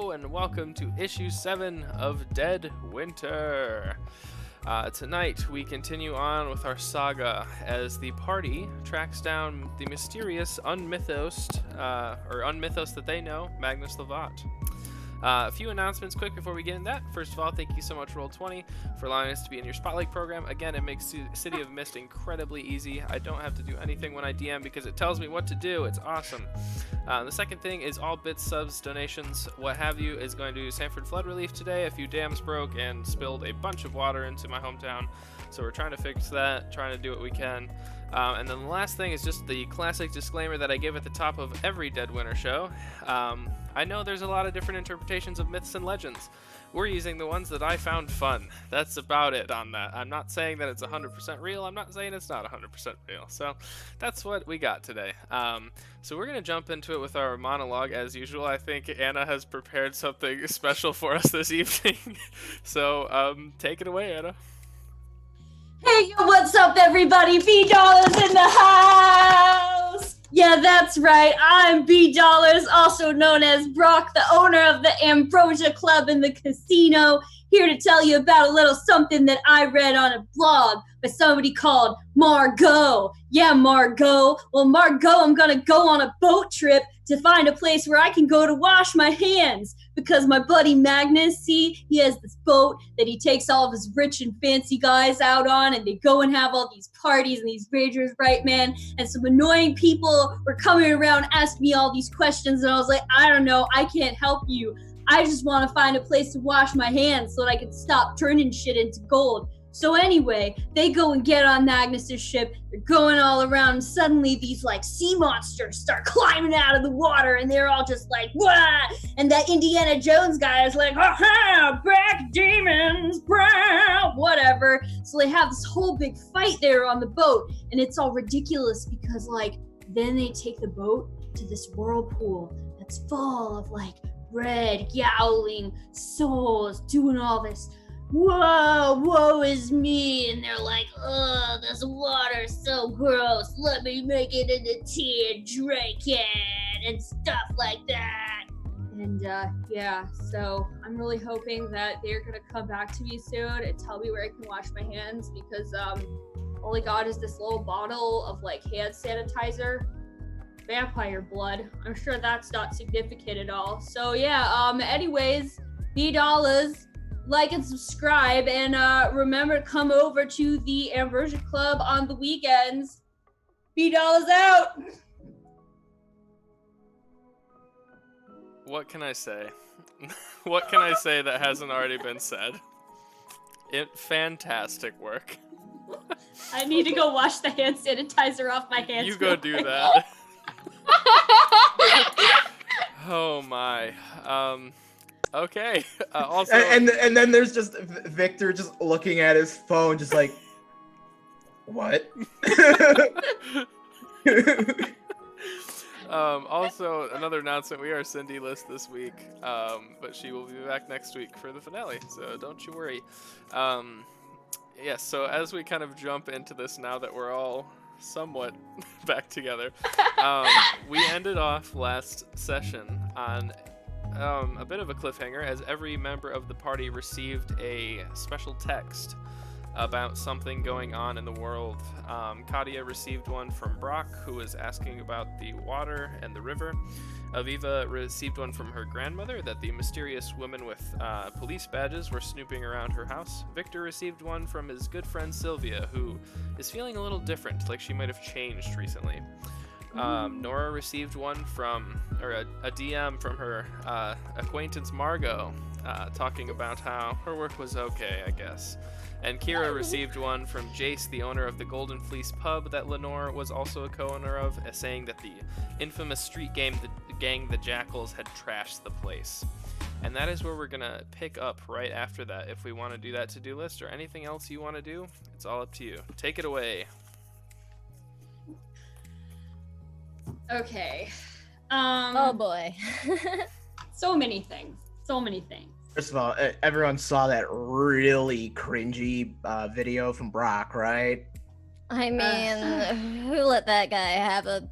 Hello and welcome to issue 7 of Dead Winter. Tonight we continue on with our saga as the party tracks down the mysterious unmythos that they know, Magnus Levat. A few announcements quick before we get into that. First of all, thank you so much, Roll20, for allowing us to be in your Spotlight program. Again, it makes City of Mist incredibly easy. I don't have to do anything when I DM because it tells me what to do. It's awesome. The second thing is all bits, subs, donations, what have you, is going to Sanford flood relief today. A few dams broke and spilled a bunch of water into my hometown. So we're trying to fix that, trying to do what we can. And then the last thing is just the classic disclaimer that I give at the top of every Dead Winter show. I know there's a lot of different interpretations of myths and legends. We're using the ones that I found fun. That's about it on that. I'm not saying that it's 100% real. I'm not saying it's not 100% real. So that's what we got today. So we're going to jump into it with our monologue as usual. I think Anna has prepared something special for us this evening. So take it away, Anna. Hey, what's up, everybody? B-Dollars in the house! Yeah, that's right. I'm B-Dollars, also known as Brock, the owner of the Ambrosia Club in the casino, here to tell you about a little something that I read on a blog by somebody called Margot. Yeah, Margot. Well, Margot, I'm gonna go on a boat trip to find a place where I can go to wash my hands. Because my buddy Magnus, see, he has this boat that he takes all of his rich and fancy guys out on, and they go and have all these parties and these ragers, right, man? And some annoying people were coming around asking me all these questions, and I was like, I don't know, I can't help you. I just want to find a place to wash my hands so that I can stop turning shit into gold. So anyway, they go and get on Magnus's ship. They're going all around, and suddenly these like sea monsters start climbing out of the water, and they're all just like, wah! And that Indiana Jones guy is like, ha-ha, back demons, brah, whatever. So they have this whole big fight there on the boat, and it's all ridiculous because like, then they take the boat to this whirlpool that's full of like red, yowling souls doing all this, whoa, woe is me, and they're like, oh, this water's so gross, let me make it into tea and drink it, and stuff like that. And yeah, so I'm really hoping that they're gonna come back to me soon and tell me where I can wash my hands, because all I got is this little bottle of like hand sanitizer, vampire blood. I'm sure that's not significant at all. So yeah, anyways, $B, like and subscribe, and remember to come over to the Ambrosia Club on the weekends. $B out. What can I say? What can I say that hasn't already been said? Fantastic work. I need to go wash the hand sanitizer off my hands. You go do that. Oh my. Okay. Also, and then there's just Victor just looking at his phone, just like, what? Also, another announcement: we are Cindy-less this week, but she will be back next week for the finale. So don't you worry. Yes. So as we kind of jump into this now that we're all somewhat back together, we ended off last session on a bit of a cliffhanger, as every member of the party received a special text about something going on in the world. Katia received one from Brock, who was asking about the water and the river. Aviva received one from her grandmother, that the mysterious women with police badges were snooping around her house. Victor received one from his good friend Sylvia, who is feeling a little different, like she might have changed recently. Nora received one from, or a DM from her acquaintance Margot, talking about how her work was okay, I guess. And Kira received one from Jace, the owner of the Golden Fleece pub that Lenore was also a co-owner of, saying that the infamous street gang, the Jackals, had trashed the place. And that is where we're gonna pick up right after that. If we want to do that to-do list or anything else you want to do, it's all up to you. Take it away. Okay. Oh boy. So many things. First of all, everyone saw that really cringy video from Brock, right? I mean, who let that guy have a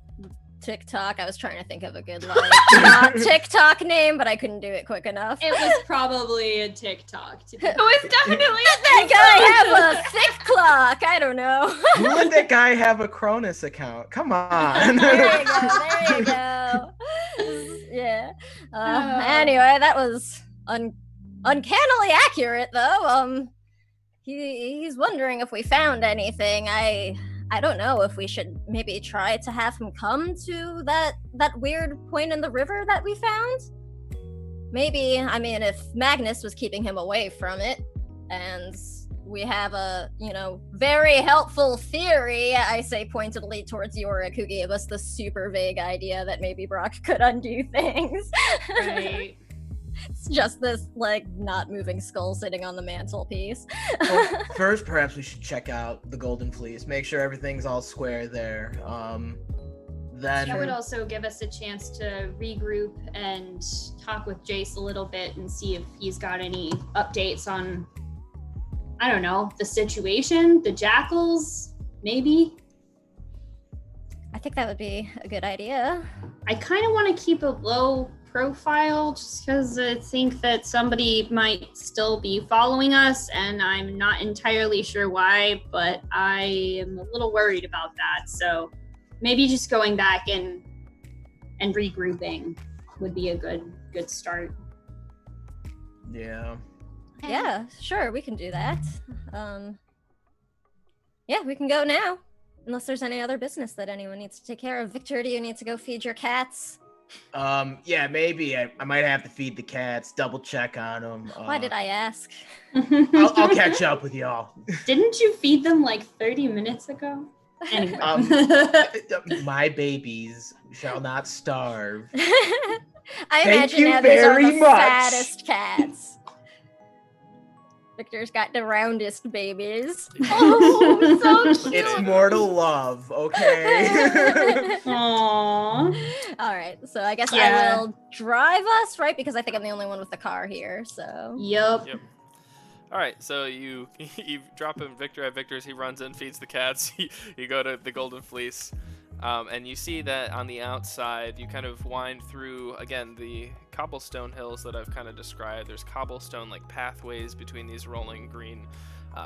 TikTok. I was trying to think of a good like not TikTok name, but I couldn't do it quick enough. It was probably a TikTok. To be It was definitely that guy have a thick clock. I don't know. Who would that guy have a Cronus account? Come on. There you go. There you go. Yeah. Anyway, that was uncannily accurate, though. He's wondering if we found anything. I don't know if we should maybe try to have him come to that weird point in the river that we found. Maybe, I mean, if Magnus was keeping him away from it, and we have a, very helpful theory, I say pointedly towards Yorick, who gave us the super vague idea that maybe Brock could undo things. right. It's just this, not moving skull sitting on the mantelpiece. Well, first, perhaps we should check out the Golden Fleece, make sure everything's all square there. Then That would also give us a chance to regroup and talk with Jace a little bit and see if he's got any updates on, I don't know, the situation, the jackals, maybe. I think that would be a good idea. I kind of want to keep a low profile just because I think that somebody might still be following us, and I'm not entirely sure why, but I am a little worried about that. So maybe just going back and regrouping would be a good start. yeah. Yeah, sure, we can do that. Yeah, we can go now. Unless there's any other business that anyone needs to take care of. Victor, do you need to go feed your cats? Yeah, maybe I might have to feed the cats, double check on them. Why did I ask? I'll catch up with y'all. Didn't you feed them like 30 minutes ago? Anyway. My babies shall not starve. I Thank imagine you now these are very the much. fattest cats. Victor's got the roundest babies. Oh, so cute. It's mortal love, okay? Aww. All right, so I guess Yeah. I will drive us, right? Because I think I'm the only one with the car here, so. Yup. Yep. All right, so you drop him Victor at Victor's. He runs in, feeds the cats. You go to the Golden Fleece, and you see that on the outside, you kind of wind through again the cobblestone hills that I've kind of described. There's cobblestone pathways between these rolling green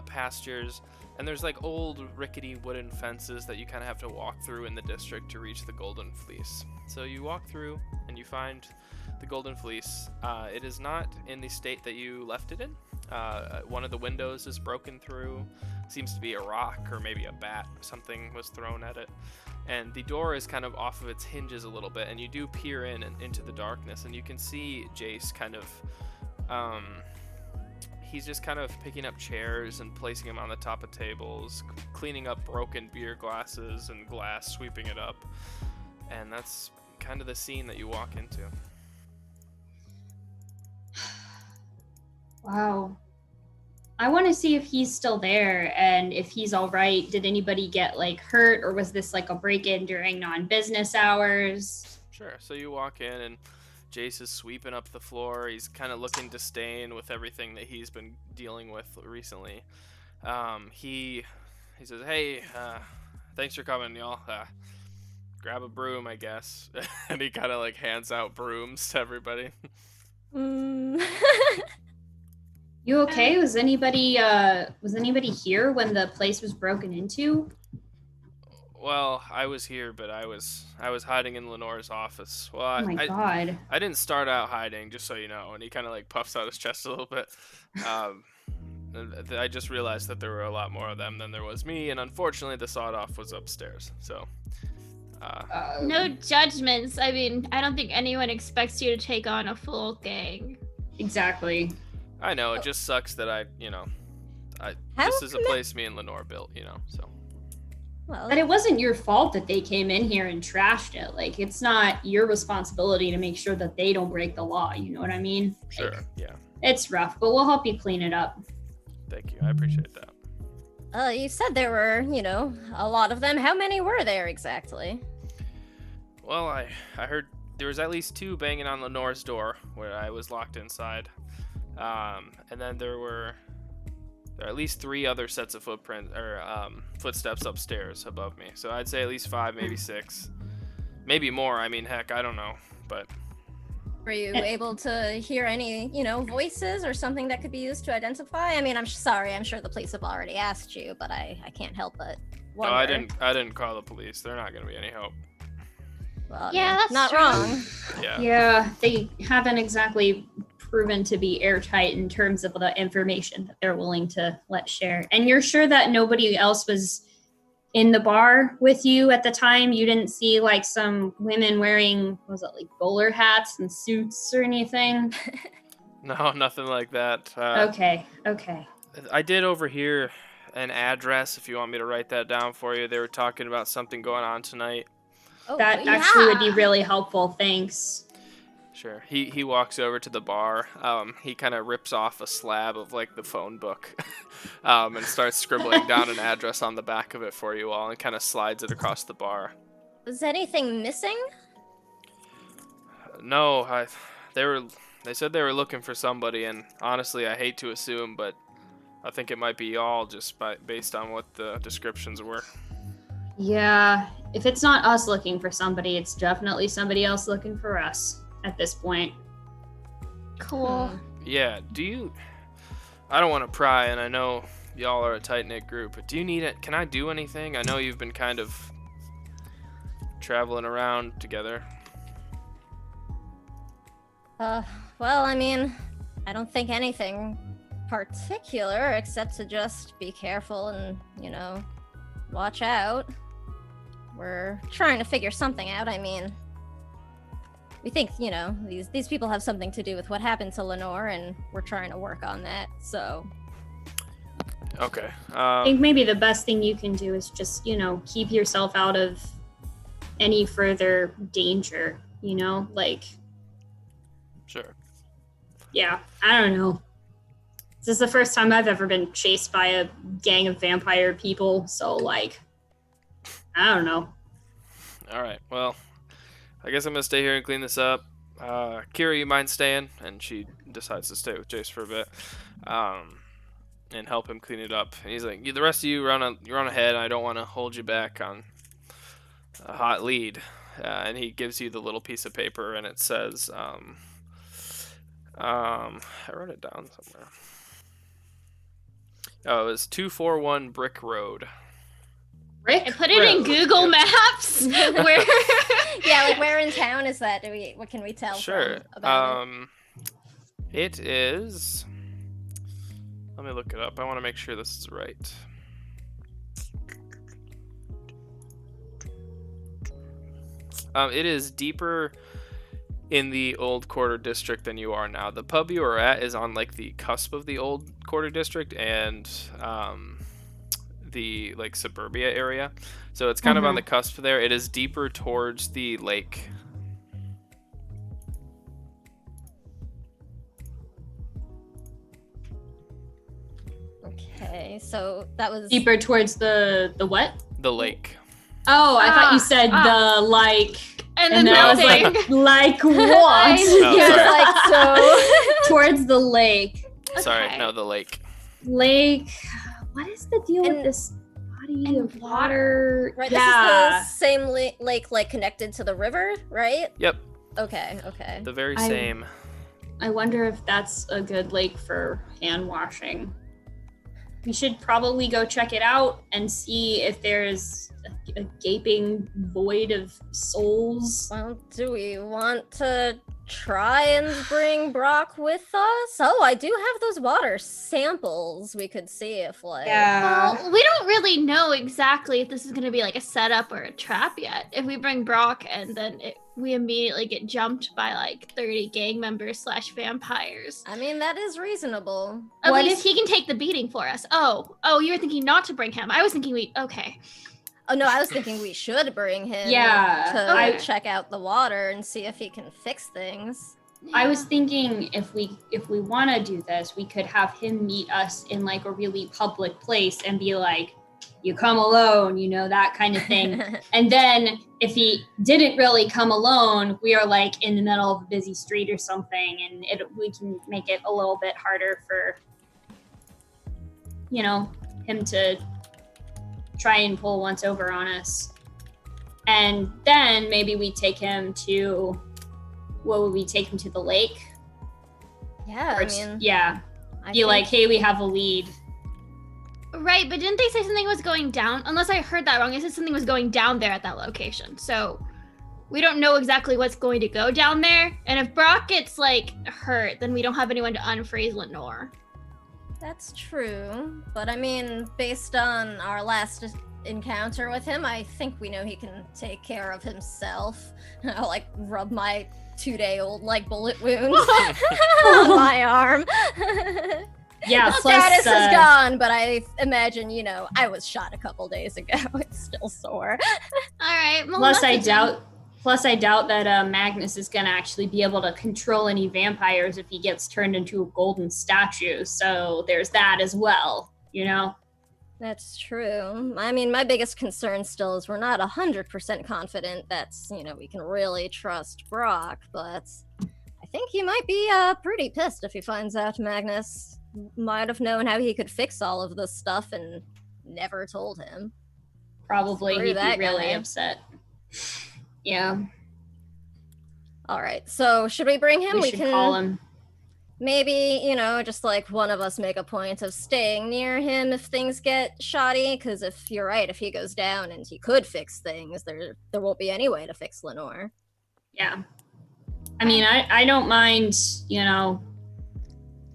pastures, and there's old rickety wooden fences that you kind of have to walk through in the district to reach the Golden Fleece. So you walk through and you find the Golden Fleece. It is not in the state that you left it in. One of the windows is broken through. Seems to be a rock or maybe a bat. Something was thrown at it. And the door is kind of off of its hinges a little bit, and you do peer in and into the darkness, and you can see Jace kind of, he's just kind of picking up chairs and placing them on the top of tables, cleaning up broken beer glasses and glass, sweeping it up. And that's kind of the scene that you walk into. Wow. I want to see if he's still there and if he's all right. Did anybody get hurt, or was this a break-in during non-business hours? Sure. So you walk in and Jace is sweeping up the floor. He's kind of looking disdain with everything that he's been dealing with recently. He says, "Hey, thanks for coming, y'all. Grab a broom, I guess." And he kind of hands out brooms to everybody. You okay? Was anybody here when the place was broken into? Well, I was here, but I was hiding in Lenore's office. Well, Oh my god. I didn't start out hiding, just so you know. And he kind of puffs out his chest a little bit. I just realized that there were a lot more of them than there was me, and unfortunately, the sawed-off was upstairs. So. No judgments. I mean, I don't think anyone expects you to take on a full gang. Exactly. I know, it just sucks that this is a place me and Lenore built, so. Well, But it wasn't your fault that they came in here and trashed it. It's not your responsibility to make sure that they don't break the law, you know what I mean? Sure, yeah. It's rough, but we'll help you clean it up. Thank you, I appreciate that. you said there were, a lot of them. How many were there exactly? Well, I heard there was at least 2 banging on Lenore's door where I was locked inside. And then there are at least 3 other sets of footsteps upstairs above me. So I'd say at least 5, maybe 6. Maybe more. I mean, heck, I don't know. But Were you able to hear any, voices or something that could be used to identify? I mean, I'm sorry. I'm sure the police have already asked you, but I can't help but wonder. no, I didn't call the police. They're not gonna be any help. Well, Yeah, that's not true. wrong. Yeah. Yeah, they haven't exactly proven to be airtight in terms of the information that they're willing to let share. And you're sure that nobody else was in the bar with you at the time? You didn't see like some women wearing, what was it, like bowler hats and suits or anything? No, nothing like that. Okay. I did overhear an address. If you want me to write that down for you, they were talking about something going on tonight. Oh, That please. actually would be really helpful. Thanks. Sure. He walks over to the bar. He kind of rips off a slab of like the phone book, and starts scribbling down an address on the back of it for you all, and kind of slides it across the bar. Was anything missing? No, they said they were looking for somebody, and honestly, I hate to assume, but I think it might be y'all just based on what the descriptions were. Yeah, if it's not us looking for somebody, it's definitely somebody else looking for us at this point. Cool. Yeah, I don't want to pry, and I know y'all are a tight-knit group, but do you need it? Can I do anything? I know you've been kind of traveling around together. Well, I mean, I don't think anything particular except to just be careful and, watch out. We're trying to figure something out. I mean, we think, these people have something to do with what happened to Lenore, and we're trying to work on that, so. Okay. I think maybe the best thing you can do is just, keep yourself out of any further danger, Sure. Yeah, I don't know. This is the first time I've ever been chased by a gang of vampire people, so, I don't know. All right. Well, I guess I'm going to stay here and clean this up. Kira, you mind staying? And she decides to stay with Jace for a bit. And help him clean it up. And he's like, the rest of you run ahead. I don't want to hold you back on a hot lead. And he gives you the little piece of paper, and it says, I wrote it down somewhere. Oh, it was 241 Brick Road. Rick? I put it in Google Maps. Where? Yeah, where in town is that? What can we tell Sure. about It it? is. Let me look it up. I want to make sure this is right. It is deeper in the old quarter district than you are now. The pub you are at is on the cusp of the old quarter district and the suburbia area. So it's kind of on the cusp there. It is deeper towards the lake. Okay, so that was Deeper towards the what? The lake. Oh, I thought you said And and then then I was nothing. like what? Oh, Yeah, sorry. so towards the lake. Sorry, Okay. no, the lake. Lake. What is the deal with And- this body and of water? right. Yeah. This is the same lake, connected to the river, right? Yep, Okay. the very I- same. I wonder if that's a good lake for hand washing. We should probably go check it out and see if there's a gaping void of souls. Well, do we want to try and bring Brock with us? Oh, I do have those water samples. We could see if Well, we don't really know exactly if this is going to be a setup or a trap yet. If we bring Brock and then we immediately get jumped by 30 gang members / vampires. I mean, that is reasonable. At What least if- he can take the beating for us. Oh, you were thinking not to bring him. I was thinking okay. Oh no, I was thinking we should bring him Yeah, to Okay. check out the water and see if he can fix things. I was thinking if we want to do this, we could have him meet us in a really public place and be like, you come alone, that kind of thing. And then if he didn't really come alone, we are in the middle of a busy street or something, and we can make it a little bit harder for him to try and pull once over on us. And then maybe we take him to, what would we take him to, the lake? Yeah, Or I mean, yeah. I Be like, hey, we have a lead. Right, but didn't they say something was going down? Unless I heard that wrong, they said something was going down there at that location. So we don't know exactly what's going to go down there. And if Brock gets like hurt, then we don't have anyone to unfreeze Lenore. that's true. But I mean, based on our last encounter with him, I think we know he can take care of himself. I'll like rub my 2-day-old like bullet wound on my arm. Yeah, The plus, status is gone, but I imagine, I was shot a couple days ago. It's still sore. All right. Well, plus, that's I doubt that Magnus is going to actually be able to control any vampires if he gets turned into a golden statue. So there's that as well, That's true. I mean, my biggest concern still is we're not 100% confident that, we can really trust Brock, but I think he might be pretty pissed if he finds out Magnus might have known how he could fix all of this stuff and never told him. Probably Screw he'd be that really guy. upset. Yeah, All right, so should we bring him? we should call him. Maybe, just like one of us make a point of staying near him if things get shoddy, because if you're right, if he goes down and he could fix things, there won't be any way to fix Lenore. Yeah. I mean, I don't mind,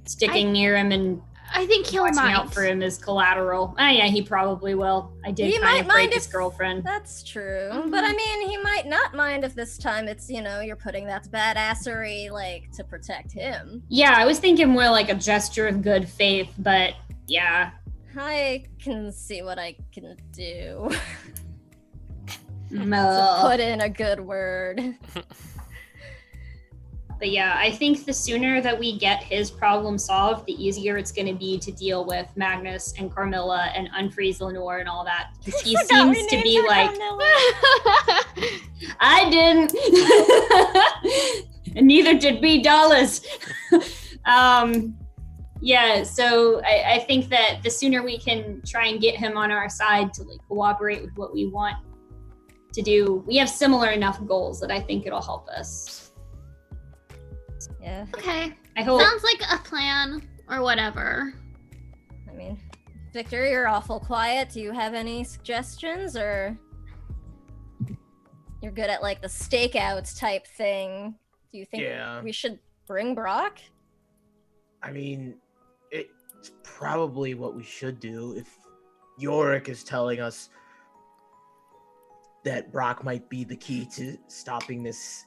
sticking near him and I think he'll watching mind. out for him as collateral. Yeah, he probably will. I did He kind might of break mind his if- girlfriend. That's true. Mhm. But I mean, he might not mind if this time it's, you're putting that badassery, like, to protect him. Yeah, I was thinking more like a gesture of good faith, but yeah. I can see what I can do. to No. put in a good word. But yeah, I think the sooner that we get his problem solved, the easier it's going to be to deal with Magnus and Carmilla and unfreeze Lenore and all that. Because he Forgot we seems to named be her like, Carmilla. I didn't. And neither did B Dollars. Yeah, so I think that the sooner we can try and get him on our side to like cooperate with what we want to do, we have similar enough goals that I think it'll help us. Yeah, Okay. I hope. Sounds like a plan or whatever. I mean, Victor, you're awful quiet. Do you have any suggestions, or you're good at like the stakeout type thing? Do you think Yeah. we should bring Brock? I mean, it's probably what we should do if Yorick is telling us that Brock might be the key to stopping this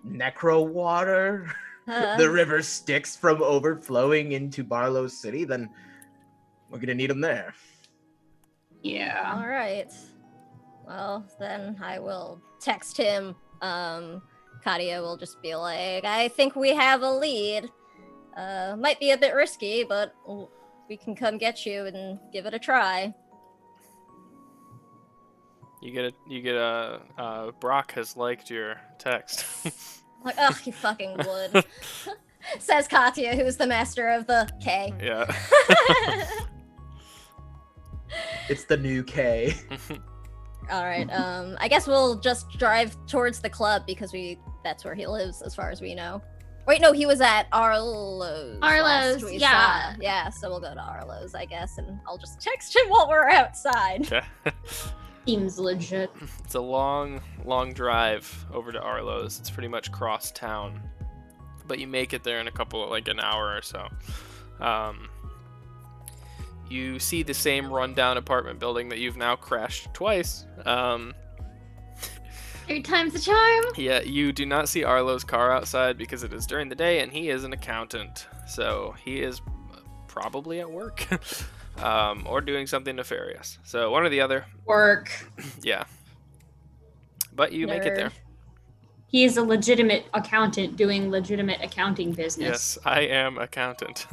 necro water. The river Styx from overflowing into Barlow City, then we're gonna need him there. Yeah. All right. Well, then I will text him. Katia will just be like, I think we have a lead. Might be a bit risky, but we can come get you and give it a try. You get a Brock has liked your text. Like, ugh, you fucking would. Says Katia, who's the master of the K. Yeah. It's the new K. All right. I guess we'll just drive towards the club because that's where he lives, as far as we know. Wait, no, he was at Arlo's. Arlo's, last we yeah. saw. Yeah, so we'll go to Arlo's, I guess, and I'll just text him while we're outside. Okay. Seems legit. It's a long drive over to Arlo's. It's pretty much cross town, but you make it there in an hour or so. You see the same rundown apartment building that you've now crashed twice. 3 times the charm. Yeah, you do not see Arlo's car outside because it is during the day and he is an accountant, so he is probably at work. Or doing something nefarious. So one or the other. Work. Yeah. But you make it there. Nerd. He is a legitimate accountant doing legitimate accounting business. Yes, I am accountant.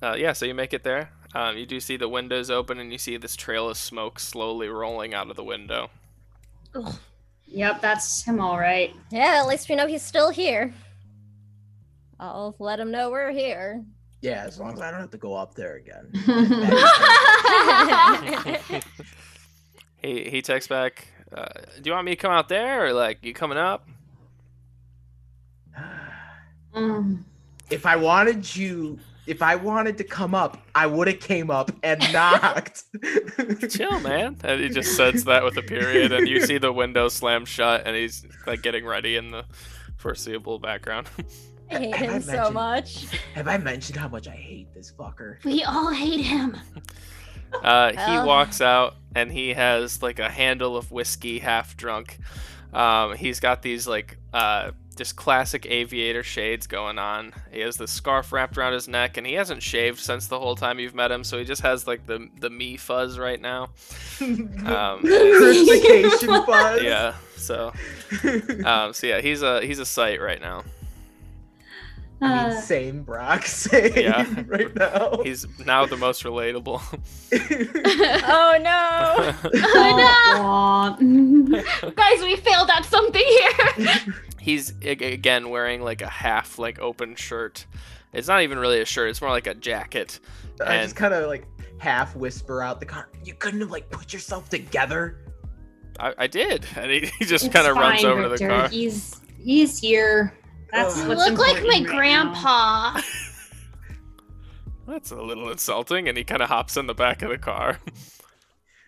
Yeah, so you make it there. You do see the windows open and you see this trail of smoke slowly rolling out of the window. Ugh. Yep, that's him all right. Yeah, at least we know he's still here. I'll let him know we're here. Yeah, as long as I don't have to go up there again. he texts back, do you want me to come out there, or like you coming up? If I wanted to come up, I would have came up and knocked. Chill, man. And he just says that with a period, and you see the window slam shut, and he's like getting ready in the foreseeable background. I hate Have I him so mentioned- much. Have I mentioned how much I hate this fucker? We all hate him. He walks out, and he has like a handle of whiskey, half drunk. He's got these like just classic aviator shades going on. He has the scarf wrapped around his neck, and he hasn't shaved since the whole time you've met him, so he just has like the me fuzz right now. Crucifixion fuzz. Yeah. So yeah, he's a sight right now. I mean, same, Brock. Same Yeah. right now. He's now the most relatable. Oh no! Oh no! Guys, we failed at something here. He's again wearing like a half like open shirt. It's not even really a shirt. It's more like a jacket. I And just kind of like half whisper out the car. You couldn't have like put yourself together. I did, and he just It's kind of runs fine, over to the Victor. car. He's here. That's Ugh. You what's look like my important right now. grandpa. That's a little insulting, and he kind of hops in the back of the car.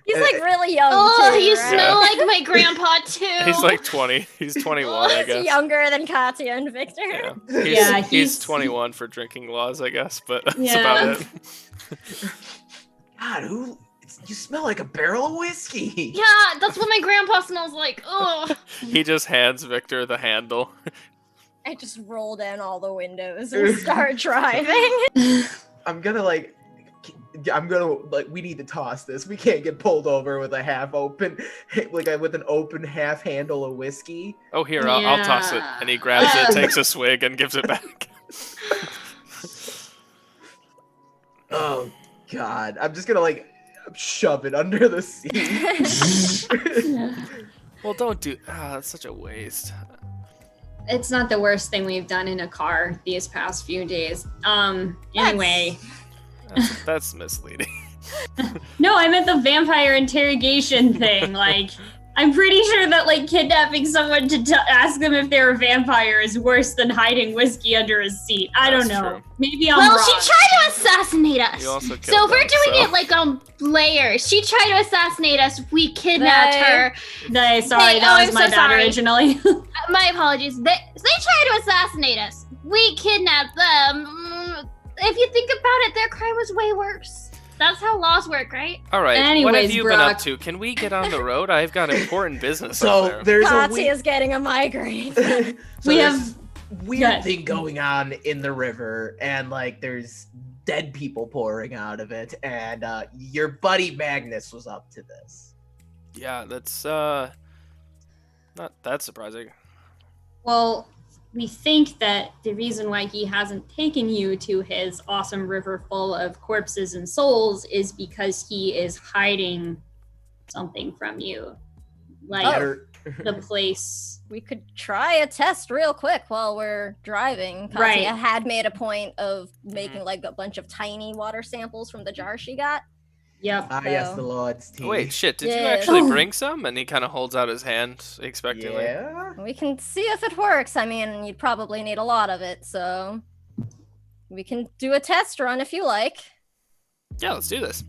He's like really young Oh, too, you right? smell like my grandpa too. He's like 20. He's 21, I He's guess. younger than Katya and Victor. Yeah. Yeah, He's he's- 21 for drinking laws, I guess, but that's Yeah. about it. God, you smell like a barrel of whiskey. Yeah, that's what my grandpa smells like. Oh, He just hands Victor the handle. I just roll down all the windows and start driving. We need to toss this. We can't get pulled over with a half open, with an open half handle of whiskey. Oh, here, I'll toss it. And he grabs it, takes a swig, and gives it back. Oh God, I'm just gonna shove it under the seat. Well, don't do. That's such a waste. It's not the worst thing we've done in a car these past few days. Anyway. That's misleading. No, I meant the vampire interrogation thing. Like, I'm pretty sure that kidnapping someone to ask them if they're a vampire is worse than hiding whiskey under a seat. I don't That's know. true. Maybe I'm well, wrong. she tried to assassinate us. You also So killed if we're them, doing so- it layers, she tried to assassinate us. We kidnapped her. Sorry, that was I'm my so bad sorry. originally. My apologies. They tried to assassinate us. We kidnapped them. If you think about it, their crime was way worse. That's how laws work, right? All right, what have Anyways, you been up Brock. to? Can we get on the road? I've got important business So up there. there's a Katya is getting a migraine. weird, We have- weird thing going on in the river, and there's dead people pouring out of it, and your buddy Magnus was up to this. Yeah, that's not that surprising. Well, we think that the reason why he hasn't taken you to his awesome river full of corpses and souls is because he is hiding something from you. Like Better- the place. We could try a test real quick while we're driving. Katya Right. had made a point of making a bunch of tiny water samples from the jar she got. Yep. Ah, yes, So- the Lord's tea. Wait, shit, did you Yeah. actually bring some? And he kind of holds out his hand expectantly. Yeah. We can see if it works. I mean, you'd probably need a lot of it, so we can do a test run if you like. Yeah, let's do this.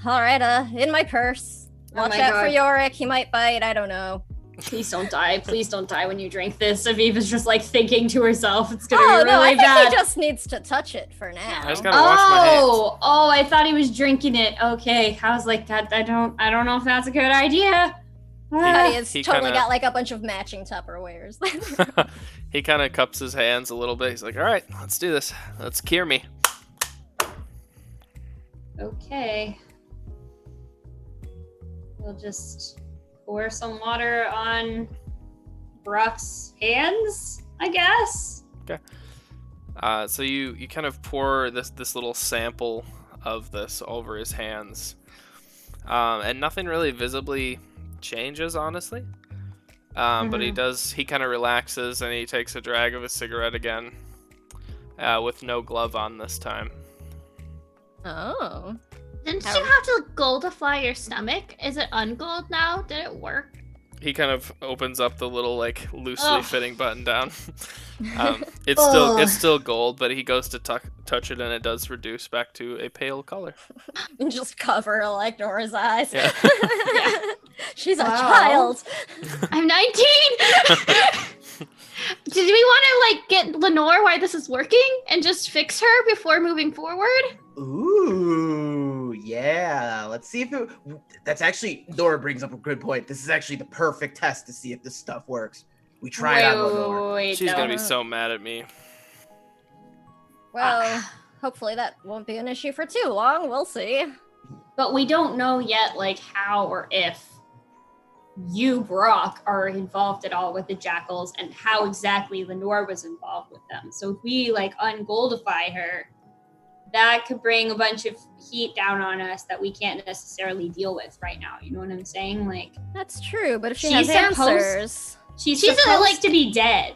All right, in my purse. Oh Watch my out for God. Yorick. He might bite. I don't know. Please don't die. Please don't die when you drink this. Aviva's just thinking to herself, it's gonna Oh be no, I really think bad. he just needs to touch it for now. I just gotta wash my hands. Oh, I thought he was drinking it. Okay. I was like, that I don't know if that's a good idea. But he has He totally kinda- got a bunch of matching Tupperwares. He kind of cups his hands a little bit. He's like, all right, let's do this. Let's cure me. Okay. We'll just pour some water on Brock's hands, I guess. So you kind of pour this little sample of this over his hands, and nothing really visibly changes, honestly. But he kind of relaxes and he takes a drag of his cigarette again, with no glove on this time. Oh. Didn't you have to goldify your stomach? Is it ungold now? Did it work? He kind of opens up the little like loosely Ugh. fitting button down. It's still gold, but he goes to touch it and it does reduce back to a pale color. And just cover Elecnora's eyes. Yeah. She's a Wow. child. I'm 19! Did we want to like get Lenore why this is working and just fix her before moving forward? Ooh, yeah. Let's see if it. That's actually. Nora brings up a good point. This is actually the perfect test to see if this stuff works. We tried on Lenore. Wait, She's gonna be don't- so mad at me. Well, hopefully that won't be an issue for too long. We'll see. But we don't know yet, like, how or if you, Brock, are involved at all with the jackals and how exactly Lenore was involved with them. So if we, like, ungoldify her, that could bring a bunch of heat down on us that we can't necessarily deal with right now. You know what I'm saying? Like, That's true, but if she She's has supposed- answers, she's She's supposed like- to be dead.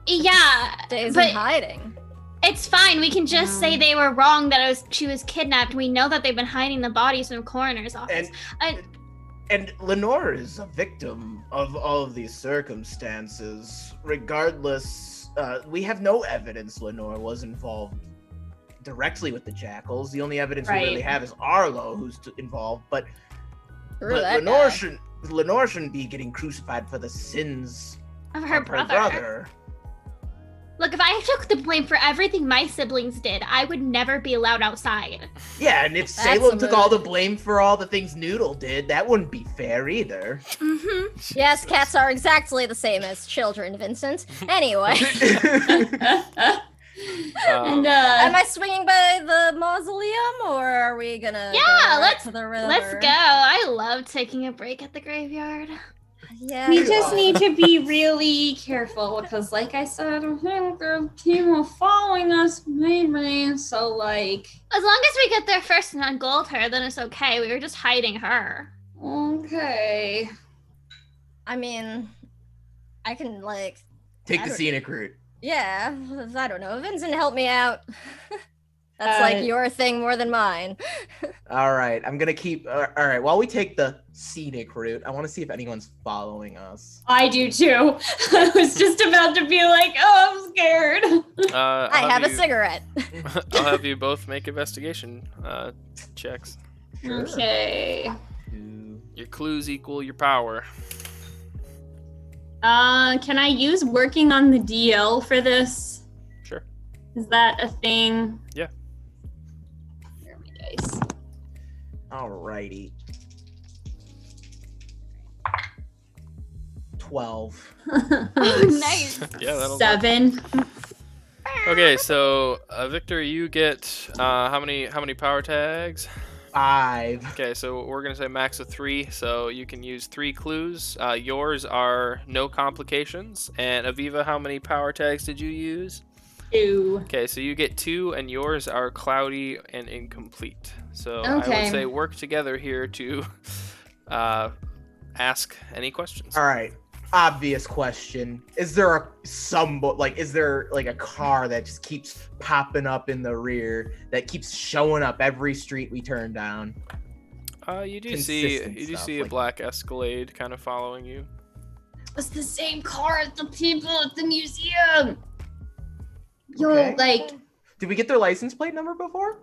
Yeah, stays but in hiding. it's fine. We can just say they were wrong, that she was kidnapped. We know that they've been hiding the bodies from the coroner's office. And Lenore is a victim of all of these circumstances. Regardless, we have no evidence Lenore was involved directly with the jackals. The only evidence we really Right. have is Arlo, who's involved. But Screw that Lenore guy. shouldn't be getting crucified for the sins Of her of brother. Look, if I took the blame for everything my siblings did, I would never be allowed outside. Yeah, and if That's Salem a took all the blame for all the things Noodle did, that wouldn't be fair either. Mm-hmm. Yes, cats are exactly the same as children, Vincent. Anyway, And am I swinging by the mausoleum, or are we gonna Yeah, go right let's- to the river? Let's go. I love taking a break at the graveyard. Yeah, we you just are. need to be really careful because, like I said, I think the team are following us mainly. So, like, As long as we get there first and ungold her, then it's okay. We were just hiding her. okay. I mean, I can like, Take I the don't- scenic route. yeah. I don't know. Vincent, help me out. That's Uh, like your thing more than mine. All right, I'm gonna keep. All right, while we take the scenic route, I want to see if anyone's following us. I do too. I was just about to be like, oh, I'm scared. I have a cigarette. I'll have you both make investigation checks. Sure. Okay. Two. Your clues equal your power. Can I use working on the DL for this? Sure. Is that a thing? Yeah. Where are my dice? Alrighty. 12. Oh, nice. Yeah, that'll work. 7. Okay, so Victor, you get how many power tags? 5. Okay, so we're gonna say max of 3, so you can use 3 clues. Yours are no complications, and Aviva, how many power tags did you use? 2. Okay, so you get 2, and yours are cloudy and incomplete. So I Okay. would say work together here to ask any questions. All right. Obvious question. Is there a car that just keeps popping up in the rear that keeps showing up every street we turn down? You do Consistent see stuff, a like- black Escalade kind of following you. It's the same car as the people at the museum. Yo, Okay. like, Did we get their license plate number before?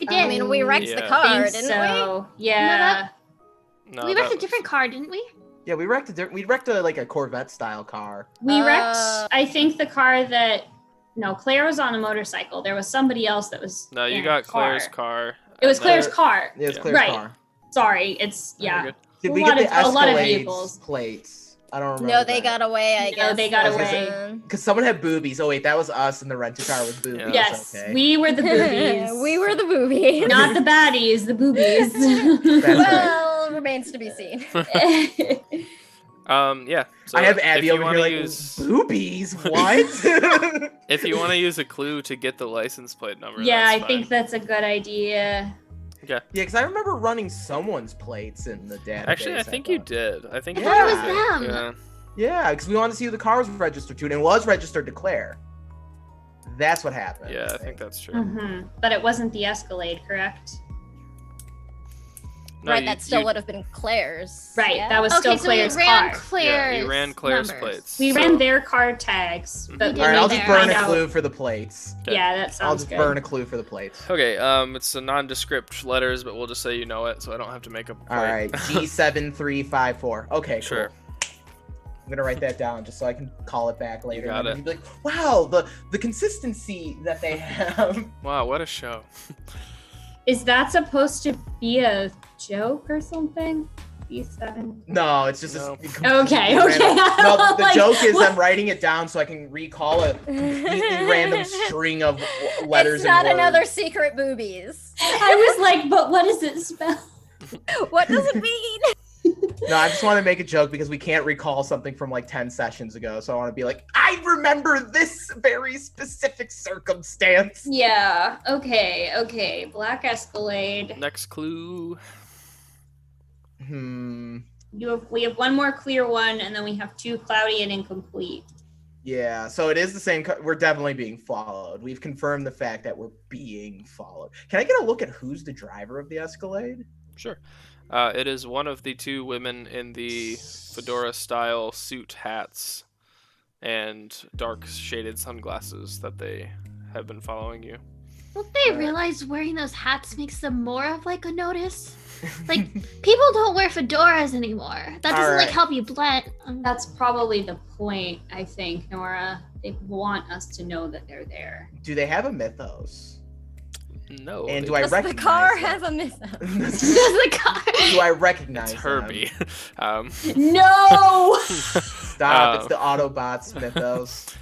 we I mean, we wrecked the Yeah. car, think didn't so. Yeah. No, we that wrecked a was- different car, didn't we? Yeah, we wrecked a Corvette style car. We wrecked, Uh, I think, the car that. No, Claire was on a motorcycle. There was somebody else that was. No, you in a got Claire's car. It was and Claire's then- car. Yeah, it's Yeah. Claire's Right. car. Sorry, it's No, you're yeah. good. Did A we lot get the of- a lot of Escalade's vehicles. plates? I don't remember. No, they got away, I No, guess. they got away. Because someone had boobies. Oh wait, that was us, and the rental car was boobies. Yeah. Yes, Okay. we were the boobies. We were the boobies. not the baddies, the boobies. That's right. Well, remains to be seen. Yeah. So I have if Abby you over here wanna like use, boobies. What? if you want to use a clue to get the license plate number. Yeah, I that's think fine. that's a good idea. Yeah, because I remember running someone's plates in the database. Actually, I think you did. I think I you thought it did. was them. Yeah. Yeah, because we wanted to see who the car was registered to, and it was registered to Claire. That's what happened. Yeah, I think that's true. But it wasn't the Escalade, correct? No, right, that still would have been Claire's. Right, yeah? that was Okay, still so Claire's we ran car. Claire's Yeah, you ran Claire's numbers. plates. We so- ran their car tags, but we All right, I'll need just to burn find a out. clue for the plates. Okay. Yeah, that I'll sounds just good. burn a clue for the plates. Okay, it's a nondescript letters, but we'll just say you know it, so I don't have to make a plate. All right, G7354. Okay, cool. Sure. I'm gonna write that down just so I can call it back later. got and it. Be like, wow, the consistency that they have. Wow, what a show. Is that supposed to be a joke or something? B7. No, it's just No. a completely Okay. random- No, the Like, joke is what? I'm writing it down so I can recall a completely random string of letters It's not and words. another secret boobies. I was like, but what does it spell? What does it mean? No, I just want to make a joke because we can't recall something from like 10 sessions ago. So I want to be like, I remember this very specific circumstance. Yeah. Okay. Black Escalade. Next clue. We have one more clear one, and then we have two cloudy and incomplete. Yeah, so it is the same. We're definitely being followed. We've confirmed the fact that we're being followed. Can I get a look at who's the driver of the Escalade? Sure. It is one of the two women in the fedora-style suit hats and dark shaded sunglasses that they have been following you. Don't they realize wearing those hats makes them more of like a notice? Like, people don't wear fedoras anymore. That doesn't like Alright. help you blend. That's probably the point, I think, Nora. They want us to know that they're there. Do they have a mythos? No. And they- do I Does the recognize car them? have a mythos? Does the car? Do I recognize It's them? Herbie. No! Stop! It's the Autobots mythos.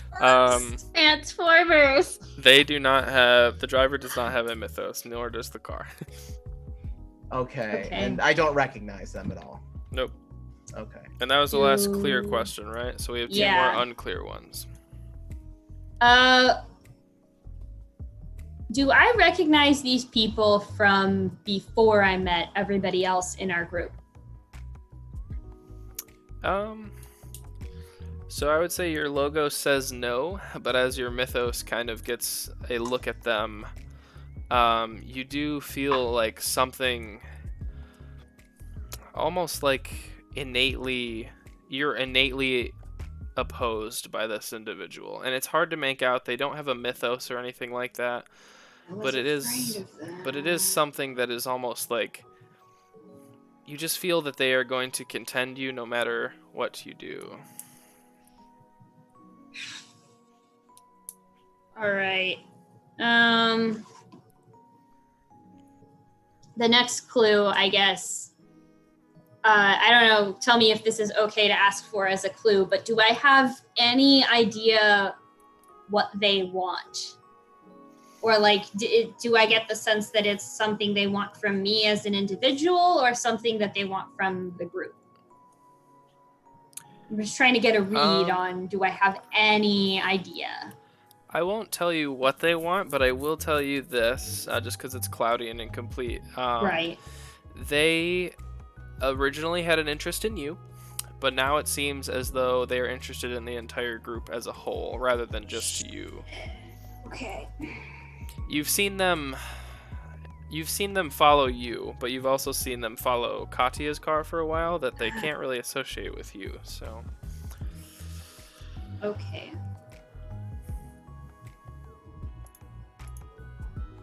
Transformers. They do not have, the driver does not have a mythos, nor does the car. Okay, Okay. and I don't recognize them at all. Nope. Okay. And that was the last clear Ooh. question, right? So we have two Yeah. more unclear ones. Do I recognize these people from before I met everybody else in our group? So I would say your logo says no, but as your mythos kind of gets a look at them, you do feel like something almost like you're innately opposed by this individual. And it's hard to make out. They don't have a mythos or anything like that. But it is something that is almost like you just feel that they are going to contend you no matter what you do. All right. The next clue, I guess. I don't know. Tell me if this is okay to ask for as a clue, but do I have any idea what they want? Or like, do I get the sense that it's something they want from me as an individual or something that they want from the group? I'm just trying to get a read on, do I have any idea? I won't tell you what they want, but I will tell you this, just because it's cloudy and incomplete. Right. They originally had an interest in you, but now it seems as though they are interested in the entire group as a whole, rather than just you. Okay. You've seen them follow you, but you've also seen them follow Katya's car for a while that they can't really associate with you, so. Okay.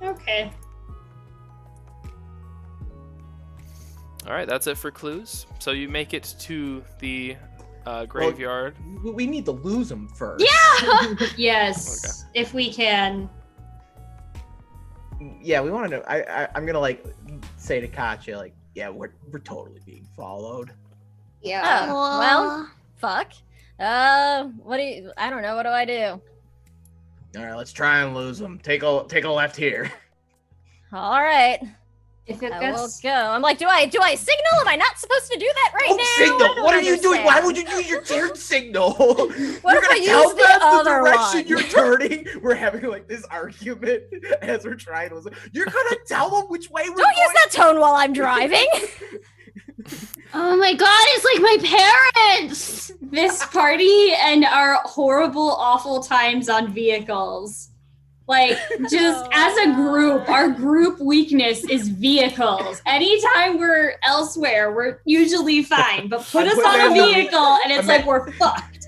Okay. Alright, that's it for clues. So you make it to the graveyard. We need to lose them first. Yeah. Yes, if we can. Yeah, we want to know. I'm gonna like say to Katya, like, yeah, we're totally being followed. Yeah. Oh, well, fuck. What do you? I don't know. What do I do? All right, let's try and lose them. Take a left here. All right, If it I will gets go. I'm like, do I signal? Am I not supposed to do that right now? I Signal! don't What are you doing? Why understand. would you use your turn signal? What You're if I gonna tell use the them other direction one? you're turning. We're having like this argument as we're trying to. You're gonna tell them which way we're Don't use that tone while I'm driving. Oh my god, it's like my parents! this party and our horrible, awful times on vehicles. Like, just as a group, our group weakness is vehicles. Anytime we're elsewhere, we're usually fine. But put us on a vehicle, and it's like we're fucked.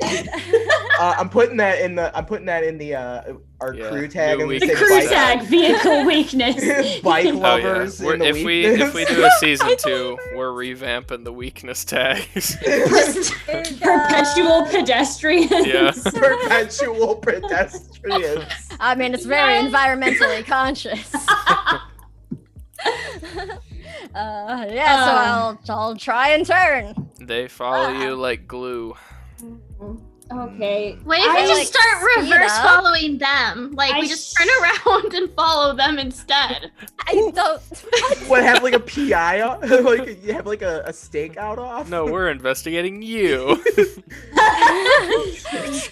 I'm putting that in the our crew tag. And the crew tag, vehicle weakness. Bike lovers. Oh, yeah. If we do a season 2, we're revamping the weakness tags. Perpetual pedestrians. Yeah. Perpetual pedestrians. I mean, it's very environmentally conscious. So I'll try and turn. They follow you like glue. Okay. What if we just start reverse following them? Like, we just turn around and follow them instead. I don't. What, have like a PI off? Like, you have like a stakeout off? No, we're investigating you.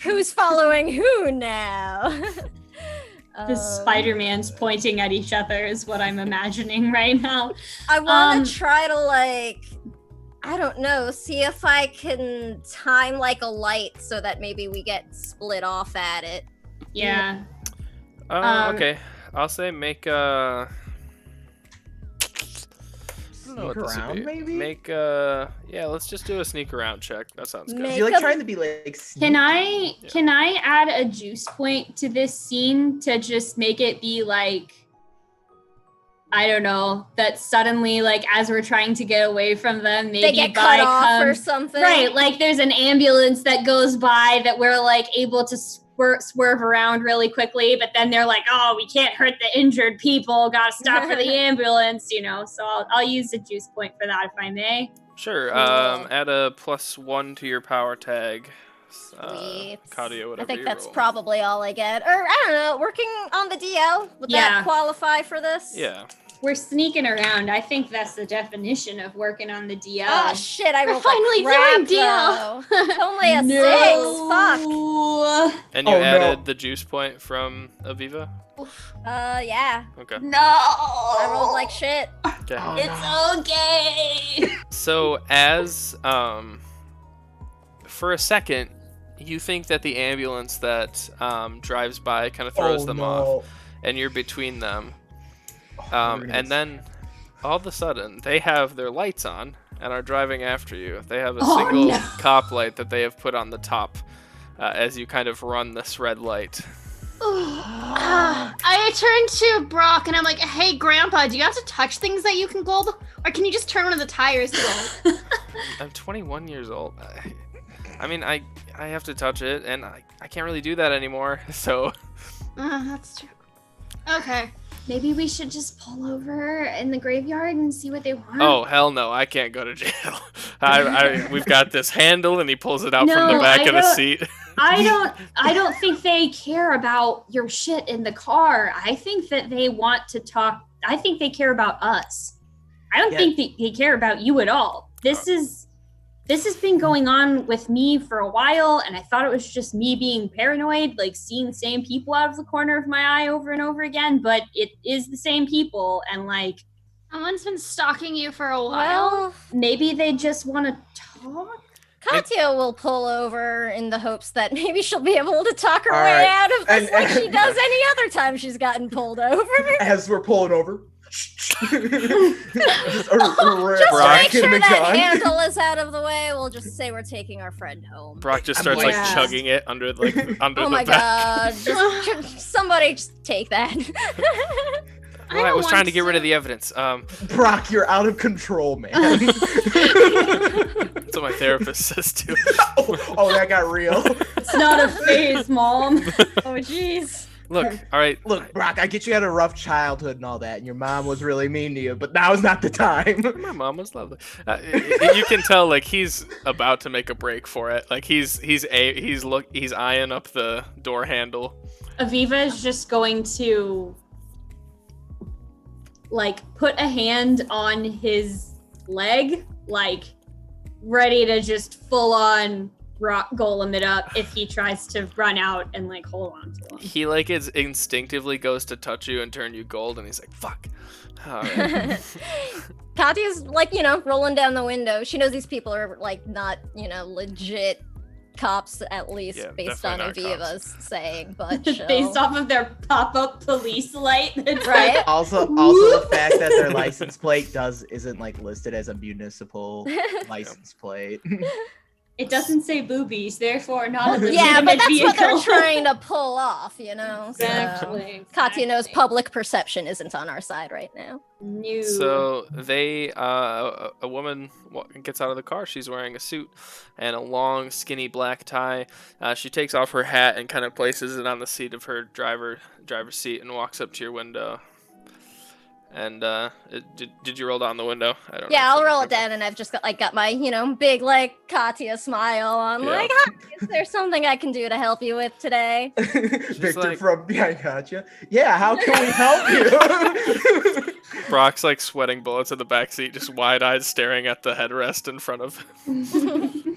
Who's following who now? The Spider-Mans pointing at each other is what I'm imagining right now. I want to try to, like, I don't know, see if I can time like a light so that maybe we get split off at it. Yeah. Okay. I'll say make a... Sneak around, maybe? Yeah, let's just do a sneak around check. That sounds good. You're like trying to be like Can I add a juice point to this scene to just make it be like, I don't know, that suddenly, like, as we're trying to get away from them, maybe they get cut off or something. Right, like there's an ambulance that goes by that we're like able to swerve around really quickly, but then they're like, oh, we can't hurt the injured people, gotta stop for the ambulance, you know. So I'll use a juice point for that if I may. Sure. Cool. Add a +1 to your power tag. Sweet. Claudia, whatever I think you that's roll. probably all I get. Or, I don't know, working on the DL? Would that qualify for this? Yeah. We're sneaking around. I think that's the definition of working on the DL. Oh, shit, I We're rolled finally like crap, doing DL. though. It's only a 6. Fuck. And you added the juice point from Aviva? Yeah. Okay. No! I rolled like shit. Okay. It's okay! So as for a second, you think that the ambulance that drives by kind of throws them off, and you're between them. And then all of a sudden they have their lights on and are driving after you. They have a single cop light that they have put on the top as you kind of run this red light. I turn to Brock and I'm like, hey, Grandpa, do you have to touch things that you can gold? Or can you just turn one of the tires to gold? I'm 21 years old. I mean, I have to touch it, and I can't really do that anymore, so... That's true. Okay. Maybe we should just pull over in the graveyard and see what they want. Oh, hell no, I can't go to jail. We've got this handle, and he pulls it out from the back of the seat. I don't think they care about your shit in the car. I think that they want to talk. I think they care about us. I don't think they care about you at all. This has been going on with me for a while, and I thought it was just me being paranoid, like seeing the same people out of the corner of my eye over and over again, but it is the same people, and like... Someone's been stalking you for a while. Well, maybe they just want to talk? Katya will pull over in the hopes that maybe she'll be able to talk her way out of this like she does any other time she's gotten pulled over. As we're pulling over. just make sure that handle is out of the way. We'll just say we're taking our friend home. Brock just starts like chugging it under the oh my back. God! Somebody just take that. Well, I was trying to get rid of the evidence. Brock, you're out of control, man. That's what my therapist says too. Oh, that got real. It's not a phase, Mom. Oh, jeez. Look, all right. Look, Brock, I get you had a rough childhood and all that, and your mom was really mean to you, but now is not the time. My mom was lovely. You can tell, like, he's about to make a break for it. Like, he's eyeing up the door handle. Aviva is just going to, like, put a hand on his leg, like, ready to just full on rock golem it up if he tries to run out and like hold on to him. He like instinctively goes to touch you and turn you gold, and he's like, "Fuck." All right. Katya's like, rolling down the window. She knows these people are like not, legit cops, at least Yeah, based on definitely not Aviva's saying, but Based off of their pop-up police light. That's Right. like, Also the fact that their license plate isn't like listed as a municipal license plate. it doesn't say boobies, therefore not a Yeah, but legitimate that's what they're vehicle. trying to pull off, you know? So, Exactly. Katya knows public perception isn't on our side right now. New. So they, a woman gets out of the car. She's wearing a suit and a long, skinny black tie. She takes off her hat and kind of places it on the seat of her driver's seat and walks up to your window. And did you roll down the window? I don't know. Yeah, I'll roll it down, and I've just got my, big, Katya smile on. Yeah. Like, hi, is there something I can do to help you with today? Victor like- from behind gotcha. Yeah, how can we help you? Brock's like sweating bullets in the back seat, just wide-eyed staring at the headrest in front of him.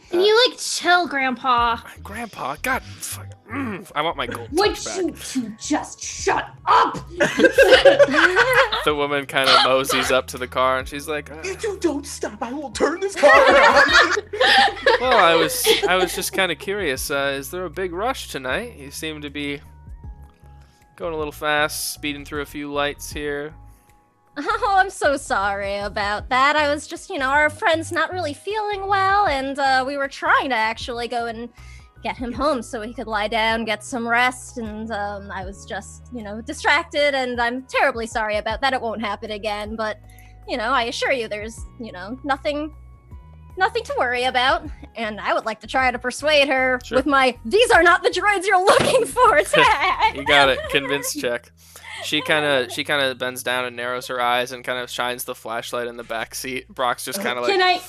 Can you like chill, Grandpa? Grandpa, God, fuck, I want my gold Would touch back. you two just shut up? The woman kind of moseys up to the car and she's like, If you don't stop, I will turn this car around. well, I was just kind of curious. Is there a big rush tonight? You seem to be going a little fast, speeding through a few lights here. Oh, I'm so sorry about that. I was just, our friend's not really feeling well, and we were trying to actually go and get him home so he could lie down, get some rest, and I was just, distracted, and I'm terribly sorry about that. It won't happen again, but, I assure you there's, nothing to worry about, and I would like to try to persuade her Sure. with my "these are not the droids you're looking for" tag. You got it. Convince check. She kind of bends down and narrows her eyes and kind of shines the flashlight in the back seat. Brock's just kind of like,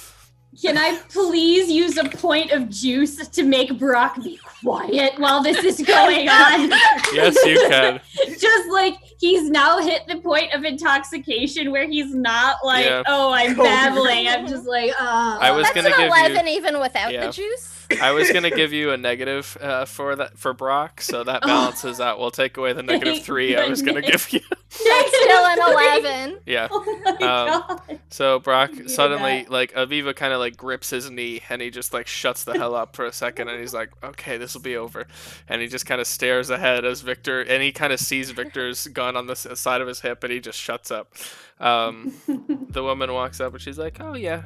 Can I please use a point of juice to make Brock be quiet while this is going on? yes, you can. Just like he's now hit the point of intoxication where he's not like, Yeah. oh, I'm babbling. I'm just like, I was That's gonna an give 11 you. even without Yeah. the juice. I was gonna give you a negative for Brock, so that balances out. We'll take away the negative Thank 3 I was gonna give you. That's still an 11. Yeah. Oh my god. So Brock Needed suddenly, that. like, Aviva kind of like grips his knee and he just like shuts the hell up for a second and he's like, okay, this will be over. And he just kind of stares ahead as Victor, and he kind of sees Victor's gun on the side of his hip and he just shuts up. The woman walks up and she's like, oh yeah,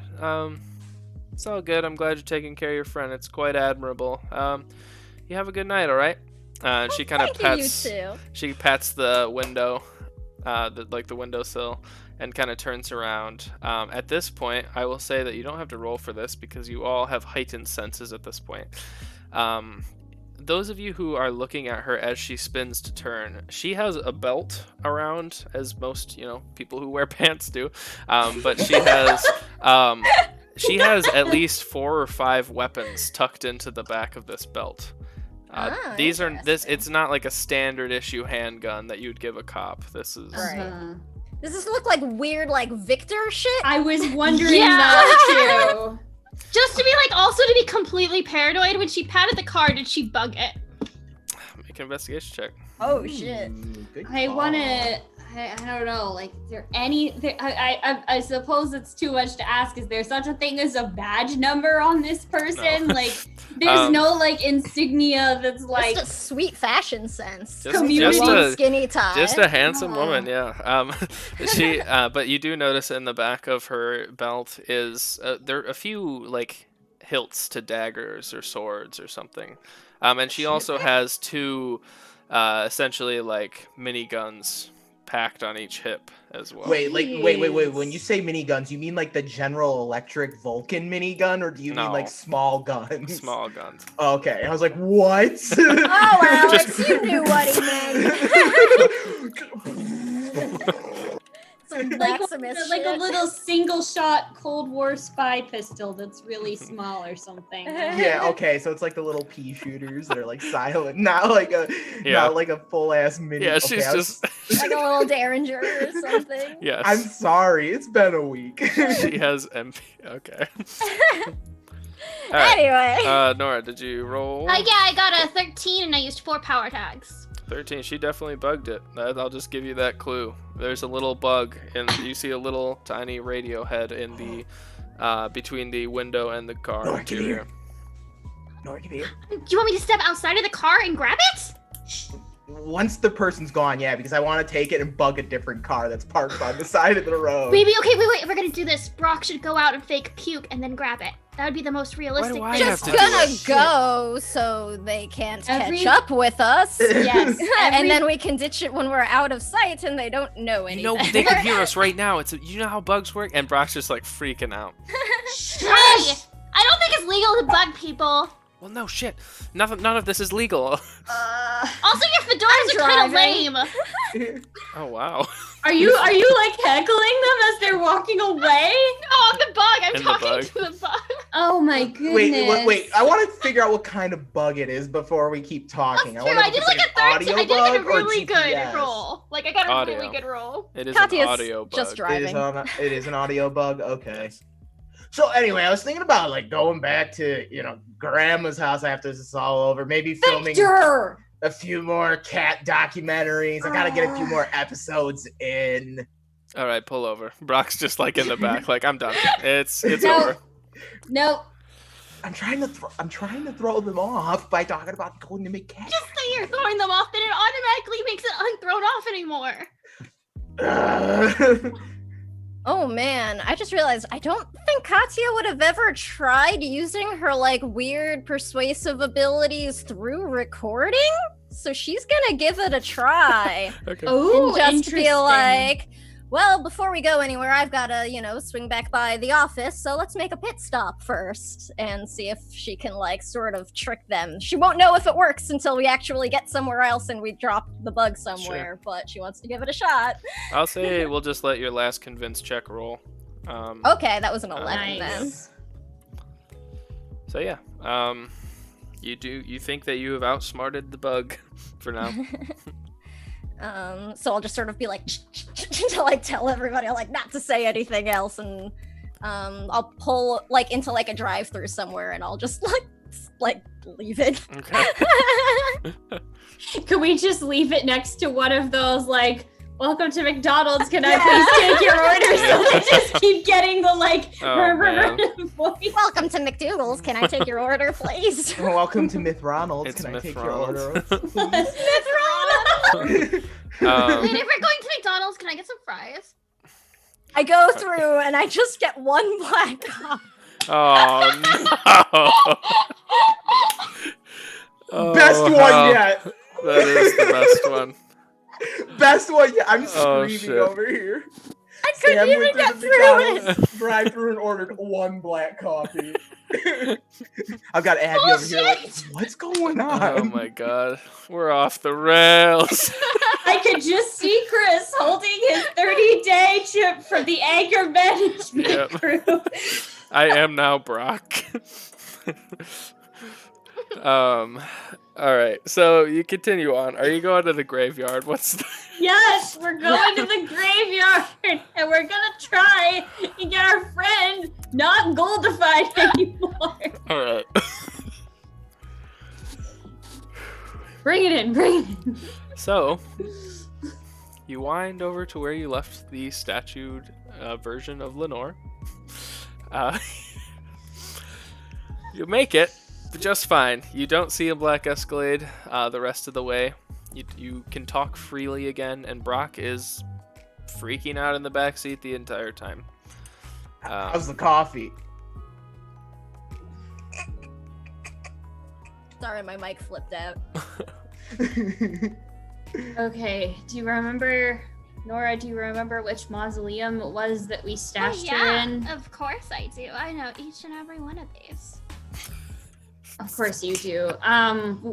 it's all good. I'm glad you're taking care of your friend. It's quite admirable. You have a good night, all right? She kind of Thank you, pats. you too. She pats the window, the windowsill, and kind of turns around. At this point, I will say that you don't have to roll for this because you all have heightened senses at this point. Those of you who are looking at her as she spins to turn, she has a belt around, as most people who wear pants do, but she has. She has at least 4 or 5 weapons tucked into the back of this belt. These are this. It's not like a standard issue handgun that you'd give a cop. This is. Right. Uh-huh. Does this look like weird, Victor shit? I was wondering Yeah. that too. Just to be also to be completely paranoid, when she patted the car, did she bug it? Make an investigation check. Oh shit. Good I call. want to. I don't know. Is there any? I suppose it's too much to ask. Is there such a thing as a badge number on this person? No. There's no insignia that's like. Just a sweet fashion sense. Just- Community just a- skinny tie. Just a handsome Aw. woman, yeah. She, but you do notice in the back of her belt is there are a few hilts to daggers or swords or something, and she also has 2, essentially miniguns packed on each hip as well. Wait. When you say miniguns, you mean the General Electric Vulcan minigun, or do you No. mean small guns? Small guns. Okay, I was like, what? Oh, Alex, Just- you knew what he meant. Some Maximus like a shit. little single shot Cold War spy pistol that's really small or something. Yeah, okay, so it's the little pea shooters that are silent, not a Yeah. not a full ass mini. Yeah, okay, she's I was- just. Like a little derringer or something. Yes. I'm sorry, it's been a week. She has MP. Okay. All right. Anyway. Nora, did you roll? Yeah, I got a 13 and I used 4 power tags. 13. She definitely bugged it. I'll just give you that clue. There's a little bug, and you see a little tiny radio head in the between the window and the car Oh, I can interior. Nora, come here. Do you want me to step outside of the car and grab it? Once the person's gone, yeah, because I want to take it and bug a different car that's parked on the side of the road. Baby, okay, wait. If we're gonna do this, Brock should go out and fake puke and then grab it. That would be the most realistic Why do I thing. have Just to do gonna it? go so they can't Every- catch up with us. Yes. And then we can ditch it when we're out of sight and they don't know You anything. know they can hear us right now. You know how bugs work, and Brock's just like freaking out. Hey, I don't think it's legal to bug people. Well, no shit. None of this is legal. Also, your fedoras are kind of driving. lame. Oh wow. Are you like heckling them as they're walking away? Oh, I'm the bug. I'm And the talking bug. to the bug. Oh my goodness. Wait. I want to figure out what kind of bug it is before we keep talking. That's true. wonder I if did it's like a an audio 13. I did like a bug or really good GPS. roll. Like I got a Audio. really good roll. It is Katya's an audio bug. just driving. It is an audio bug. Okay. So anyway, I was thinking about like going back to Grandma's house after this is all over. Maybe filming Victor! a few more cat documentaries. I gotta get a few more episodes in. All right, pull over. Brock's just like in the back, like I'm done. It's No. over. Nope. I'm trying to throw them off by talking about going to make cat. Just say you're throwing them off, then it automatically makes it unthrown off anymore. Oh man, I just realized I don't think Katya would have ever tried using her like weird persuasive abilities through recording. So she's gonna give it a try. Okay. Oh, and just interesting. be like, well, before we go anywhere, I've gotta, swing back by the office, so let's make a pit stop first and see if she can like sort of trick them. She won't know if it works until we actually get somewhere else and we drop the bug somewhere, but she wants to give it a shot. I'll say we'll just let your last convince check roll. Okay, that was an 11 then. Nice. So yeah, you think that you have outsmarted the bug for now. So I'll just sort of be like to like tell everybody like not to say anything else, and I'll pull like into like a drive-through somewhere, and I'll just like leave it. Okay. Could we just leave it next to one of those like welcome to McDonald's, can I please take your order? So they just keep getting the like Oh, man. voice. Welcome to McDougal's. Can I take your order, please? Welcome to Myth Ronald's. It's Can I Myth take Ronald's. your order? Smith Ronald. Wait, if we're going to McDonald's, can I get some fries? I go through and I just get one black cock. Oh no. Best Oh, one wow. yet. That is the best one. Best one yet. I'm Oh, screaming shit. over here. I couldn't Sam even went get to through the it. McDonald's drive-through and ordered one black coffee. I've got Abby over here like, what's going on? Oh my god. We're off the rails. I could just see Chris holding his 30-day chip for the anger management Yep. crew. I am now Brock. All right. So you continue on. Are you going to the graveyard? What's the... Yes, we're going to the graveyard and we're gonna try and get our friend not goldified anymore. All right. Bring it in, bring it in. So you wind over to where you left the statued version of Lenore. You make it just fine. You don't see a black Escalade the rest of the way. You can talk freely again, and Brock is freaking out in the backseat the entire time. How's the coffee? Sorry, my mic flipped out. Okay. Nora, do you remember which mausoleum it was that we stashed her in? Of course I do. I know each and every one of these. Of course you do.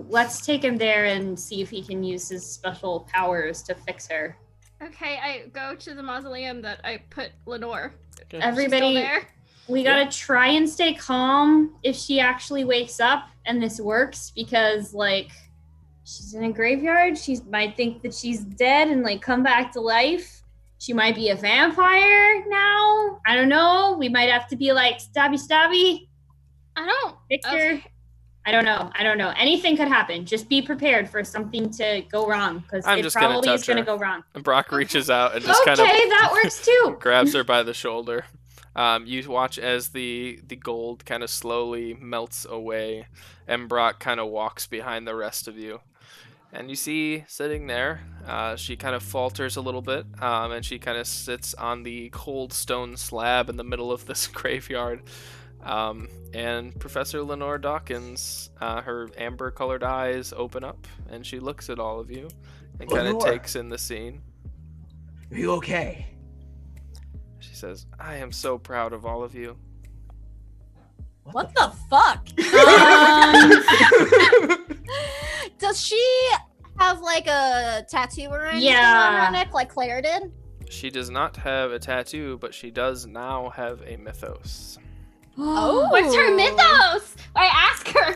Let's take him there and see if he can use his special powers to fix her. Okay, I go to the mausoleum that I put Lenore. Okay. She's still Everybody, there? we gotta try and stay calm if she actually wakes up and this works, because like she's in a graveyard. She might think that she's dead and like come back to life. She might be a vampire now. I don't know. We might have to be like stabby. I don't. Victor. Okay. I don't know. Anything could happen. Just be prepared for something to go wrong, because I'm it just gonna probably is touch going to her. go wrong. And Brock reaches out and just Okay, kind of that works too. grabs her by the shoulder. You watch as the gold kind of slowly melts away, and Brock kind of walks behind the rest of you. And you see sitting there, she kind of falters a little bit, and she kind of sits on the cold stone slab in the middle of this graveyard. And Professor Lenore Dawkins, her amber-colored eyes open up, and she looks at all of you and kind of Lenore. takes in the scene. Are you okay? She says, "I am so proud of all of you." What the fuck? Does she have like a tattoo or anything on her neck like Claire did? She does not have a tattoo, but she does now have a mythos. Oh. What's her mythos? I ask her.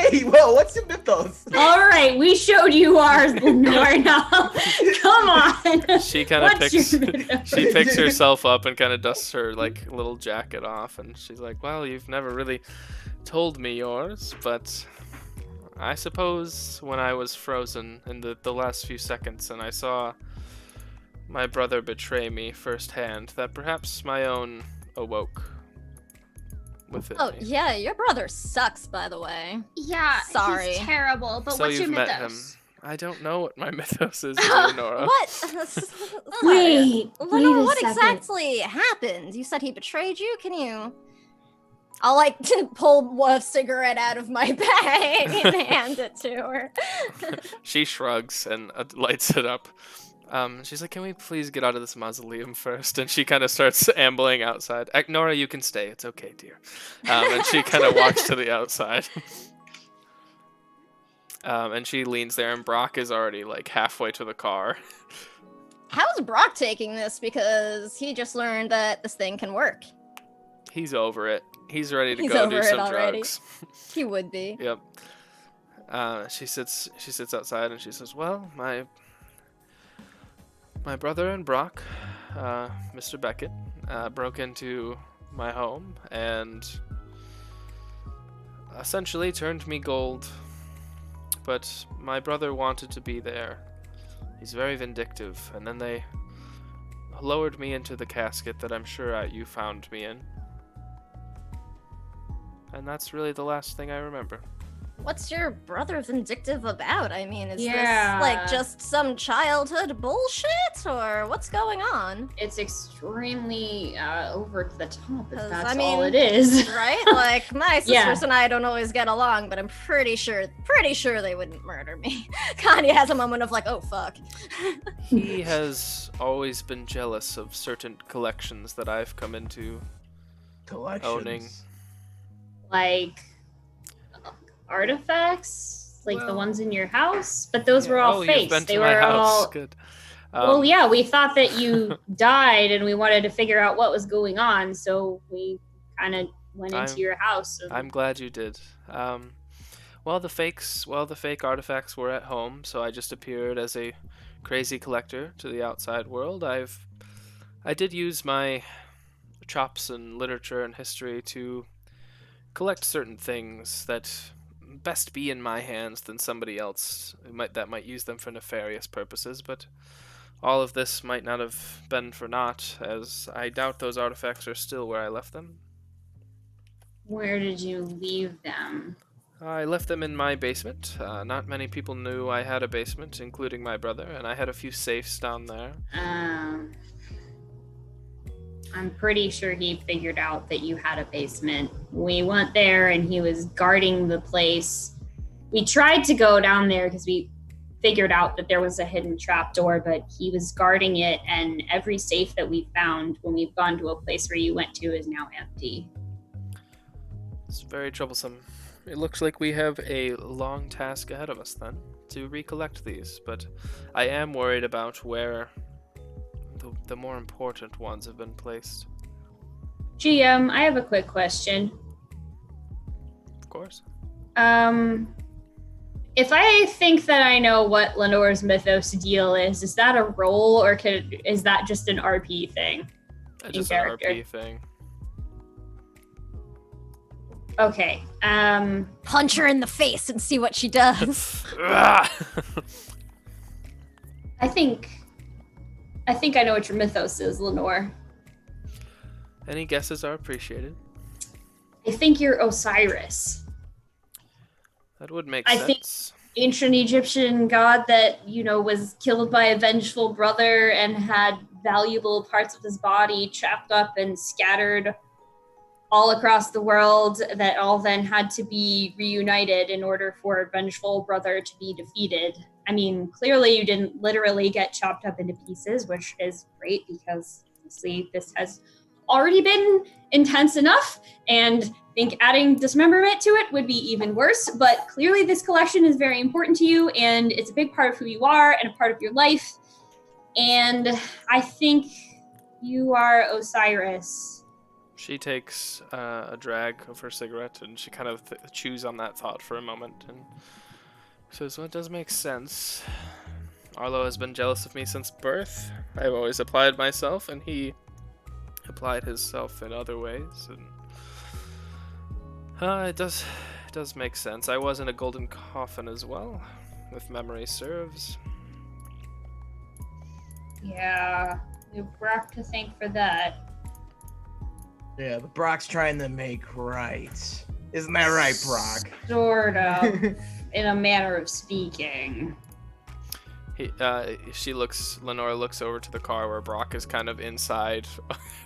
Hey, well, what's your mythos? All right, we showed you ours, Lenore. Now, come on. She kind of What's picks. your mythos? She picks herself up and kind of dusts her like little jacket off, and she's like, "Well, you've never really told me yours, but I suppose when I was frozen in the last few seconds, and I saw my brother betray me firsthand, that perhaps my own awoke within Oh me." yeah, your brother sucks, by the way. Yeah, Sorry. he's terrible. But So what's your you've met mythos? him. I don't know what my mythos is, Leonora. What? Wait, Lenore, wait a what second. exactly happened? You said he betrayed you? Can you... I'll like pull a cigarette out of my bag and hand it to her. She shrugs and lights it up. She's like, "Can we please get out of this mausoleum first?" And she kind of starts ambling outside. Nora, you can stay. It's okay, dear. And she kind of walks to the outside. And she leans there, and Brock is already like halfway to the car. How's Brock taking this? Because he just learned that this thing can work. He's over it. He's ready to He's go over do it some already. drugs. He would be. Yep. She sits outside and she says, "Well, my brother and Brock, Mr. Beckett, broke into my home and essentially turned me gold. But my brother wanted to be there. He's very vindictive, and then they lowered me into the casket that I'm sure you found me in. And that's really the last thing I remember." What's your brother vindictive about? I mean, is Yeah. this like just some childhood bullshit, or what's going on? It's extremely over the top, if 'Cause, that's I mean, all it is. Right? Like my sisters Yeah. and I don't always get along, but I'm pretty sure they wouldn't murder me. Kanye has a moment of like, oh fuck. He has always been jealous of certain collections that I've come into Collections. owning. Like artifacts, like the Well, ones in your house, but those were all Oh, you've fakes. been They to my were house. all. Good. Well, yeah, we thought that you died, and we wanted to figure out what was going on, so we kind of went into I'm- your house. And I'm glad you did. Well, the fake artifacts were at home, so I just appeared as a crazy collector to the outside world. I did use my chops in literature and history to collect certain things that best be in my hands than somebody else that might use them for nefarious purposes, but all of this might not have been for naught, as I doubt those artifacts are still where I left them. where did you leave them? I left them in my basement. Not many people knew I had a basement, including my brother, and I had a few safes down there. I'm pretty sure he figured out that you had a basement. We went there and he was guarding the place. We tried to go down there because we figured out that there was a hidden trapdoor, but he was guarding it, and every safe that we found when we've gone to a place where you went to is now empty. It's very troublesome. It looks like we have a long task ahead of us then, to recollect these, but I am worried about where the more important ones have been placed. GM, I have a quick question. Of course. If I think that I know what Lenore's mythos deal is that a roll, or is that just an RP thing? Just an character. RP thing. Okay. Punch her in the face and see what she does. Ah! I think I know what your mythos is, Lenore. Any guesses are appreciated. I think you're Osiris. That would make I sense. Ancient Egyptian god that, was killed by a vengeful brother and had valuable parts of his body chopped up and scattered all across the world that all then had to be reunited in order for a vengeful brother to be defeated. I mean, clearly you didn't literally get chopped up into pieces, which is great because obviously this has already been intense enough, and I think adding dismemberment to it would be even worse. But clearly this collection is very important to you, and it's a big part of who you are and a part of your life. And I think you are Osiris. She takes a drag of her cigarette and she kind of chews on that thought for a moment and says, well, it does make sense. Arlo has been jealous of me since birth. I've always applied myself, and he applied himself in other ways. And it does make sense. I was in a golden coffin as well, if memory serves. Yeah, we have Brock to thank for that. Yeah, but Brock's trying to make right. Isn't that right, Brock? Sort of, in a manner of speaking. Lenora looks over to the car where Brock is kind of inside,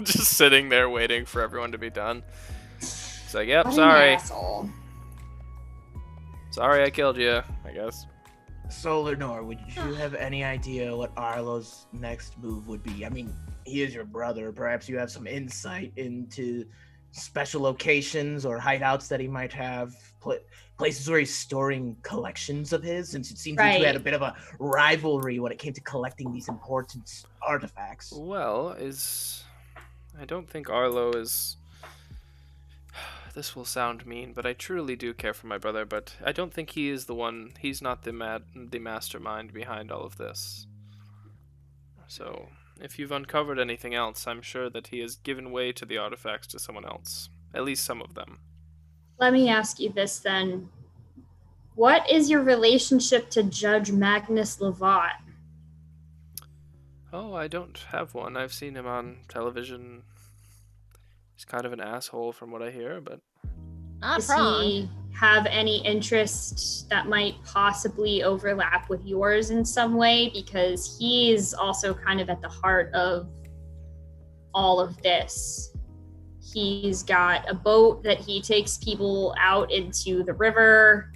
just sitting there waiting for everyone to be done. He's like, yep, What an sorry. asshole. Sorry I killed you, I guess. So, Lenore, would you have any idea what Arlo's next move would be? I mean, he is your brother. Perhaps you have some insight into special locations or hideouts that he might have, places where he's storing collections of his, since it seems like you had a bit of a rivalry when it came to collecting these important artifacts. Well, I don't think Arlo is... This will sound mean, but I truly do care for my brother, but I don't think he is the one. He's not the mastermind behind all of this. So, if you've uncovered anything else, I'm sure that he has given way to the artifacts to someone else. At least some of them. Let me ask you this then. What is your relationship to Judge Magnus Lovat? Oh, I don't have one. I've seen him on television. He's kind of an asshole from what I hear, but... Not Does wrong. he have any interest that might possibly overlap with yours in some way? Because he's also kind of at the heart of all of this. He's got a boat that he takes people out into the river,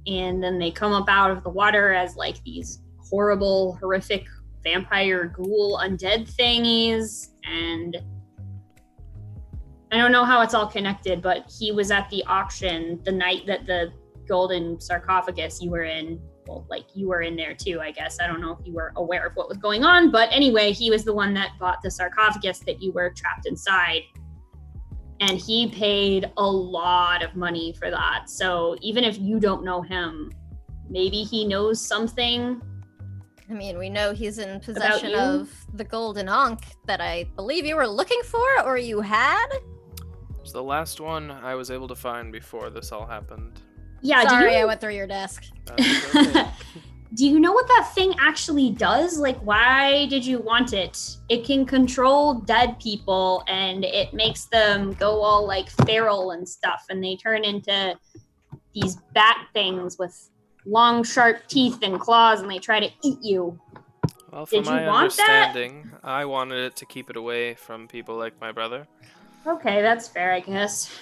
and then they come up out of the water as like these horrible, horrific vampire ghoul undead thingies. And I don't know how it's all connected, but he was at the auction the night that the golden sarcophagus you were in, well, like you were in there too, I guess. I don't know if you were aware of what was going on, but anyway, he was the one that bought the sarcophagus that you were trapped inside. And he paid a lot of money for that. So even if you don't know him, maybe he knows something. I mean, we know he's in possession you? of the golden ankh that I believe you were looking for, or you had? It's the last one I was able to find before this all happened. Yeah, Sorry, I went through your desk. That's okay. Do you know what that thing actually does? Like, why did you want it? It can control dead people, and it makes them go all like feral and stuff, and they turn into these bat things with long, sharp teeth and claws, and they try to eat you. Well, from Did you my want that? understanding, I wanted it to keep it away from people like my brother. Okay, that's fair, I guess.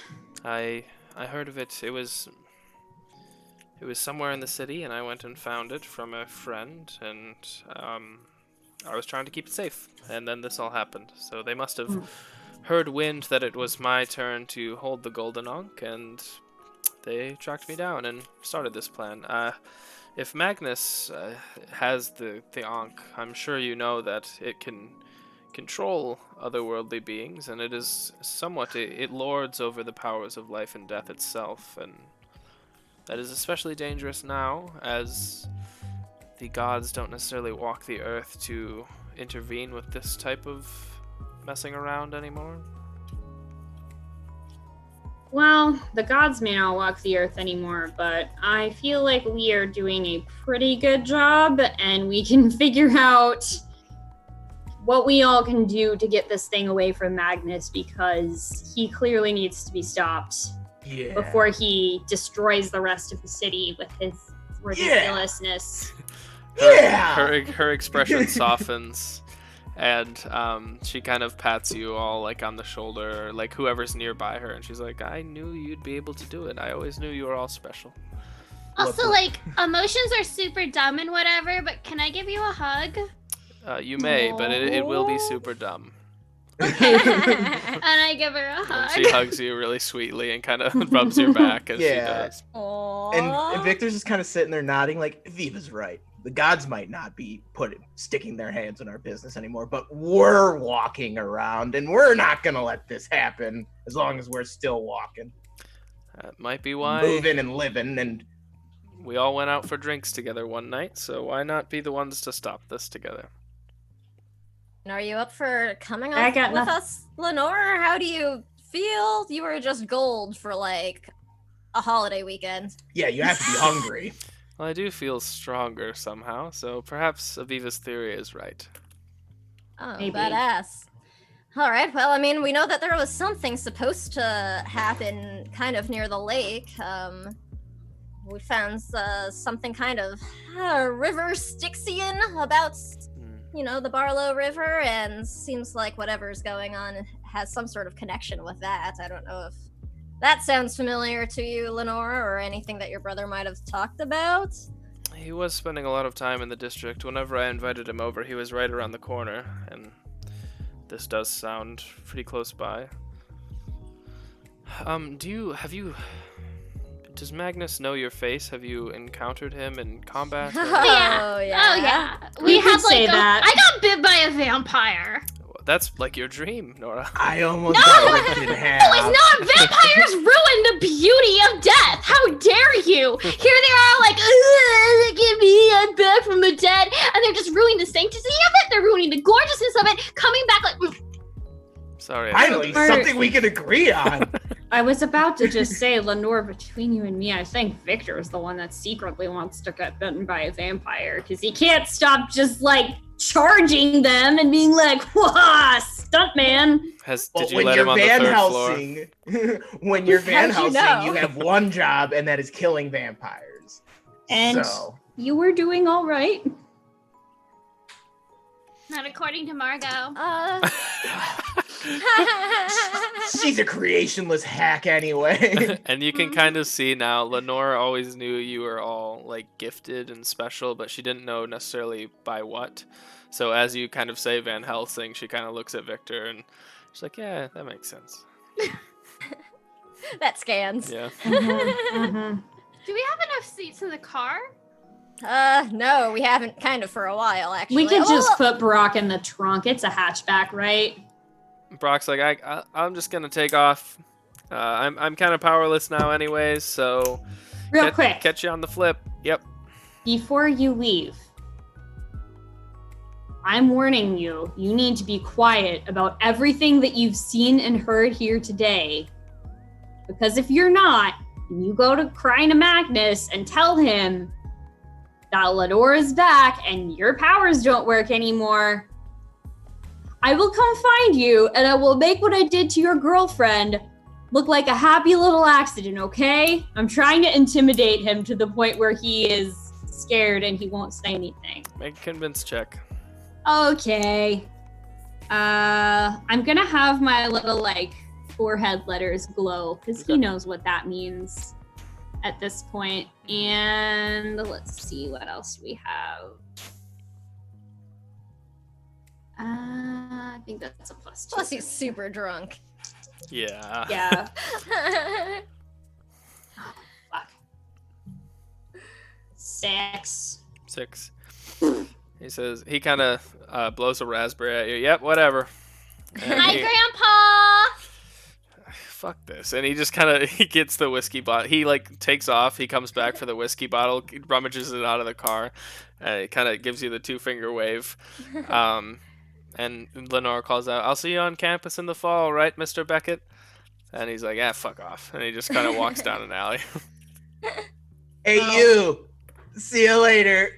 I heard of it. It was somewhere in the city, and I went and found it from a friend, and I was trying to keep it safe. And then this all happened. So they must have heard wind that it was my turn to hold the golden ankh, and they tracked me down and started this plan. If Magnus has the ankh, I'm sure you know that it can control otherworldly beings, and it is somewhat it lords over the powers of life and death itself, and that is especially dangerous now, as the gods don't necessarily walk the earth to intervene with this type of messing around anymore. Well, the gods may not walk the earth anymore, but I feel like we are doing a pretty good job, and we can figure out what we all can do to get this thing away from Magnus, because he clearly needs to be stopped before he destroys the rest of the city with his ridiculousness. Her expression softens, and she kind of pats you all like on the shoulder, like whoever's nearby her, and she's like, I knew you'd be able to do it. I always knew you were all special. Also, like, emotions are super dumb and whatever, but can I give you a hug? You may, but it will be super dumb. Okay. And I give her a hug. And she hugs you really sweetly and kind of rubs your back as she does. And Victor's just kind of sitting there nodding, like, Viva's right. The gods might not be sticking their hands in our business anymore, but we're walking around, and we're not gonna let this happen as long as we're still walking. That might be why moving and living, and we all went out for drinks together one night, so why not be the ones to stop this together? Are you up for coming up with us, Lenore? How do you feel? You were just gold for like a holiday weekend. Yeah, you have to be hungry. Well, I do feel stronger somehow, so perhaps Aviva's theory is right. Oh, Maybe. Badass. All right, well, I mean, we know that there was something supposed to happen kind of near the lake. We found something kind of river Styxian about, you know, the Barlow River, and seems like whatever's going on has some sort of connection with that. I don't know if that sounds familiar to you, Lenore, or anything that your brother might have talked about. He was spending a lot of time in the district. Whenever I invited him over, he was right around the corner, and this does sound pretty close by. Does Magnus know your face? Have you encountered him in combat? Or... Oh, yeah. Oh, yeah. We could say that. I got bit by a vampire. That's like your dream, Nora. I almost got ripped in half. No, it's not. Vampires ruin the beauty of death. How dare you? Here they are like, look at me, I'm back from the dead. And they're just ruining the sanctity of it. They're ruining the gorgeousness of it. Coming back like... Sorry. Finally, something we can agree on. I was about to just say, Lenore, between you and me, I think Victor is the one that secretly wants to get bitten by a vampire, because he can't stop just, like, charging them and being like, wah, stunt man. Did you let him on the third floor? When you're Van How'd you Helsing, know? you have one job, and that is killing vampires. And you were doing all right. Not according to Margot. She's a creationless hack anyway. And you can kind of see now, Lenore always knew you were all like gifted and special, but she didn't know necessarily by what. So as you kind of say Van Helsing, she kind of looks at Victor and she's like, yeah, that makes sense. That scans. Yeah. Do we have enough seats in the car? No, we haven't kind of for a while, actually. We could just put Brock in the trunk. It's a hatchback, right? Brock's like, I'm just gonna take off. I'm kind of powerless now anyways, so Real quick, catch you on the flip. Yep. before you leave, I'm warning you, you need to be quiet about everything that you've seen and heard here today. Because if you're not, and you go to crying to Magnus and tell him that Lenore is back and your powers don't work anymore, I will come find you and I will make what I did to your girlfriend look like a happy little accident, okay? I'm trying to intimidate him to the point where he is scared and he won't say anything. Make a convince check. Okay. I'm gonna have my little, like, forehead letters glow, because he knows what that means at this point. And let's see what else we have. I think that's a +2. Plus, he's super drunk. Yeah. Yeah. Fuck. 6. 6. He says, he kind of blows a raspberry at you. Yep, whatever. And Hi, he- Grandpa. Fuck this. And he just kind of, he gets the whiskey bottle. He, like, takes off. He comes back for the whiskey bottle, rummages it out of the car. It kind of gives you the 2-finger wave. And Lenore calls out, I'll see you on campus in the fall, right, Mr. Beckett? And he's like, fuck off. And he just kind of walks down an alley. Hey, you! See you later.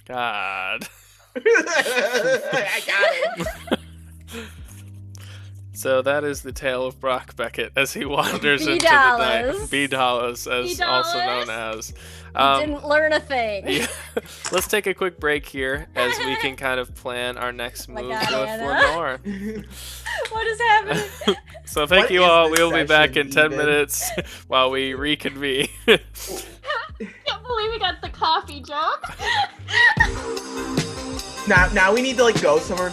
God. I got it. So that is the tale of Brock Beckett as he wanders into the B-Dollars. night. B-Dollars, as also known as. Didn't learn a thing. Yeah. Let's take a quick break here as we can kind of plan our next my move God, with Anna. Lenore. What is happening? So thank What you is all. this We'll be back in session 10 even? minutes while we reconvene. Can't believe we got the coffee joke. Now we need to like go somewhere.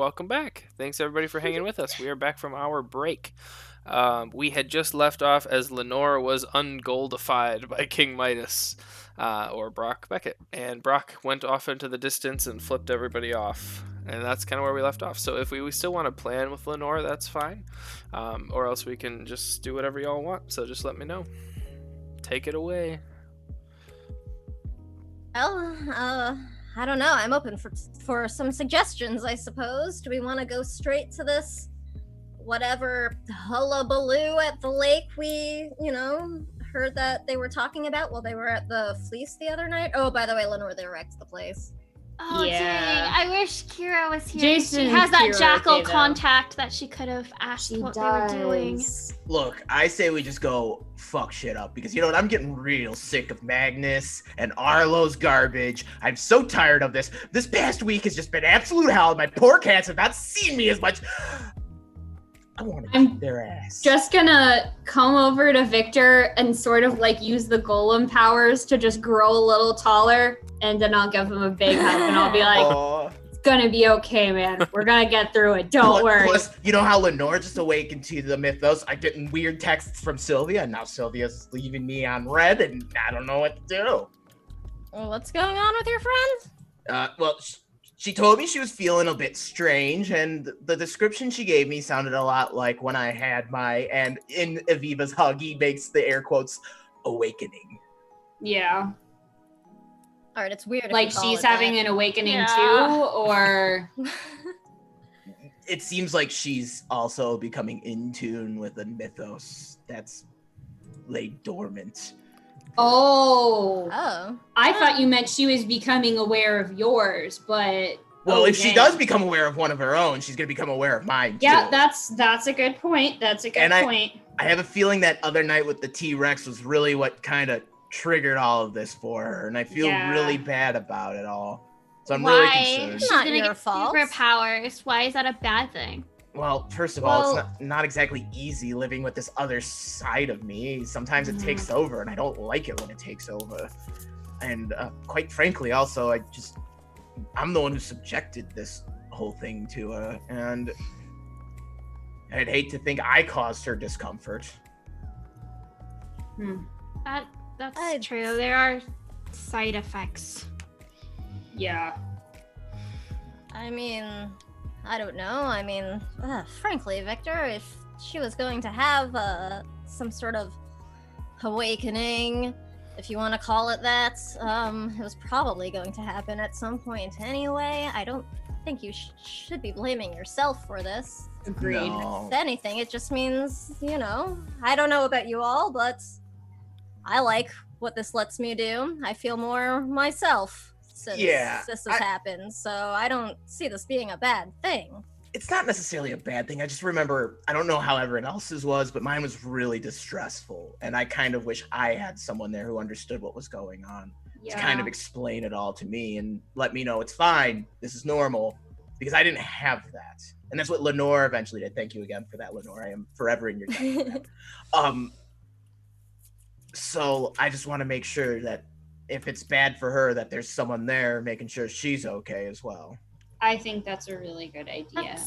welcome back. Thanks everybody for hanging with us. We are back from our break. We had just left off as Lenore was ungoldified by King Midas, or Brock Beckett, and Brock went off into the distance and flipped everybody off. And that's kind of where we left off. So if we still want to plan with Lenore, that's fine. Or else we can just do whatever y'all want. So just let me know. Take it away. Well, I don't know. I'm open for some suggestions, I suppose. Do we want to go straight to this whatever hullabaloo at the lake we, heard that they were talking about while they were at the Fleece the other night? Oh, by the way, Lenore, they wrecked the place. Oh, Yeah. dang. I wish Kira was here. Jason She has that Kira jackal gave out. contact that she could have asked She what does. they were doing. Look, I say we just go fuck shit up because you know what? I'm getting real sick of Magnus and Arlo's garbage. I'm so tired of this. This past week has just been absolute hell. My poor cats have not seen me as much. I want to I'm beat their ass. Just gonna come over to Victor and sort of like use the golem powers to just grow a little taller, and then I'll give him a big hug and I'll be like, Aw. it's gonna be okay, man. We're gonna get through it. Don't worry. Plus, you know how Lenore just awakened to the mythos? I'm getting weird texts from Sylvia, and now Sylvia's leaving me on red, and I don't know what to do. Well, what's going on with your friend? Well, she told me she was feeling a bit strange, and the description she gave me sounded a lot like when I had and in Aviva's hug, he makes the air quotes, awakening. Yeah. All right, it's weird. Like she's having an awakening too, or It seems like she's also becoming in tune with a mythos that's laid dormant. oh. Oh. I thought you meant she was becoming aware of yours, but Well, if she dang. does become aware of one of her own, she's going to become aware of mine, Yeah, too. that's a good point. That's a good And point. I have a feeling that other night with the T-Rex was really what kind of triggered all of this for her, and I feel Yeah. really bad about it all. So I'm Why? really concerned. She's Not gonna your get fault. superpowers. Why is that a bad thing? Well, first of all, Well- it's not exactly easy living with this other side of me. Sometimes it Mhm. takes over, and I don't like it when it takes over. And quite frankly, also, I'm the one who subjected this whole thing to her, and I'd hate to think I caused her discomfort. That's I- true. There are side effects. Yeah. I mean, I don't know. I mean, frankly, Victor, if she was going to have some sort of awakening, if you want to call it that, it was probably going to happen at some point anyway. I don't think you should be blaming yourself for this. Agreed. No. If anything, it just means, I don't know about you all, but I like what this lets me do. I feel more myself since this has happened, so I don't see this being a bad thing. It's not necessarily a bad thing. I just remember, I don't know how everyone else's was, but mine was really distressful. And I kind of wish I had someone there who understood what was going on Yeah. to kind of explain it all to me and let me know it's fine, this is normal, because I didn't have that. And that's what Lenore eventually did. Thank you again for that, Lenore. I am forever in your debt. So I just want to make sure that if it's bad for her, that there's someone there making sure she's okay as well. I think that's a really good idea.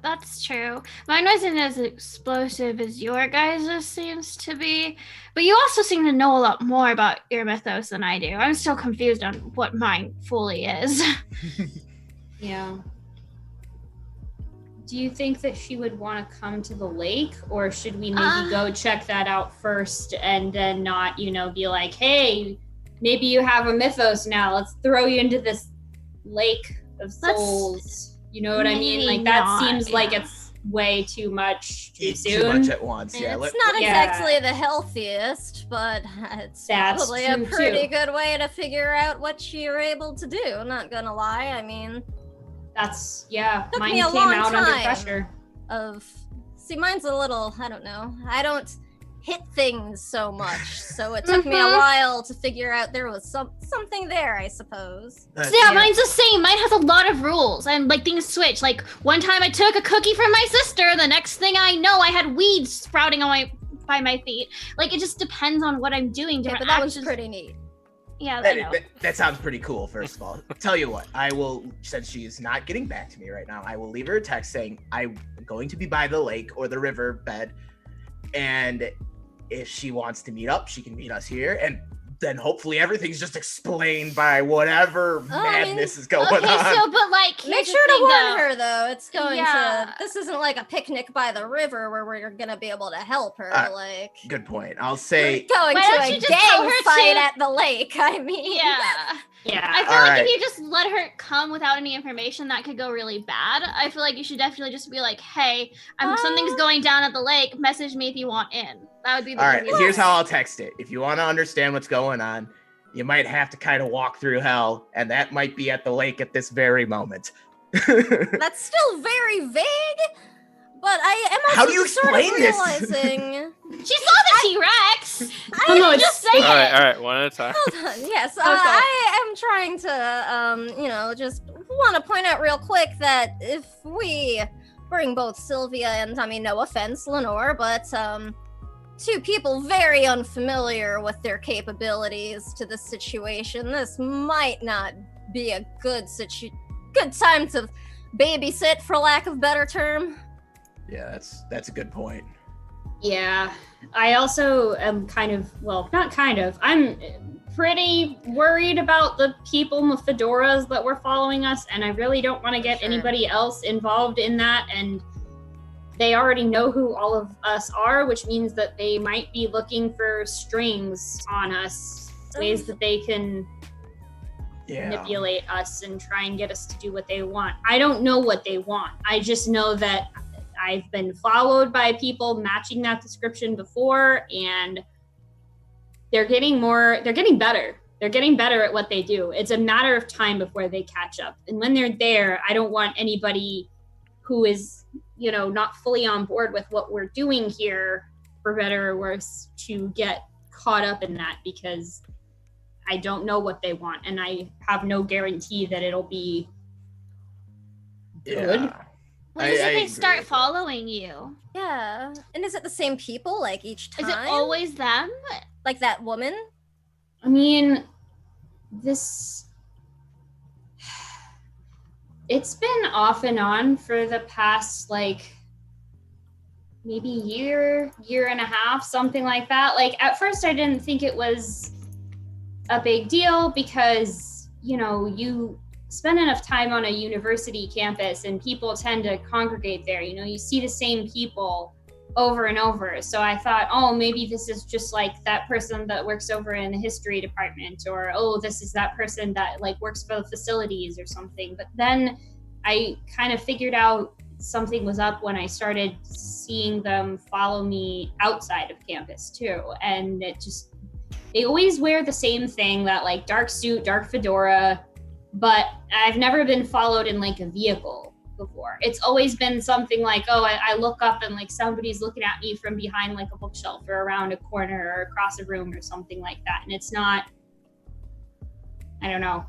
That's true. Mine wasn't as explosive as your guys' seems to be, but you also seem to know a lot more about your mythos than I do. I'm still confused on what mine fully is. Yeah. Do you think that she would want to come to the lake, or should we maybe go check that out first and then not, be like, hey, maybe you have a mythos now. Let's throw you into this lake of souls. You know what I mean? maybe Like that not, seems like yeah. it's way too much too It's soon. too much at once. Yeah. It's not Yeah. exactly the healthiest, but it's That's probably a true, pretty too. good way to figure out what you're able to do. Not gonna lie, I mean, That's Took mine me a came long out under time. pressure. mine's a little, I don't know. I don't hit things so much, so it took me a while to figure out there was something there, I suppose. Yeah, mine's the same. Mine has a lot of rules and things switch. Like one time I took a cookie from my sister, the next thing I know I had weeds sprouting on by my feet. Like it just depends on what I'm doing. Yeah, Different but that was actions. pretty neat. Yeah, I know. That sounds pretty cool, first of all. Tell you what, I will, since she's not getting back to me right now, I will leave her a text saying I'm going to be by the lake or the river bed, and if she wants to meet up, she can meet us here, and then hopefully everything's just explained by whatever madness is going on. Okay, so, but like, Make sure to warn her, though. It's going to... This isn't like a picnic by the river where we're going to be able to help her, like... Good point. I'll say... Going to a gang fight at the lake, I mean. Yeah. Yeah. I feel like if you just let her come without any information, that could go really bad. I feel like you should definitely just be like, hey, something's going down at the lake. Message me if you want in. That would be the All right, easiest. here's how I'll text it. If you want to understand what's going on, you might have to kind of walk through hell, and that might be at the lake at this very moment. That's still very vague, but I am also How do you sort of explain this? realizing... She saw the T-Rex. Oh, no, just say All it. right, one at a time. Hold on. Yes, Okay. I am trying to, just want to point out real quick that if we bring both Sylvia and, I mean, no offense, Lenore, but, two people very unfamiliar with their capabilities to this situation, this might not be a good time to babysit, for lack of better term. Yeah, that's a good point. Yeah, I also am I'm pretty worried about the people in the fedoras that were following us, and I really don't want to get anybody else involved in that, and they already know who all of us are, which means that they might be looking for strings on us, ways that they can manipulate us and try and get us to do what they want. I don't know what they want. I just know that I've been followed by people matching that description before, and they're getting better. They're getting better at what they do. It's a matter of time before they catch up. And when they're there, I don't want anybody who is, not fully on board with what we're doing here, for better or worse, to get caught up in that, because I don't know what they want, and I have no guarantee that it'll be good. When did they start following you? Yeah. And is it the same people, like, each time? Is it always them? Like that woman? I mean, it's been off and on for the past, maybe year and a half, something like that. Like, at first I didn't think it was a big deal because, you spend enough time on a university campus and people tend to congregate there. You see the same people over and over. So I thought, oh, maybe this is just like that person that works over in the history department, or, oh, this is that person that works for the facilities or something. But then I kind of figured out something was up when I started seeing them follow me outside of campus too. And they always wear the same thing, that dark suit, dark fedora, but I've never been followed in a vehicle before. It's always been something like, oh, I look up and somebody's looking at me from behind a bookshelf or around a corner or across a room or something like that. And it's not, I don't know.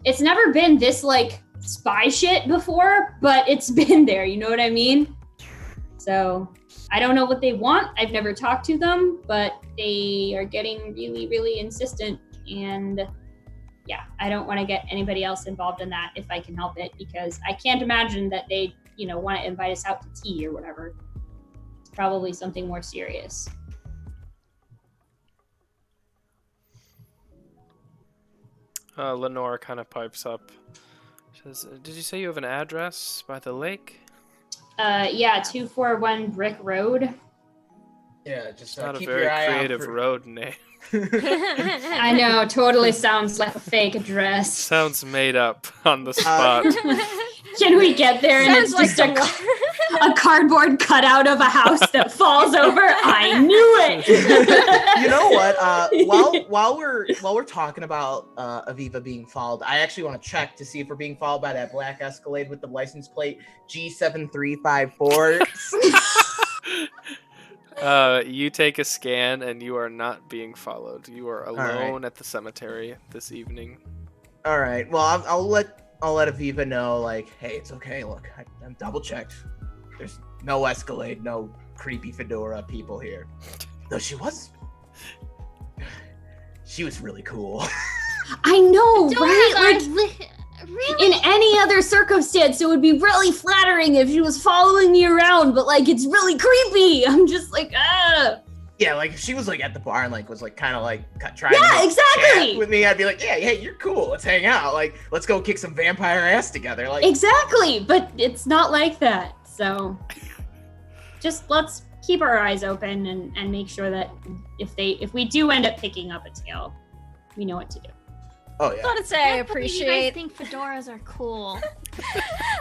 It's never been this spy shit before, but it's been there, you know what I mean? So I don't know what they want. I've never talked to them, but they are getting really, really insistent. And yeah, I don't want to get anybody else involved in that if I can help it, because I can't imagine that they, want to invite us out to tea or whatever. It's probably something more serious. Lenore kind of pipes up. She says, did you say you have an address by the lake? Yeah, 241 Brick Road. Yeah, just Not a keep very your eye creative out for... road name. I know, totally sounds like a fake address. Sounds made up on the spot. Can we get there and it's just a cardboard cutout of a house that falls over? I knew it. You know what? While we're talking about Aviva being followed, I actually want to check to see if we're being followed by that black Escalade with the license plate G7354. You take a scan and you are not being followed. You are alone at the cemetery this evening. All right. Well, I'll let Aviva know, hey, it's okay. Look, I'm double checked. There's no Escalade, no creepy fedora people here. Though she was really cool. I know, Doors right? are Like, really? in any other circumstance, it would be really flattering if she was following me around, but like, it's really creepy. I'm just like, ah. Yeah, like if she was like at the bar and like was like kind of like trying Yeah, to like, exactly. chat with me, I'd be like, yeah, hey, you're cool. Let's hang out. Like, let's go kick some vampire ass together. Like, Exactly, but it's not like that. So just let's keep our eyes open and make sure that if we do end up picking up a tail, we know what to do. oh yeah. I want to say I You guys appreciate think fedoras are cool.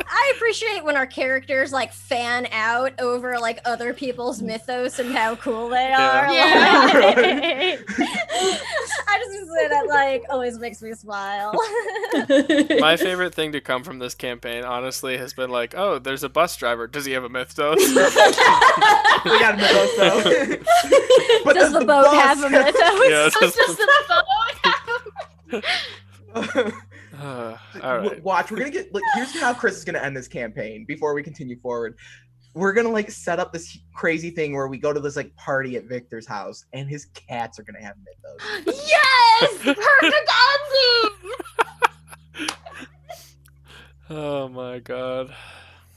I appreciate when our characters like fan out over like other people's mythos and how cool they are. Yeah. Like, I just say that like always makes me smile. My favorite thing to come from this campaign, honestly, has been like, oh, there's a bus driver. Does he have a mythos? We got a mythos though. But Does the boat bus have a mythos? Yeah, So just the phone. all right. Watch, we're gonna get like here's how Chris is gonna end this campaign before we continue forward. We're gonna like set up this crazy thing where we go to this like party at Victor's house and his cats are gonna have mythos. Yes! Perfect ending! Oh my god.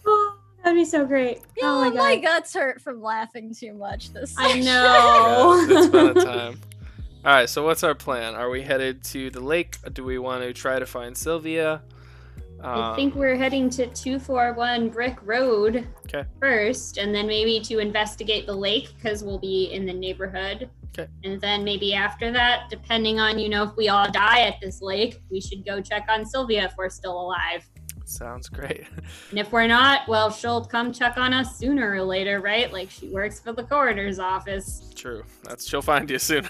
Oh, that'd be so great. Oh, Oh my god. guts hurt from laughing too much this I session. know. Yeah, it's been a time. All right, so what's our plan? Are we headed to the lake? Do we want to try to find Sylvia? I think we're heading to 241 Brick Road Okay. first, and then maybe to investigate the lake because we'll be in the neighborhood. Okay. And then maybe after that, depending on, if we all die at this lake, we should go check on Sylvia if we're still alive. Sounds great. And if we're not, well, she'll come check on us sooner or later, right? Like she works for the coroner's office. True. She'll find you soon.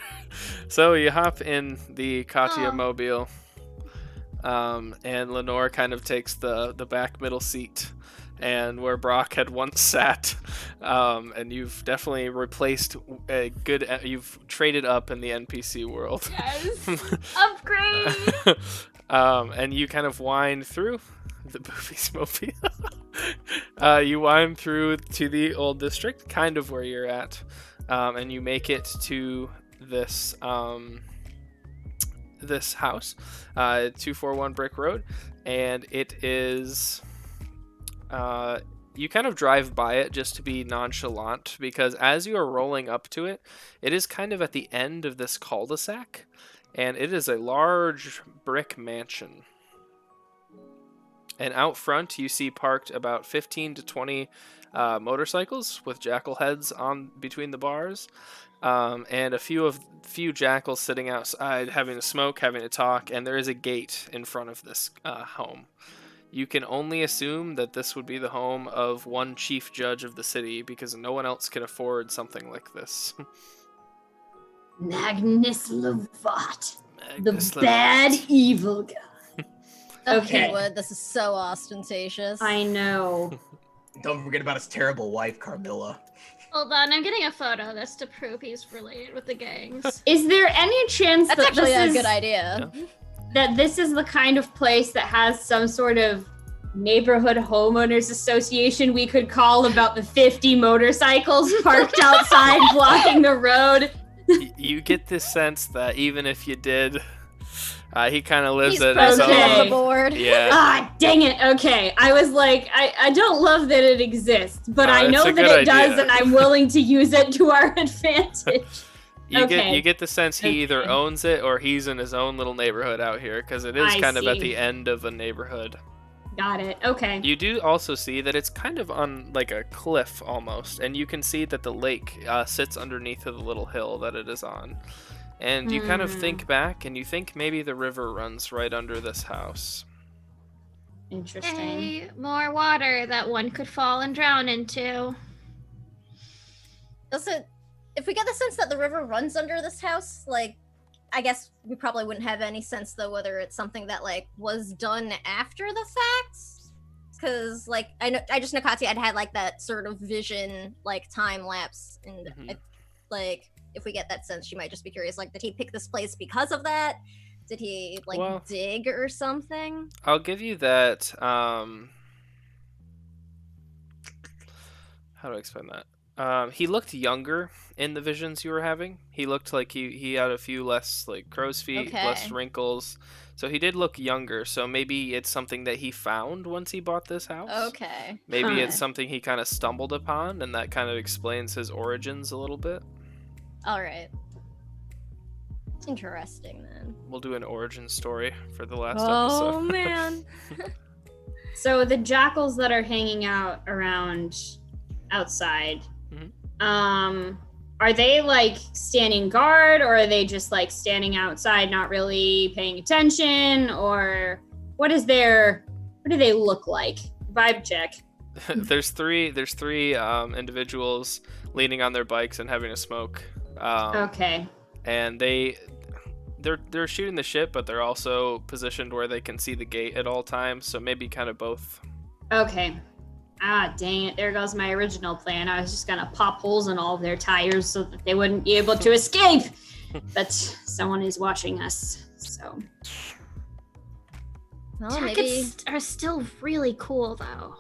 So you hop in the Katya Aw. mobile, and Lenore kind of takes the back middle seat, and where Brock had once sat, and you've definitely replaced a good. You've traded up in the NPC world. Yes! Upgrade! And you kind of wind through the Boofies mobile. You wind through to the old district, kind of where you're at, and you make it to this this house, 241 Brick Road, and it is. You kind of drive by it just to be nonchalant because as you are rolling up to it, it is kind of at the end of this cul-de-sac, and it is a large brick mansion. And out front, you see parked about 15 to 20 motorcycles with jackal heads on between the bars, and a few jackals sitting outside having a smoke, having a talk, and there is a gate in front of this home. You can only assume that this would be the home of one chief judge of the city because no one else can afford something like this. Magnus Lovat, Magnus the bad Lovat. evil guy. Okay. Wood, this is so ostentatious. I know. Don't forget about his terrible wife, Carmilla. Hold on, I'm getting a photo of this to prove he's related with the gangs. Is there any chance That's that actually this a is good idea. that this is the kind of place that has some sort of neighborhood homeowners association we could call about the 50 motorcycles parked outside blocking the road? You get this sense that even if you did, he kind of lives He's at his president Okay. of own. the board. Yeah. Ah, dang it. Okay. I was like, I don't love that it exists, but I it's know a that good it does, idea. and I'm willing to use it to our advantage. Okay. You get the sense he either Okay. owns it or he's in his own little neighborhood out here because it is I kind of at see. the end of a neighborhood. Got it. Okay. You do also see that it's kind of on like a cliff almost, and you can see that the lake sits underneath of the little hill that it is on. And you kind of think back, and you think maybe the river runs right under this house. Interesting. Hey, more water that one could fall and drown into. Does it? If we get the sense that the river runs under this house, like, I guess we probably wouldn't have any sense though whether it's something that like was done after the fact. Because like I just know Katya had like that sort of vision, like time lapse, and Mhm. like if we get that sense, she might just be curious. Like, did he pick this place because of that? Did he like Well- dig or something? I'll give you that. How do I explain that? He looked younger in the visions you were having. He looked like he had a few less like crow's feet, less Okay. wrinkles. So he did look younger. So maybe it's something that he found once he bought this house. Okay. Maybe Huh. it's something he kind of stumbled upon, and that kind of explains his origins a little bit. All right. Interesting then. We'll do an origin story for the last Oh episode. man. So the jackals that are hanging out around outside, are they like standing guard, or are they just like standing outside, not really paying attention, or what do they look like? Vibe check. There's three individuals leaning on their bikes and having a smoke. Okay. And they're shooting the shit, but they're also positioned where they can see the gate at all times, so maybe kind of both. Okay. Ah, dang it. There goes my original plan. I was just going to pop holes in all of their tires so that they wouldn't be able to escape. But someone is watching us, so. Well, maybe. Jackets are still really cool, though.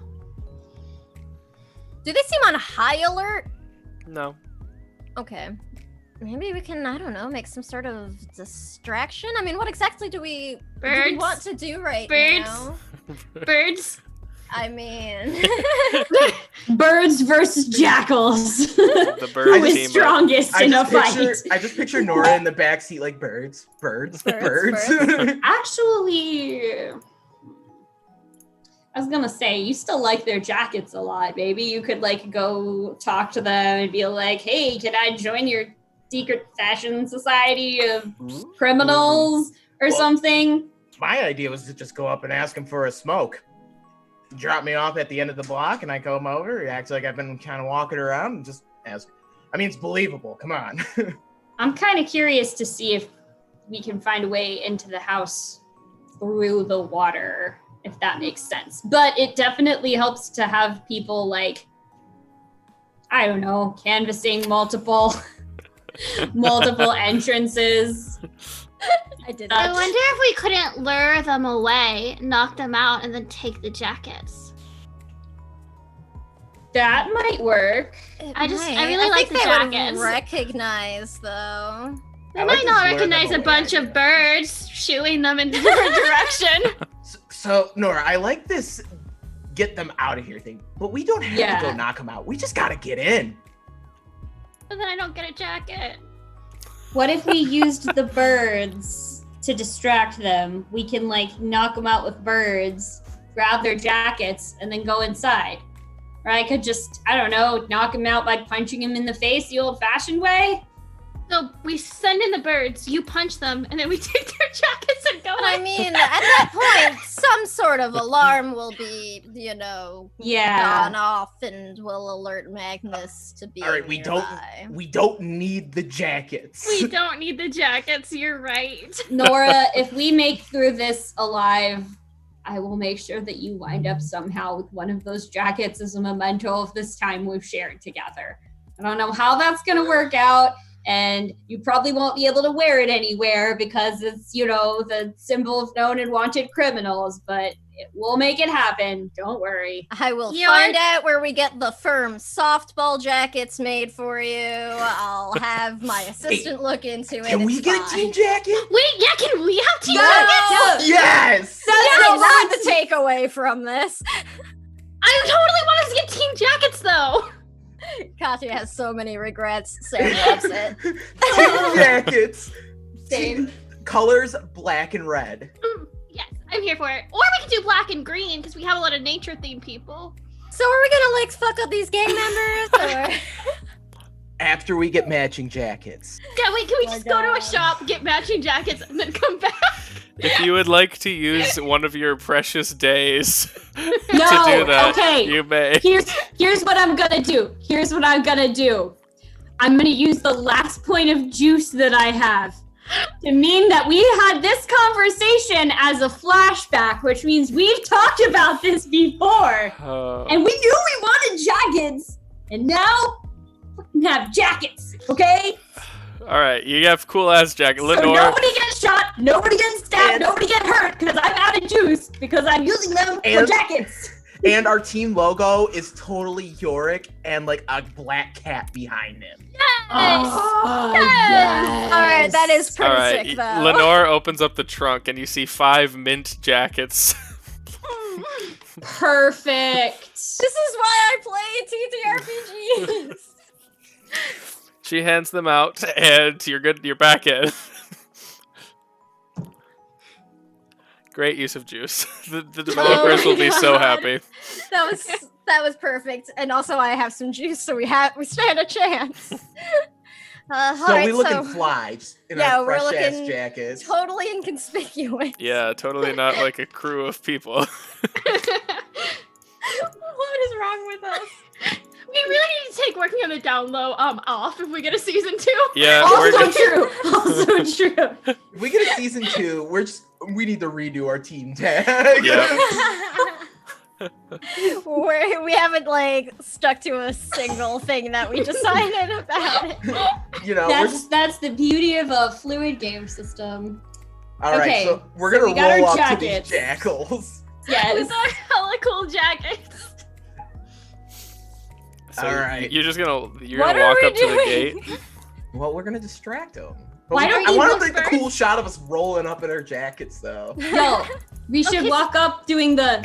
Do they seem on high alert? No. Okay. Maybe we can, I don't know, make some sort of distraction? I mean, what exactly do we Birds. want to do right Birds. now? Birds. I mean, Birds versus jackals. The bird Who team is up. strongest in a fight? I just picture Nora in the backseat like birds. Actually, I was gonna say, you still like their jackets a lot. Maybe you could like go talk to them and be like, hey, can I join your secret fashion society of criminals or Well- something? My idea was to just go up and ask him for a smoke. Drop me off at the end of the block, and I come over. He acts like I've been kind of walking around and just ask. I mean, it's believable. Come on. I'm kind of curious to see if we can find a way into the house through the water, if that makes sense. But it definitely helps to have people like, I don't know, canvassing multiple entrances. I did I that. wonder if we couldn't lure them away, knock them out, and then take the jackets. That might work. I really like the think they would jackets. recognize, though. They I might like not this lure them recognize a away bunch idea. of birds shooing them in a different direction. So, Nora, I like this get them out of here thing, but we don't have Yeah. to go knock them out. We just gotta get in. But then I don't get a jacket. What if we used the birds to distract them? We can like knock them out with birds, grab their jackets, and then go inside. Or I could just, I don't know, knock them out by punching them in the face the old-fashioned way. So we send in the birds, you punch them, and then we take their jackets and go But I in. mean, at that point, some sort of alarm will be, Yeah. gone off and will alert Magnus to be All right, nearby. we don't need the jackets. We don't need the jackets, you're right. Nora, if we make through this alive, I will make sure that you wind up somehow with one of those jackets as a memento of this time we've shared together. I don't know how that's going to work out, and you probably won't be able to wear it anywhere because it's, the symbol of known and wanted criminals, but we'll make it happen. Don't worry. I will You're- find out where we get the firm softball jackets made for you. I'll have my assistant look into it. Can we It's get a fine. team jacket? Wait, yeah, can we have team No! jackets? Yes! That is not the takeaway from this. I totally want us to get team jackets, though. Katya has so many regrets. Sam loves it. Team jackets. Same. Colors black and red. Yes, I'm here for it. Or we can do black and green because we have a lot of nature-themed people. So are we gonna fuck up these gang members? Or? After we get matching jackets. Yeah, wait, can we Oh my just go to a God. shop, get matching jackets, and then come back? If you would like to use one of your precious days No, to do that, okay. you may. Here's what I'm gonna do. I'm gonna use the last point of juice that I have to mean that we had this conversation as a flashback, which means we've talked about this before, and we knew we wanted jackets, and now we have jackets, okay? All right, you have cool ass jacket, So Lenore. nobody gets shot, nobody gets stabbed, And- nobody gets hurt because I'm out of juice because I'm using them for And- jackets. And our team logo is totally Yorick and like a black cat behind him. Oh, Yes! All right, that is pretty All right, sick, though. Lenore opens up the trunk and you see 5 mint jackets. Perfect. This is why I play TTRPGs. She hands them out, and you're good. You're back in. Great use of juice. The developers will be so happy. That was perfect. And also, I have some juice, so we stand a chance. So we look and fly just in our we're fresh ass looking jackets. totally inconspicuous. Yeah, totally not like a crew of people. What is wrong with us? We really need to take working on the down low off if we get a season 2. Yeah, Also true. Also true. If we get a season 2, we need to redo our team tag. Yeah. We haven't like stuck to a single thing that we decided about it. You know, That's the beauty of a fluid game system. all right. okay, So we're so gonna we got roll our up to these jackets. jackals. Yes. With our hella cool jackets. So All right. You're What gonna are walk we up to the doing? gate. Well, we're gonna distract them. Why don't I you want go to take the cool shot of us rolling up in our jackets, though. Yo, we should walk up doing the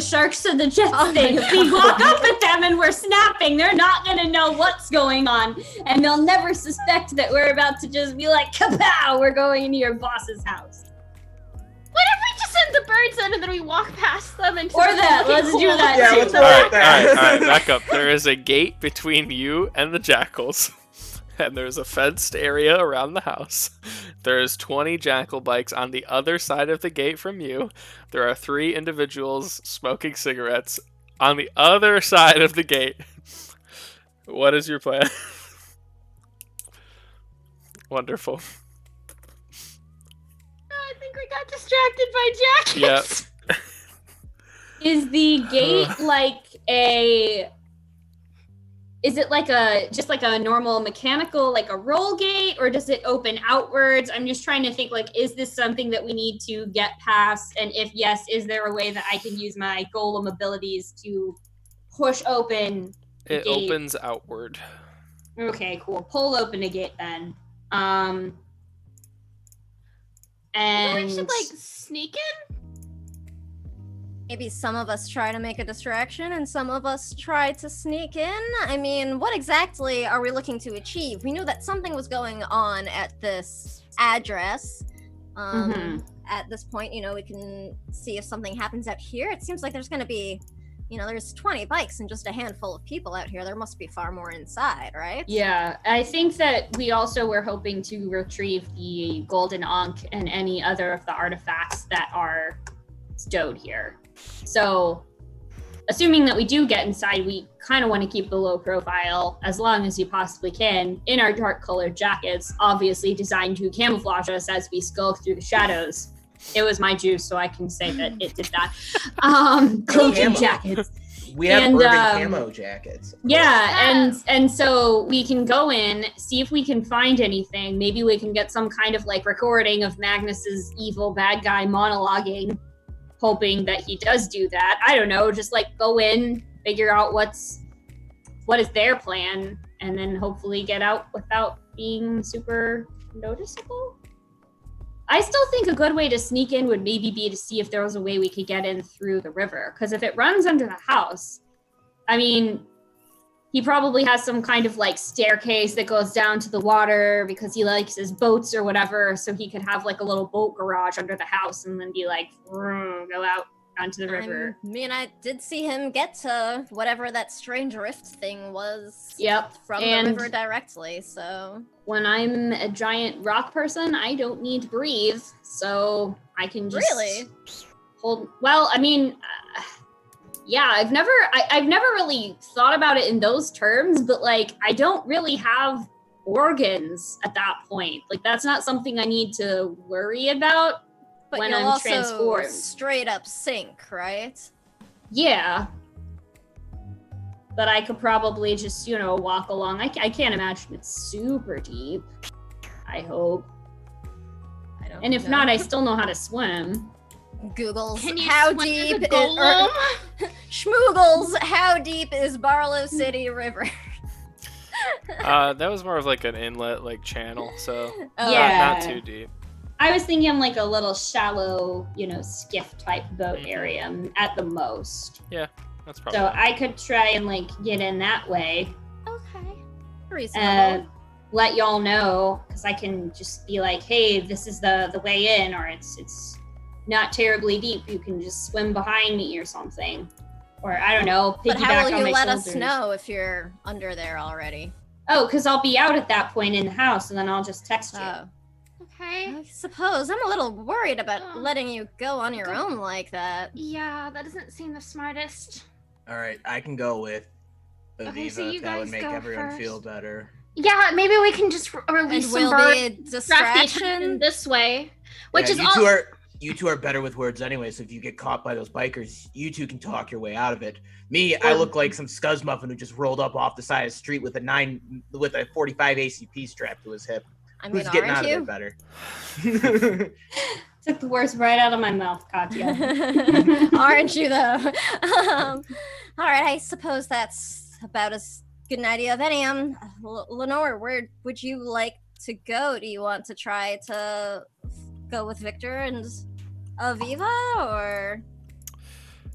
sharks to the jets Oh thing. my If we walk up with them and we're snapping, they're not gonna know what's going on, and they'll never suspect that we're about to just be like, kapow, we're going into your boss's house. What if we just send the birds in and then we walk past them and Or that, let's do that Yeah, too. let's All roll right, with that. all right, back up. There is a gate between you and the jackals, and there's a fenced area around the house. There's 20 jackal bikes on the other side of the gate from you. There are 3 individuals smoking cigarettes on the other side of the gate. What is your plan? Wonderful. I think we got distracted by jackets. Yep. Is the gate like a? Is it like just like a normal mechanical, like a roll gate, or does it open outwards? I'm just trying to think, like, is this something that we need to get past? And if yes, is there a way that I can use my golem abilities to push open the It gate? opens outward. Okay, cool. Pull open a gate then. And We should like sneak in. Maybe some of us try to make a distraction and some of us try to sneak in. I mean, what exactly are we looking to achieve? We knew that something was going on at this address. At this point, we can see if something happens out here. It seems like there's going to be, there's 20 bikes and just a handful of people out here. There must be far more inside, right? Yeah, I think that we also were hoping to retrieve the golden ankh and any other of the artifacts that are stowed here. So, assuming that we do get inside, we kind of want to keep the low profile as long as you possibly can in our dark colored jackets, obviously designed to camouflage us as we skulk through the shadows. It was my juice, so I can say that it did that. Cloaking Camo. jackets. We have And, urban camo jackets. Yeah, and so we can go in, see if we can find anything. Maybe we can get some kind of like recording of Magnus's evil bad guy monologuing, hoping that he does do that. I don't know, just like go in, figure out what is their plan, and then hopefully get out without being super noticeable. I still think a good way to sneak in would maybe be to see if there was a way we could get in through the river. Because if it runs under the house, I mean, he probably has some kind of like staircase that goes down to the water because he likes his boats or whatever. So he could have like a little boat garage under the house and then be like, go out onto the river. I did see him get to whatever that strange rift thing was. Yep. From And the river directly, so. when I'm a giant rock person, I don't need to breathe. So I can just Really? hold. Well, I mean, yeah, I've never really thought about it in those terms, but like, I don't really have organs at that point. Like, that's not something I need to worry about. But when you'll I'm also transformed. straight up sink, right? Yeah. But I could probably just, walk along. I can't imagine it's super deep. I hope. I don't And if know. not, I still know how to swim. Google Can you how swim deep as a golem? Schmoogles, how deep is Barlow City River? That was more of like an inlet, like channel, so Oh, not too deep. I was thinking like a little shallow, skiff type boat area at the most. That's probably. So I could try and like get in that way. Okay. Reasonable. Let y'all know, because I can just be like, hey, this is the way in, or it's not terribly deep. You can just swim behind me or something. Or I don't know, But piggyback how will on you my let shoulders. us know if you're under there already? Oh, because I'll be out at that point in the house, and then I'll just text you. Oh. Okay. I suppose. I'm a little worried about Oh. letting you go on your own like that. Yeah, that doesn't seem the smartest. All right, I can go with Aviva Okay, so you if that would guys make go everyone first. feel better. Yeah, maybe we can just release And some will birds. be a Distract the attention distraction. this way, which Yeah, is you all. two are you two are better with words anyway. So if you get caught by those bikers, you two can talk your way out of it. Me, I look like some scuzz muffin who just rolled up off the side of the street with a 45 ACP strapped to his hip. I mean, Who's getting out aren't of you? it better? Took the words right out of my mouth, Katya. Aren't you, though? All right, I suppose that's about as good an idea of any. Lenore, where would you like to go? Do you want to try to go with Victor and Aviva, or?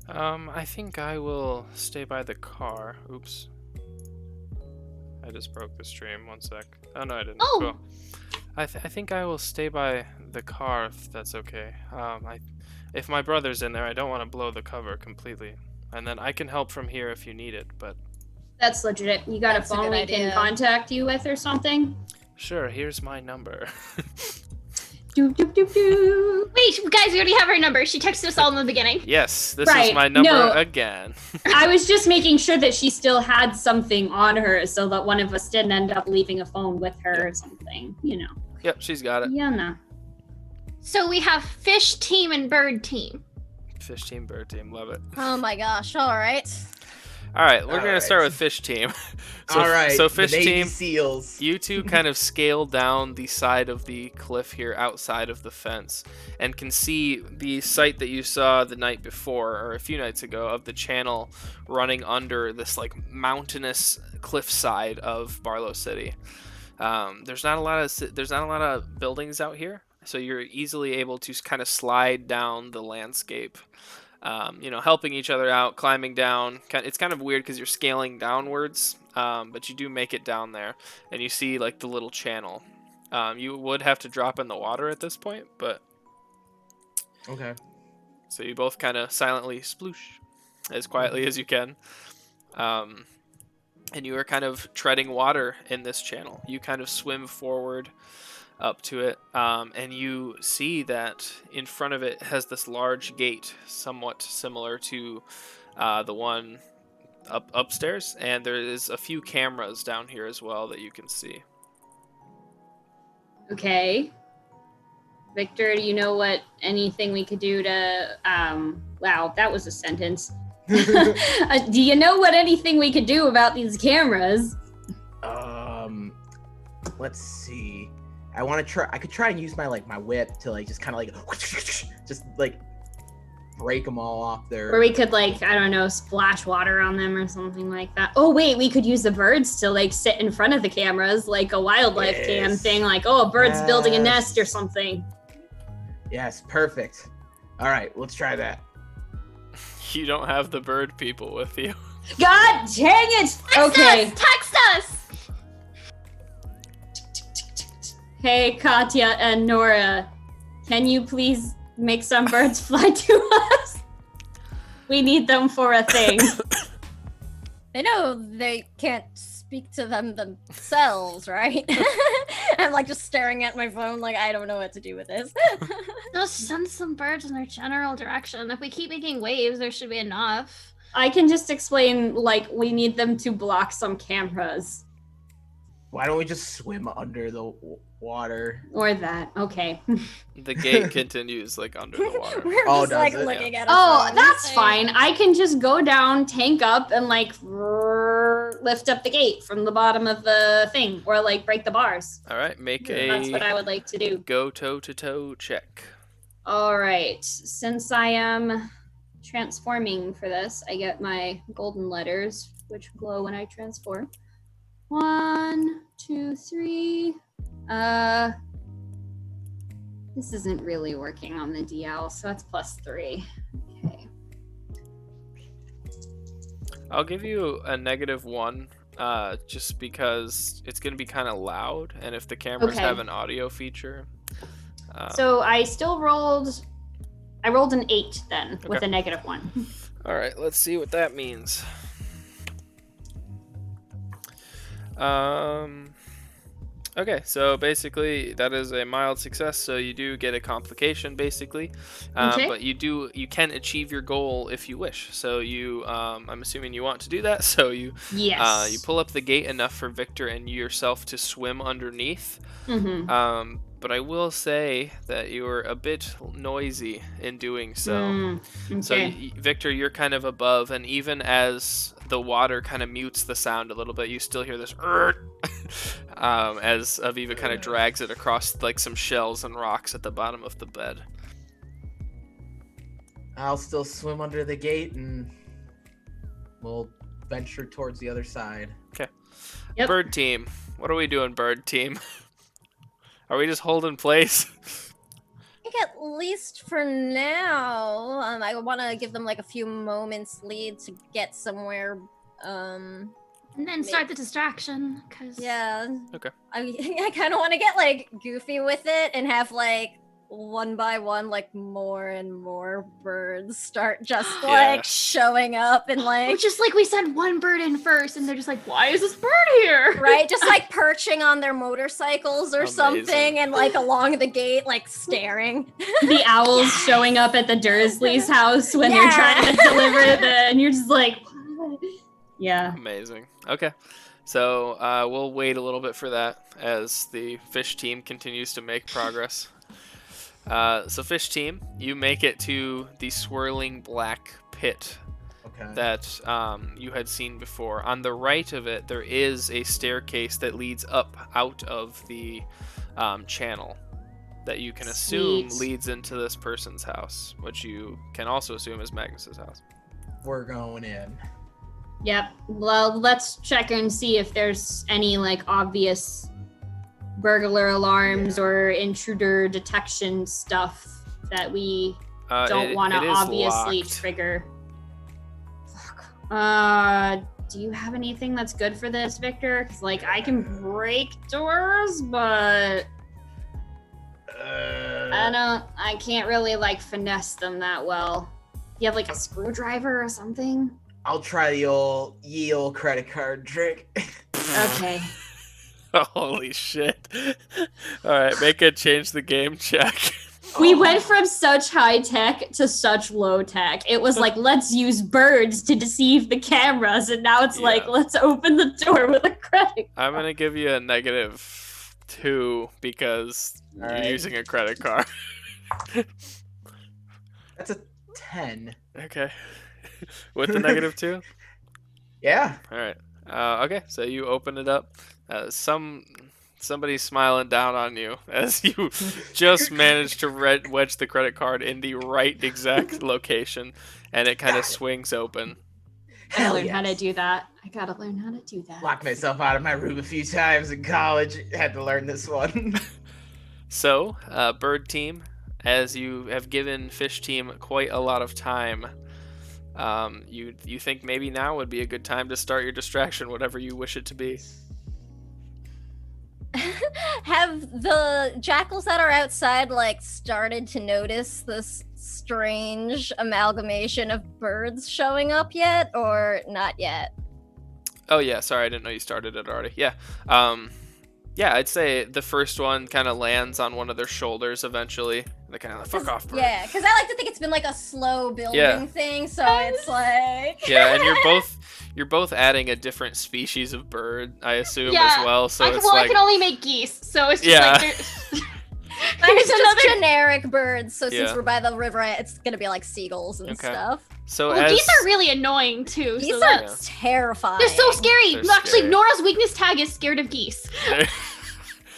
I think I will stay by the car. Oops. I just broke the stream. 1 sec. Oh no, I didn't. Oh. Cool. I think I will stay by the car if that's okay. If my brother's in there, I don't want to blow the cover completely, and then I can help from here if you need it. But That's legit. You got That's a a phone good we can idea. contact you with or something? sure, here's my number. Doop, doop, doop, doop. Wait, guys, we already have her number. She texted us all in the beginning. Yes, this is Right, my number no. again. I was just making sure that she still had something on her so that one of us didn't end up leaving a phone with her or something, Yep, she's got it. Yeah, no. So we have fish team and bird team. Fish team, bird team, love it. Oh my gosh! All right. All right, we're gonna Alright. start with fish team. All right, So the fish Navy team, SEALs. you two kind of scale down the side of the cliff here outside of the fence and can see the site that you saw the night before or a few nights ago of the channel running under this like mountainous cliffside of Barlow City. There's not a lot of buildings out here, so you're easily able to kind of slide down the landscape. Helping each other out, climbing down. It's kind of weird because you're scaling downwards, but you do make it down there, and you see like the little channel. You would have to drop in the water at this point, but Okay. so you both kind of silently sploosh as quietly as you can, and you are kind of treading water in this channel. You kind of swim forward up to it, and you see that in front of it has this large gate, somewhat similar to the one upstairs, and there is a few cameras down here as well that you can see. Okay. Victor, do you know anything we could do to, wow, that was a sentence. Do you know anything we could do about these cameras? Let's see. I could try and use my whip to just kind of just break them all off Or we could I don't know, splash water on them or something like that. Oh wait, we could use the birds to sit in front of the cameras like a wildlife cam Yes. thing, a bird's building a Yes. nest or something. Yes, perfect. All right, let's try that. You don't have the bird people with you. God dang it! Okay. Text us! Hey, Katya and Nora, can you please make some birds fly to us? We need them for a thing. I know they can't speak to them themselves, right? I'm just staring at my phone I don't know what to do with this. Just send some birds in their general direction. If we keep making waves, there should be enough. I can just explain, we need them to block some cameras. Why don't we just swim under the water? Or that. Okay. The gate continues under the water. We're Oh, just does it? looking at Oh, our phones that's saying- fine. I can just go down, tank up, and lift up the gate from the bottom of the thing, or break the bars. All right, make That's what I a would like to do. go toe to toe check. All right. Since I am transforming for this. I get my golden letters, which glow when I transform. 1, 2, 3. This isn't really working on the DL, so that's +3. Okay. I'll give you a -1, just because it's going to be kind of loud, and if the cameras Okay. have an audio feature. So I rolled an 8 then, with a -1. All right, let's see what that means. Okay, so basically that is a mild success, so you do get a complication basically, Okay. but you can achieve your goal if you wish. So you, I'm assuming you want to do that. So you Yes. you pull up the gate enough for Victor and yourself to swim underneath. Mm-hmm. But I will say that you were a bit noisy in doing so. Okay. So Victor, you're kind of above, and even as the water kind of mutes the sound a little bit, you still hear this as Aviva kind of drags it across like some shells and rocks at the bottom of the bed. I'll still swim under the gate and we'll venture towards the other side. Okay. Yep. Bird team. What are we doing, bird team? Are we just holding place? I think at least for now, I want to give them like a few moments lead to get somewhere. And then start the distraction, because Yeah. Okay. I kind of want to get like goofy with it and have like one by one, like more and more birds start just like Yeah. showing up and Or like just like we send one bird in first, and they're just like, "Why is this bird here?" right, just like perching on their motorcycles or Amazing. something, and like along the gate, like staring. The owls showing up at the Dursleys' house when they're Yeah. trying to deliver and you're just like, what? Yeah. Amazing. Okay. So we'll wait a little bit for that as the fish team continues to make progress. So fish team, you make it to the swirling black pit Okay. that you had seen before. On the right of it, there is a staircase that leads up out of the channel that you can assume Sweet. leads into this person's house, which you can also assume is Magnus's house. We're going in. Yep. Well, let's check and see if there's any like obvious burglar alarms or intruder detection stuff that we don't want to it is obviously locked. trigger. Do you have anything that's good for this, Victor? 'Cause like I can break doors, but I can't really like finesse them that well. You have like a screwdriver or something? I'll try the ye old credit card trick. Okay. Holy shit. Alright, make a change the game check. We went from such high tech to such low tech. It was like, let's use birds to deceive the cameras, and now it's like, Yeah. let's open the door with a credit card. I'm gonna give you a -2 because you're Alright. using a credit card. That's a 10. Okay. With the -2? Yeah. Alright. Okay, so you open it up. Somebody's smiling down on you as you just managed to wedge the credit card in the right exact location, and it kind of swings open. I gotta Hell learn how to yes. do that. I gotta learn how to do that. Locked myself out of my room a few times in college. Had to learn this one. So, bird team, as you have given fish team quite a lot of time, you think maybe now would be a good time to start your distraction, whatever you wish it to be. Have the jackals that are outside like started to notice this strange amalgamation of birds showing up yet, or not yet? Oh yeah, sorry, I didn't know you started it already. Yeah. Yeah, I'd say the first one kind of lands on one of their shoulders eventually. They kind of like, fuck off, bird. Yeah, because I like to think it's been like a slow building thing, so it's like Yeah, and you're both adding a different species of bird, I assume, Yeah, as well. So it's I like can only make geese, so it's just Yeah. like there's just another- generic birds. So since Yeah. we're by the river, it's gonna be like seagulls and Okay. stuff. so well, as geese are really annoying too. These so are that- terrifying. they're so scary. They're Actually, scary. Nora's weakness tag is scared of geese.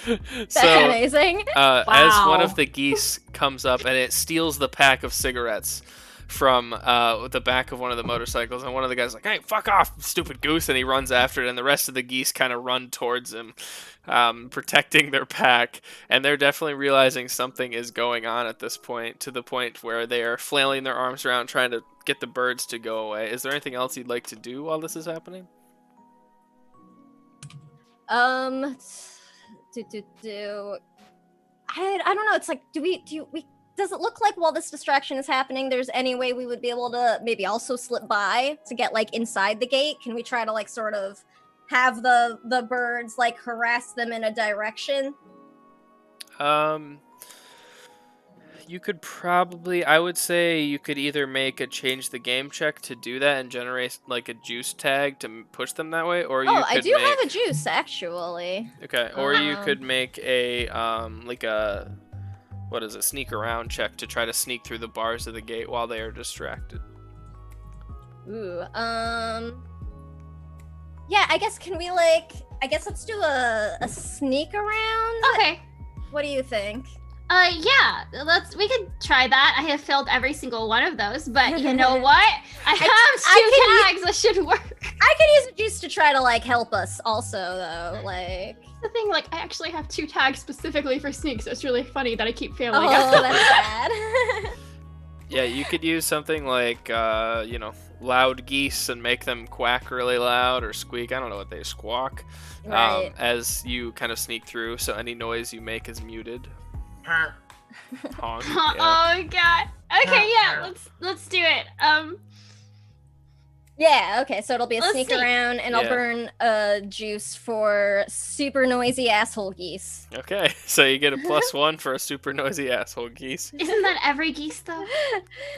That's so amazing. as one Wow. of the geese comes up and it steals the pack of cigarettes from the back of one of the motorcycles, and one of the guys like, "Hey, fuck off, stupid goose!" and he runs after it, and the rest of the geese kind of run towards him, protecting their pack, and they're definitely realizing something is going on at this point, to the point where they are flailing their arms around trying to get the birds to go away. Is there anything else you'd like to do while this is happening? I don't know. It's like, does it look like while this distraction is happening, there's any way we would be able to maybe also slip by to get like inside the gate? Can we try to like sort of have the birds like harass them in a direction? You could probably, I would say you could either make a change the game check to do that and generate like a juice tag to push them that way, or you could I do have a juice actually. Okay, or you could make a like a, what is it, sneak around check to try to sneak through the bars of the gate while they are distracted. Ooh, yeah, I guess let's do a sneak around. Okay. What do you think? Yeah, we could try that. I have failed every single one of those, but you know what? I have 2 tags that should work. I could use a juice to try to like help us also though, like. The thing, like, I actually have 2 tags specifically for sneak, so it's really funny that I keep failing. Oh, that's sad. Yeah, you could use something like, loud geese and make them quack really loud or squeak. I don't know what they squawk. Right. As you kind of sneak through, so any noise you make is muted. Honk, yeah. Oh god. Okay, yeah, let's do it. Yeah, okay, so it'll be a Let's sneak see. around, and I'll Yeah. burn a juice for super noisy asshole geese. Okay, so you get a +1 for a super noisy asshole geese. Isn't that every geese though?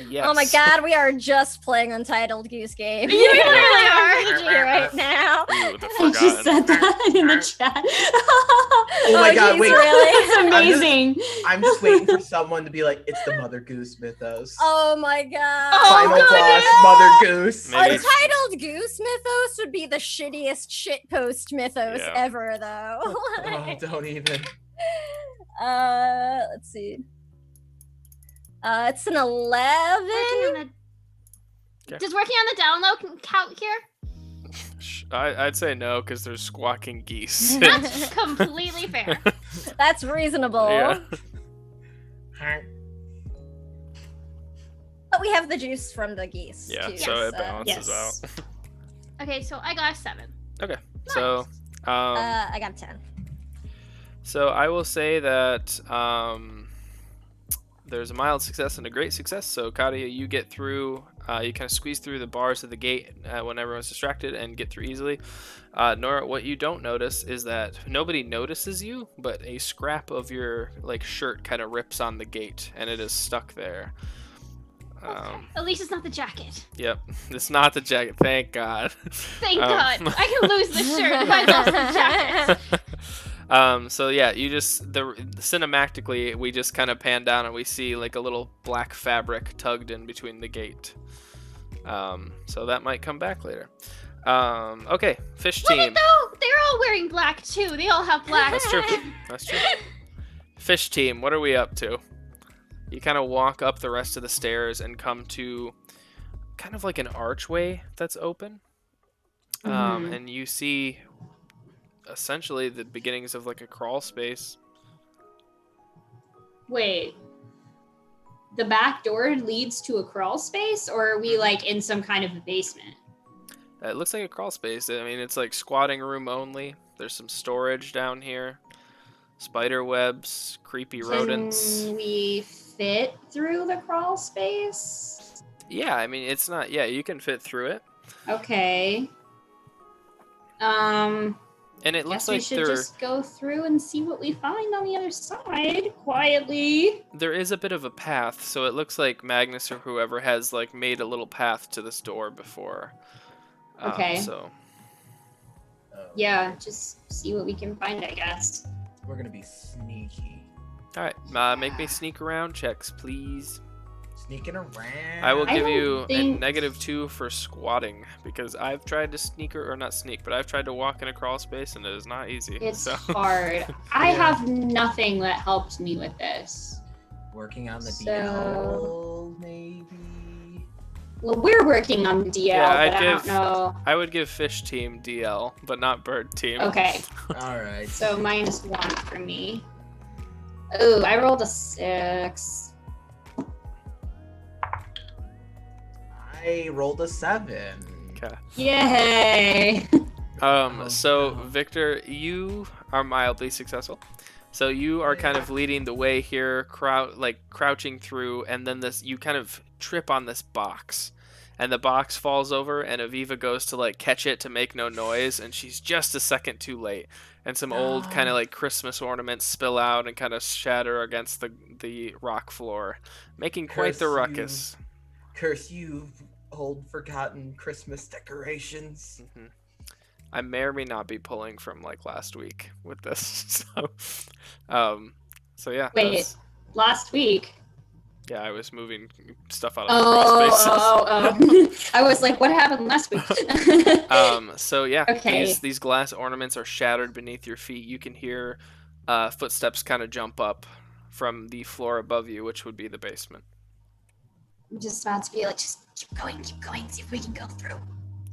Yes. Oh my god, we are just playing Untitled Goose Game. You really are. RPG right now. Ooh, the I just forgotten. said that in the chat. Oh my god, geez, wait. really? It's amazing. I'm just waiting for someone to be like, it's the Mother Goose mythos. Oh my god. Final God, boss, no! Mother Goose. Maybe- Untitled Goose mythos would be the shittiest shitpost mythos Yeah. ever, though. Oh, don't even. Let's see. It's an 11. Does working on the download count here? I'd say no, because there's squawking geese. That's completely fair. That's reasonable. Yeah. But we have the juice from the geese. Yeah, too, so it balances Yes. out. Okay, so I got a 7. Okay, so I got a 10. so I will say that there's a mild success and a great success. So Kadia, you get through. You kind of squeeze through the bars of the gate when everyone's distracted and get through easily. Nora, what you don't notice is that nobody notices you, but a scrap of your like shirt kind of rips on the gate and it is stuck there. At least it's not the jacket. Yep, it's not the jacket. Thank God. Thank God. I can lose the shirt if I lost the jacket. So yeah, you just cinematically we just kind of pan down and we see like a little black fabric tugged in between the gate. So that might come back later. Okay, fish Wait, team. no, they're all wearing black too. They all have black. That's true. That's true. Fish team, what are we up to? You kind of walk up the rest of the stairs and come to kind of like an archway that's open. And you see essentially the beginnings of like a crawl space. Wait. The back door leads to a crawl space, or are we like in some kind of a basement? It looks like a crawl space. I mean, it's like squatting room only. There's some storage down here. Spider webs, creepy rodents. Can we fit through the crawl space? Yeah, I mean, it's not... Yeah, you can fit through it. Okay. And it looks Guess we like should just go through and see what we find on the other side quietly. there is a bit of a path, so it looks like Magnus or whoever has like made a little path to this door before. Okay. So Yeah, just see what we can find, I guess. We're gonna be sneaky. all right, make me sneak around checks, please. Sneaking around. I will I give don't you think- a -2 for squatting because I've tried to but I've tried to walk in a crawl space and it is not easy. It's so. hard. I Yeah. have nothing that helped me with this. Working on the So- detail, maybe. Well, we're working on the DL, Yeah, but I don't know. I would give fish team DL, but not bird team. Okay, All right. so -1 for me. Oh, I rolled a 6. I rolled a 7. Okay. Yay! So no. Victor, you are mildly successful. So you are kind of leading the way here, crouching through, and then you kind of trip on this box, and the box falls over, and Aviva goes to like catch it to make no noise, and she's just a second too late, and some old kind of like Christmas ornaments spill out and kind of shatter against the rock floor, making quite the Curse you. ruckus. Curse you, old forgotten Christmas decorations. Mhm. I may or may not be pulling from like last week with this. So yeah. Wait, that's- last week. Yeah, I was moving stuff out of the crawl spaces. I was like, what happened last week? So yeah, Okay. these glass ornaments are shattered beneath your feet. You can hear footsteps kind of jump up from the floor above you, which would be the basement. I'm just about to be like, just keep going, see if we can go through.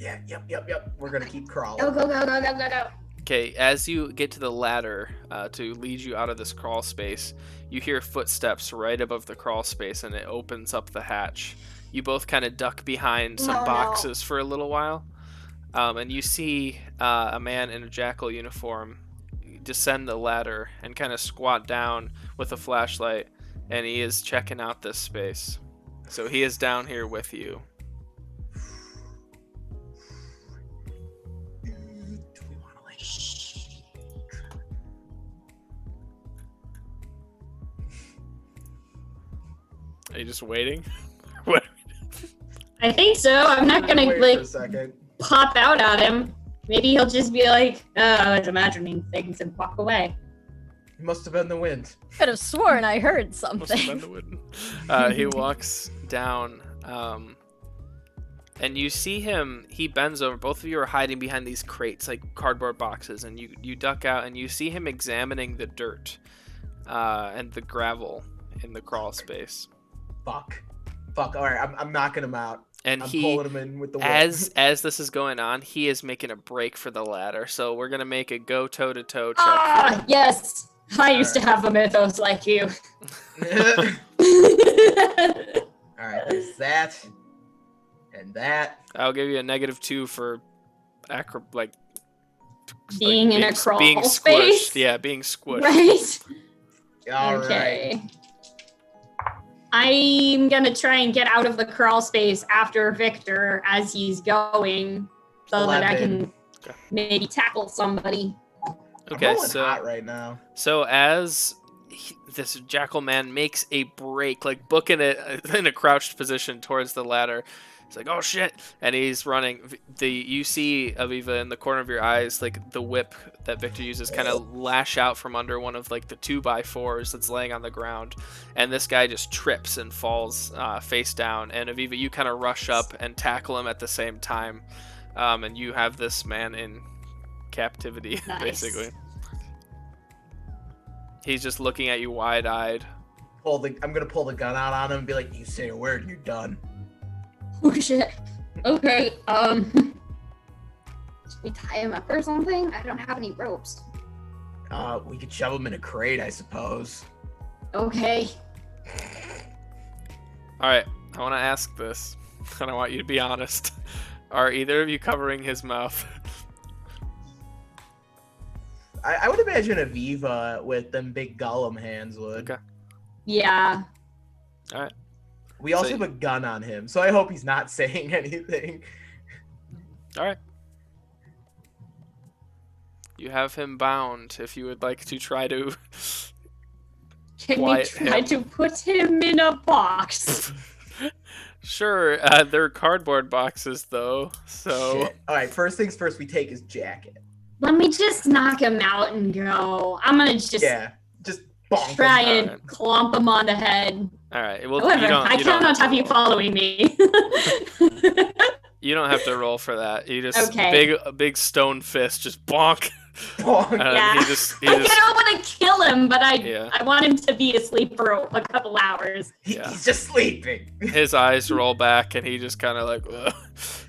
Yeah, yep. We're gonna keep crawling. Go. Okay, as you get to the ladder to lead you out of this crawl space, you hear footsteps right above the crawl space, and it opens up the hatch. You both kind of duck behind some No. boxes for a little while, and you see a man in a jackal uniform descend the ladder and kind of squat down with a flashlight, and he is checking out this space. So he is down here with you. Do we want to like? Are you just waiting? What? I think so. I'm not gonna Wait like for a second. pop out at him. Maybe he'll just be like, oh, I was imagining things and walk away. It must have been the wind. Could have sworn I heard Must have been something. the wind. He walks down, and you see him. He bends over. Both of you are hiding behind these crates, like cardboard boxes, and you duck out, and you see him examining the dirt and the gravel in the crawl space. Fuck. All right, I'm knocking him out. And I'm he, pulling him in with the whip. as this is going on, he is making a break for the ladder. So we're gonna make a go toe-to-toe check. Ah, yes. I used to have a mythos like you. All right, there's that, and that. I'll give you a -2 for Being in a crawl being space? squished. Yeah, being squished. Right? All right. Okay. I'm gonna try and get out of the crawl space after Victor as he's going so that I can Okay. maybe tackle somebody. Okay, I'm rolling so hot right now. as this jackal man makes a break, like booking it in a crouched position towards the ladder, he's like, "Oh shit!" and he's running. You see Aviva in the corner of your eyes, like the whip that Victor uses, kind of lash out from under one of like the 2x4s that's laying on the ground, and this guy just trips and falls face down. And Aviva, you kind of rush up and tackle him at the same time, and you have this man in captivity, Nice. basically. He's just looking at you wide-eyed. I'm gonna pull the gun out on him and be like, "You say a word and you're done." Oh shit. Okay. Should we tie him up or something? I don't have any ropes. We could shove him in a crate, I suppose. Okay. All right, I want to ask this, and I want you to be honest. Are either of you covering his mouth? I would imagine Aviva with them big Gollum hands would. Okay. Yeah. All right. We also So- have a gun on him, so I hope he's not saying anything. All right. You have him bound. If you would like to try to. Can we Quiet try him. to put him in a box? Sure, they're cardboard boxes though. So Shit. All right, first things first, we take his jacket. Let me just knock him out and go. I'm gonna just Yeah, just bonk try him. and Alright. clomp him on the head. all right. Well, However, I cannot have you roll. following me. You don't have to roll for that. You just Okay. big stone fist, just bonk. Yeah. He just I don't want to kill him, but Yeah. I want him to be asleep for a couple hours. Yeah. He's just sleeping. his eyes roll back and he just kind of like And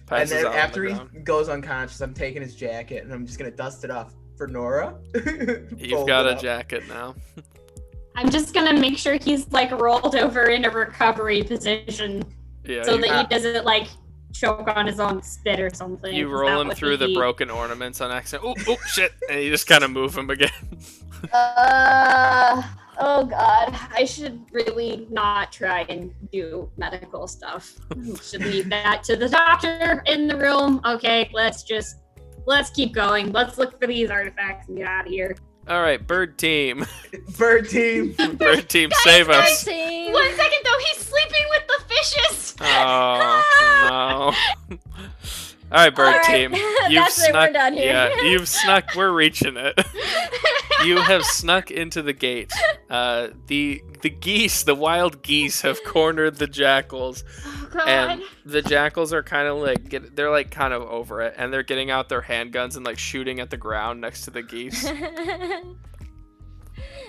passes then out on after the he ground. goes unconscious, I'm taking his jacket and I'm just gonna dust it off for Nora. You've Fold got it a up. jacket now. I'm just gonna make sure he's like rolled over in a recovery position Yeah. so you, that he doesn't like choke on his own spit or something. you 'cause roll that him would through the be- broken ornaments on accident. Oh shit! And you just kind of move him again. Oh god, I should really not try and do medical stuff. Should leave that to the doctor in the room. Okay, let's keep going. Let's look for these artifacts and get out of here. All right, bird team. Bird team. Bird team, save us. Team. 1 second though, he's sleeping with the fishes. Oh no. All right, bird All right. team. You've That's it, we're snuck. done here. Yeah, you've snuck. We're reaching it. You have snuck into the gate. The geese, the wild geese, have cornered the jackals, Oh god. and the jackals are kind of like they're like kind of over it, and they're getting out their handguns and like shooting at the ground next to the geese.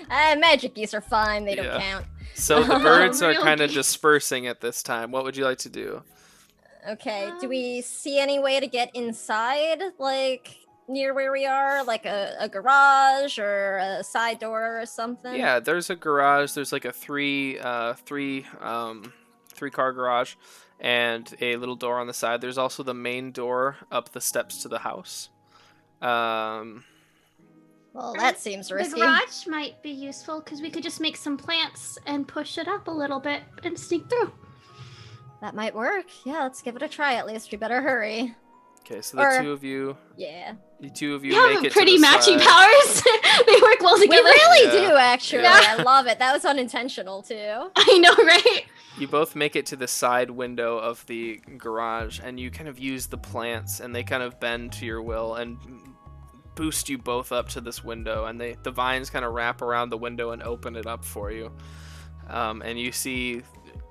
Magic geese are fine. They don't Yeah. count. So the birds are Real kind of geese. dispersing at this time. What would you like to do? Okay. Do we see any way to get inside, like near where we are, like a garage or a side door or something? Yeah, there's a garage. There's like a three car garage, and a little door on the side. There's also the main door up the steps to the house. Well, that seems The risky. garage might be useful because we could just make some plants and push it up a little bit and sneak through. That might work. Yeah, let's give it a try at least. We better hurry. Okay, so the Or- two of you Yeah. We make have it pretty to the matching side. powers. They work well We together. really Yeah. do, actually. Yeah. I love it. That was unintentional, too. I know, right? You both make it to the side window of the garage, and you kind of use the plants, and they kind of bend to your will and boost you both up to this window, and the vines kind of wrap around the window and open it up for you. And you see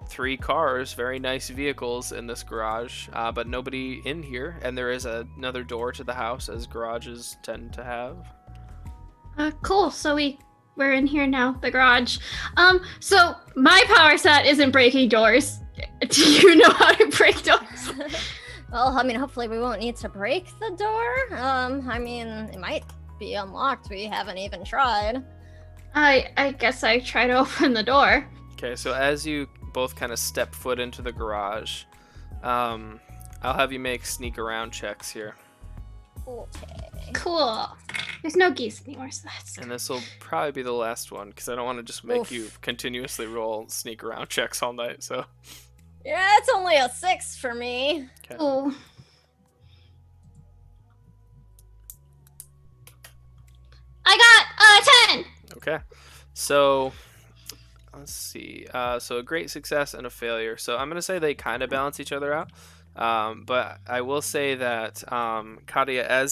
3 cars, very nice vehicles in this garage, but nobody in here, and there is another door to the house, as garages tend to have. Cool. So we're in here now, the garage. So my power set isn't breaking doors. Do you know how to break doors? Well, I mean, hopefully we won't need to break the door. I mean, it might be unlocked. We haven't even tried. I guess I try to open the door. Okay, so as you both kind of step foot into the garage, I'll have you make sneak around checks here. Okay. Cool. There's no geese anymore, so that's And this will probably be the last one, because I don't want to just make Oof. you continuously roll sneak around checks all night, so. Yeah, it's only a 6 for me. Okay. cool. I got 10. Okay. So, let's see. So a great success and a failure. So I'm going to say they kind of balance each other out. But I will say that, Katia,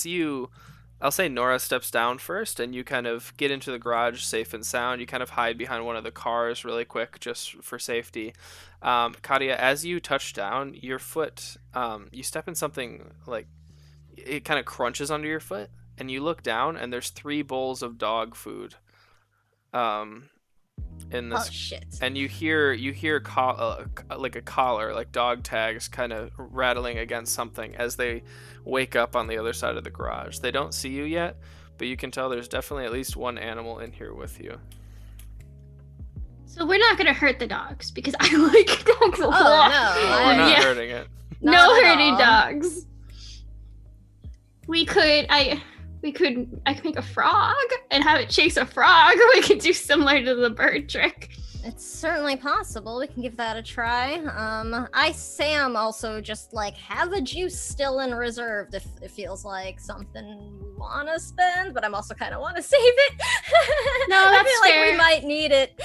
I'll say Nora steps down first, and you kind of get into the garage safe and sound. You kind of hide behind one of the cars really quick just for safety. Katia, as you touch down, your foot, you step in something like, it kind of crunches under your foot, and you look down, and there's 3 bowls of dog food. In Oh, this, shit. and you hear like a collar, like dog tags, kind of rattling against something as they wake up on the other side of the garage. They don't see you yet, but you can tell there's definitely at least one animal in here with you. So we're not gonna hurt the dogs because I like dogs a Oh, lot. no. Well, we're not Yeah. hurting it. No Not at hurting all. dogs. I could make a frog and have it chase a frog. We could do similar to the bird trick. It's certainly possible. We can give that a try. Sam also just like have a juice still in reserve if it feels like something we want to spend, but I'm also kind of want to save it. No, I that's feel like fair. we might need it.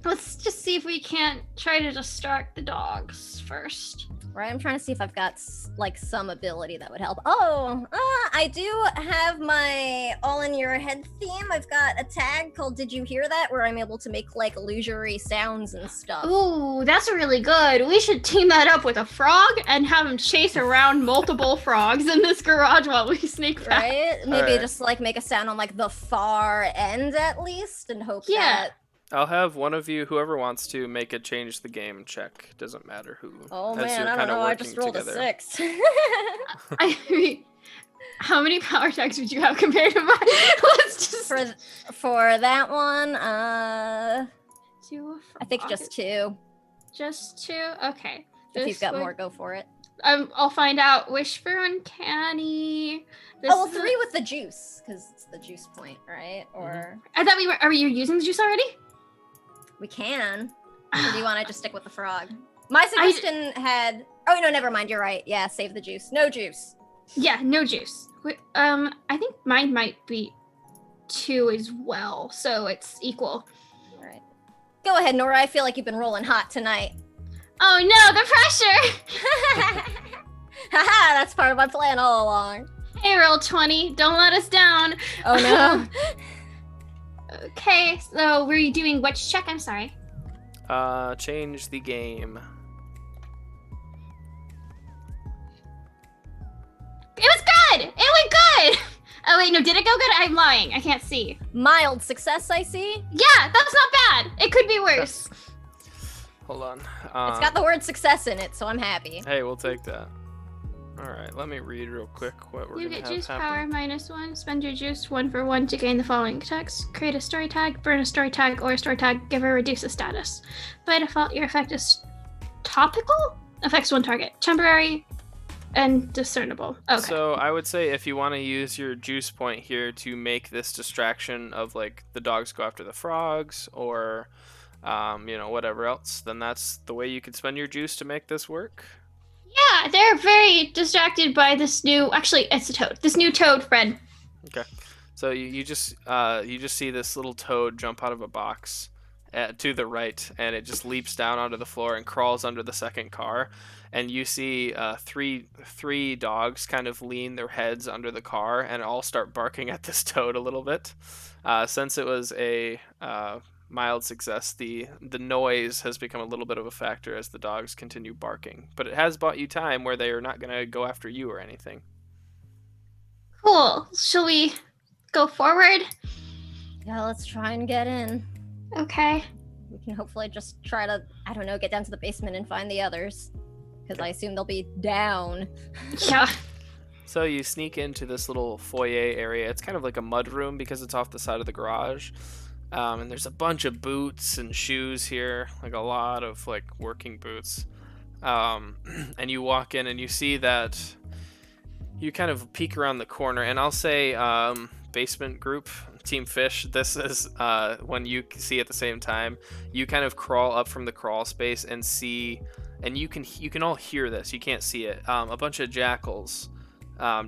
Let's just see if we can't try to distract the dogs first. Right, I'm trying to see if I've got like some ability that would help. Oh, I do have my all in your head theme. I've got a tag called "Did You Hear That?" where I'm able to make like illusory sounds and stuff. Ooh, that's really good. We should team that up with a frog and have him chase around multiple frogs in this garage while we sneak past. Right? Maybe Alright. just like make a sound on like the far end at least, and hope Yeah. that. I'll have one of you, whoever wants to, make a change the game check. Doesn't matter who. Oh as man, you're I don't kinda know. I working just rolled together. a 6. I mean, how many power tags would you have compared to mine? Let's just For that one, do a I think frog. just 2. Just 2. Okay. If you've got would- more, go for it. I'll find out. Wish for uncanny. This Oh, well, is a- 3 with the juice, because it's the juice point, right? Or I thought we were. Are you using the juice already? we can. Or do you want to just stick with the frog? My suggestion had. Oh no, never mind. You're right. Yeah, save the juice. No juice. Yeah, no juice. I think mine might be 2 as well, so it's equal. All right. Go ahead, Nora. I feel like you've been rolling hot tonight. Oh no, the pressure! Haha, that's part of my plan all along. Hey, roll 20. Don't let us down. Oh no. Okay, so we're doing which check? I'm sorry. Change the game. It was good. It went good. Oh wait, no, did it go good? I'm lying. I can't see. Mild success, I see. Yeah, that's not bad. It could be worse. Hold on. It's got the word success in it, so I'm happy. Hey, we'll take that. All right, let me read real quick what we're You gonna get have juice happen. power -1. Spend your juice 1 for 1 to gain the following text. Create a story tag, burn a story tag, or a story tag, give or reduce a status. By default, your effect is topical? Affects 1 target. Temporary and discernible. Okay. So I would say if you want to use your juice point here to make this distraction of like the dogs go after the frogs or whatever else, then that's the way you could spend your juice to make this work. Yeah, they're very distracted by this new. Actually, it's a toad. This new toad friend. So you just see this little toad jump out of a box to the right, and it just leaps down onto the floor and crawls under the second car. And you see three dogs kind of lean their heads under the car and all start barking at this toad a little bit. Since it was a mild success, the noise has become a little bit of a factor as the dogs continue barking. But it has bought you time where they are not going to go after you or anything. Cool. Shall we go forward? Yeah, let's try and get in. Okay. We can hopefully just try to, I don't know, get down to the basement and find the others. Because I assume they'll be down. Yeah. So you sneak into this little foyer area. It's kind of like a mud room because it's off the side of the garage. And there's a bunch of boots and shoes here, like a lot of like working boots. And you walk in and you see that you kind of peek around the corner, and I'll say basement group, Team Fish, this is when you see at the same time, you kind of crawl up from the crawl space and see, and you can all hear this, you can't see it, a bunch of jackals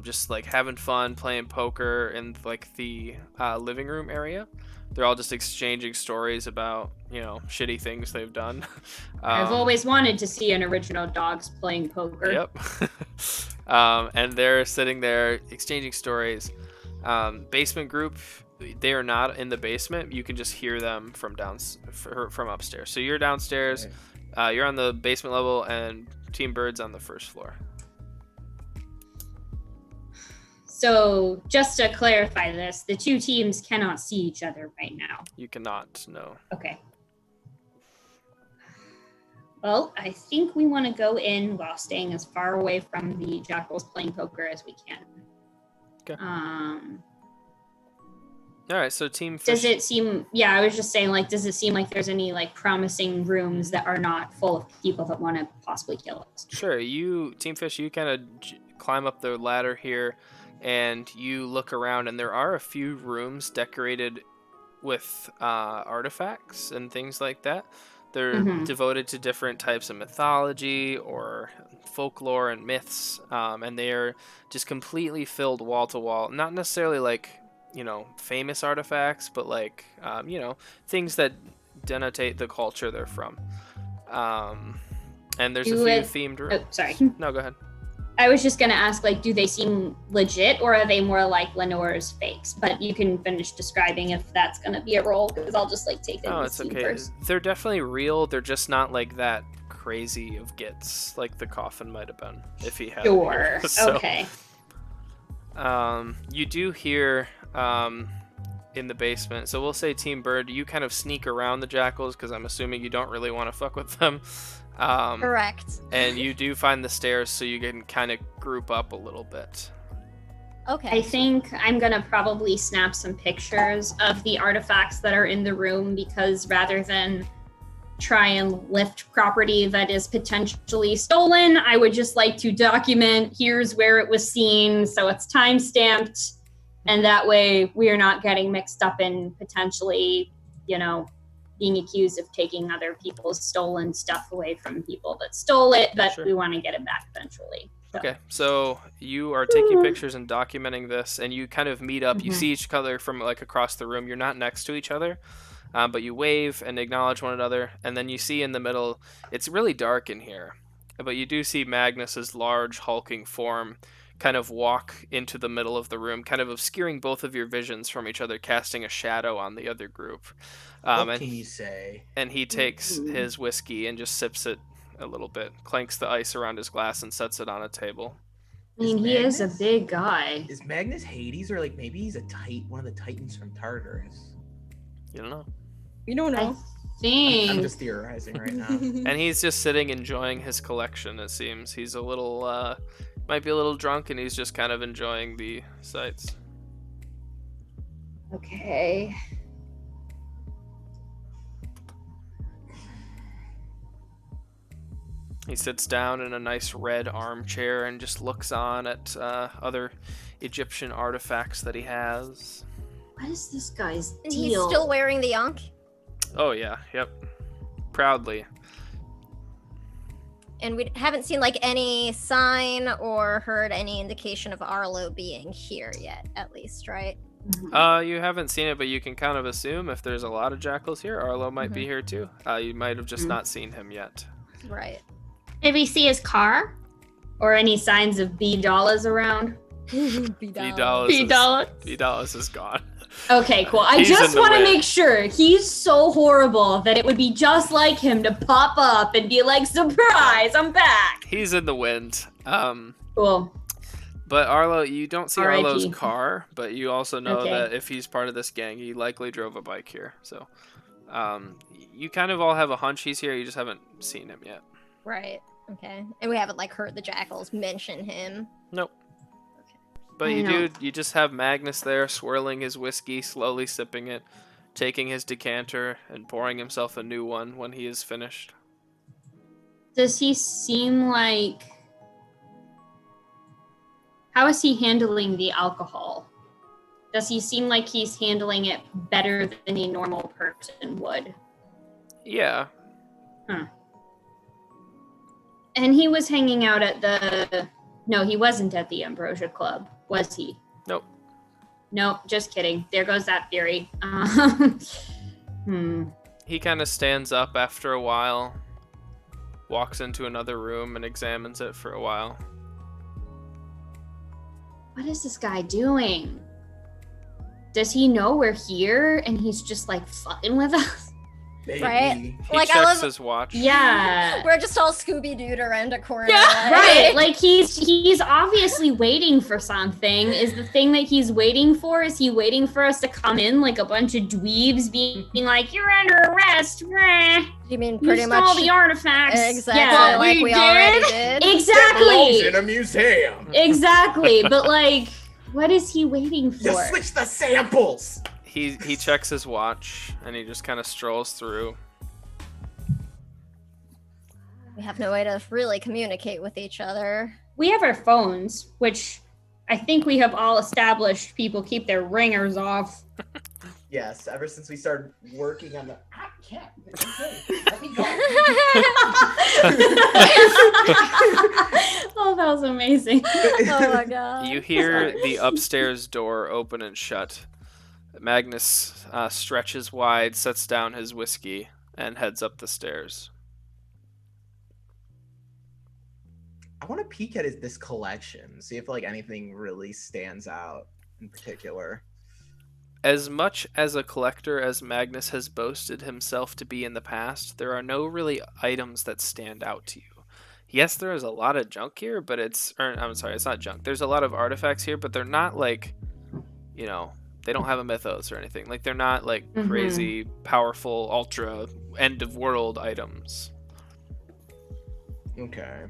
just like having fun playing poker in like the living room area. They're all just exchanging stories about, shitty things they've done. I've always wanted to see an original dogs playing poker. Yep. And they're sitting there exchanging stories. Basement group, they are not in the basement. You can just hear them from upstairs. So you're downstairs. You're on the basement level, and Team Bird's on the first floor. So just to clarify this, the two teams cannot see each other right now. You cannot, no. Okay. Well, I think we want to go in while staying as far away from the jackals playing poker as we can. Okay. Does All right, so Team Fish. it seem, I was just saying, does it seem like there's any, promising rooms that are not full of people that want to possibly kill us? Sure, Team Fish, you kind of climb up the ladder here, and you look around, and there are a few rooms decorated with artifacts and things like that. They're devoted to different types of mythology or folklore and myths, and they are just completely filled wall to wall. Not necessarily famous artifacts, but things that denotate the culture they're from. And there's a Do few it- themed Oh, rooms. sorry. No, go ahead. I was just gonna ask, like, do they seem legit or are they more like Lenore's fakes? But you can finish describing if that's gonna be a roll, because I'll just like take Oh, the it's scene okay. first. They're definitely real. They're just not like that crazy of gets like the coffin might have been if he had. it Sure. here. So, Okay. You do hear in the basement. So we'll say Team Bird, you kind of sneak around the jackals because I'm assuming you don't really want to fuck with them. Correct. And you do find the stairs, so you can kind of group up a little bit. Okay. I think I'm gonna probably snap some pictures of the artifacts that are in the room, because rather than try and lift property that is potentially stolen, I would just like to document here's where it was seen, so it's time stamped, and that way we are not getting mixed up in potentially, being accused of taking other people's stolen stuff away from people that stole it, but Sure. we want to get it back eventually. So. Okay, so you are taking pictures and documenting this, and you kind of meet up. You Mhm. see each other from like across the room. You're not next to each other, but you wave and acknowledge one another. And then you see in the middle, it's really dark in here, but you do see Magnus's large hulking form kind of walk into the middle of the room, kind of obscuring both of your visions from each other, casting a shadow on the other group. What And can you say? and he takes Mhm. his whiskey and just sips it a little bit, clanks the ice around his glass, and sets it on a table. I mean, Is he is a Magnus- big guy. Is Magnus Hades, or like maybe he's one of the Titans from Tartarus? You don't know. We don't I know. think. I'm just theorizing right now. And he's just sitting enjoying his collection, it seems. He's a little, might be a little drunk, and he's just kind of enjoying the sights. Okay. He sits down in a nice red armchair and just looks on at other Egyptian artifacts that he has. What is this guy's And deal? he's still wearing the Ankh. Oh, yeah, yep. Proudly. And we haven't seen like any sign or heard any indication of Arlo being here yet, at least, right? Mhm. You haven't seen it, but you can kind of assume if there's a lot of jackals here, Arlo might be here too. You might have just Mhm. not seen him yet. Right. Did we see his car? Or any signs of B-Dollars around? Vidalus is gone. Okay, cool. I He's just in the want to way. make sure he's so horrible that it would be just like him to pop up and be like, "Surprise, I'm back." He's in the wind. Cool. But Arlo, you don't see R.I.P. Arlo's car, but you also know Okay. that if he's part of this gang, he likely drove a bike here. So, you kind of all have a hunch he's here. You just haven't seen him yet. Right. Okay. And we haven't like heard the jackals mention him. Nope. But I you know. you just have Magnus there swirling his whiskey, slowly sipping it, taking his decanter and pouring himself a new one when he is finished. Does he seem like... How is he handling the alcohol? Does he seem like he's handling it better than a normal person would? Yeah. And he was hanging out at the... No, he wasn't at the Ambrosia Club, was he? Nope. Nope, just kidding. There goes that theory. He kind of stands up after a while, walks into another room and examines it for a while. What is this guy doing? Does he know we're here and he's just like fucking with us? Maybe. Right. He Like, I checks love- his watch. Yeah. We're just all Scooby-Dooed around a corner. Yeah, right. Like he's obviously waiting for something. Is the thing that he's waiting for? Is he waiting for us to come in like a bunch of dweebs being like, "You're under arrest"? Meh. You mean You pretty stole much the artifacts. exactly Yeah, like we already did? Belongs exactly. in a museum. Exactly. But like, what is he waiting You for? switch the samples. He checks his watch and he just kind of strolls through. We have no way to really communicate with each other. We have our phones, which I think we have all established people keep their ringers off. Yes, ever since we started working on the. I can't. Okay, let me go. Oh, that was amazing. Oh my god. You hear the upstairs door open and shut. Magnus stretches wide, sets down his whiskey, and heads up the stairs. I want to peek at this collection, see if like anything really stands out in particular. As much as a collector as Magnus has boasted himself to be in the past, there are no really items that stand out to you. Yes, there is a lot of junk here, but I'm sorry, it's not junk. There's a lot of artifacts here, but they're not like, they don't have a mythos or anything. Like, they're not like crazy, powerful, ultra, end of world items. Okay.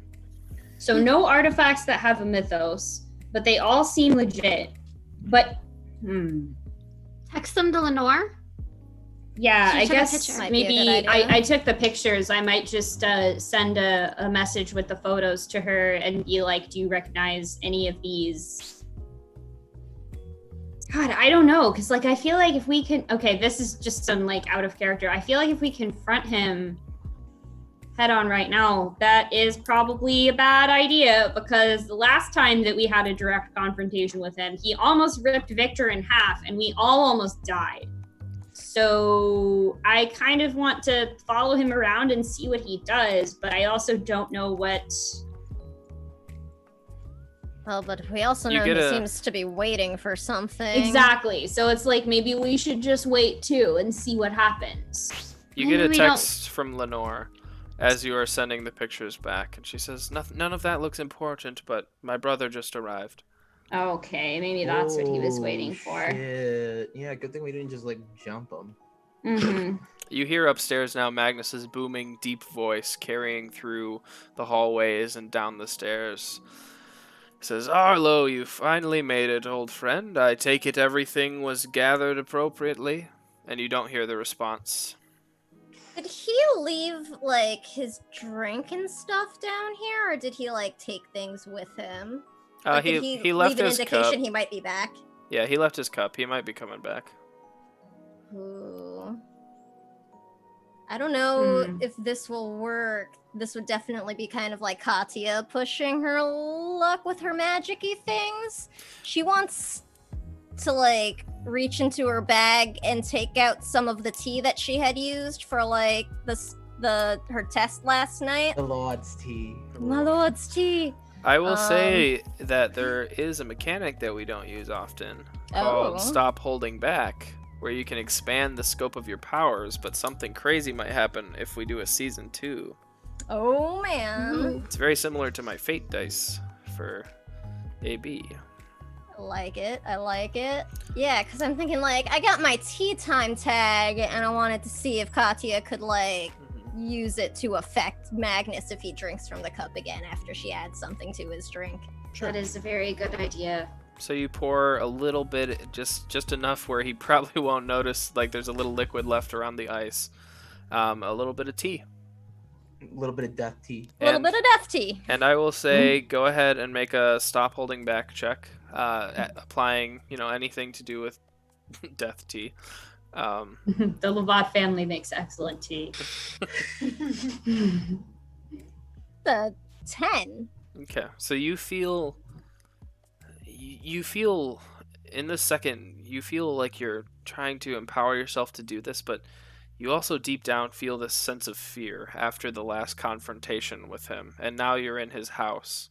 So no artifacts that have a mythos, but they all seem legit. But Text them to Lenore. yeah, She I took a guess picture. Might be a maybe good idea. I took the pictures. I might just send a message with the photos to her and be like, do you recognize any of these? God, I don't know. Cause like, I feel like if we can, okay, this is just some like out of character. I feel like if we confront him head on right now, that is probably a bad idea, because the last time that we had a direct confrontation with him, he almost ripped Victor in half and we all almost died. So I kind of want to follow him around and see what he does, but I also don't know what. Well, but we also You know get he a- seems to be waiting for something. Exactly. So it's like maybe we should just wait too and see what happens. You get a Maybe we don't- text from Lenore as you are sending the pictures back, and she says, none of that looks important, but my brother just arrived. Okay, maybe that's what he was waiting for. Shit. Yeah, good thing we didn't just like jump him. Mm-hmm. You hear upstairs now Magnus's booming, deep voice carrying through the hallways and down the stairs. He says, Arlo, you finally made it, old friend. I take it everything was gathered appropriately? And you don't hear the response. Did he leave like his drink and stuff down here, or did he like take things with him? Like, did He left leave an his indication cup. he might be back? Yeah, he left his cup. He might be coming back. Ooh. I don't know Hmm. if this will work. This would definitely be kind of like Katya pushing her luck with her magic-y things. She wants to like reach into her bag and take out some of the tea that she had used for like her test last night. The Lord's tea. My lord's tea. I will say that there is a mechanic that we don't use often called Oh. Stop Holding Back, where you can expand the scope of your powers, but something crazy might happen if we do a season 2. Oh man. It's very similar to my fate dice for AB. I like it. I like it. Yeah, because I'm thinking like I got my tea time tag and I wanted to see if Katya could like use it to affect Magnus if he drinks from the cup again after she adds something to his drink. That is a very good idea. So you pour a little bit, just enough where he probably won't notice, like there's a little liquid left around the ice. A little bit of tea. A little bit of death tea. A little And- bit of death tea. And I will say, go ahead and make a stop holding back check, applying, anything to do with death tea. The Lavat family makes excellent tea. The 10. Okay, so you feel in this second, you feel like you're trying to empower yourself to do this, but you also deep down feel this sense of fear after the last confrontation with him, and now you're in his house.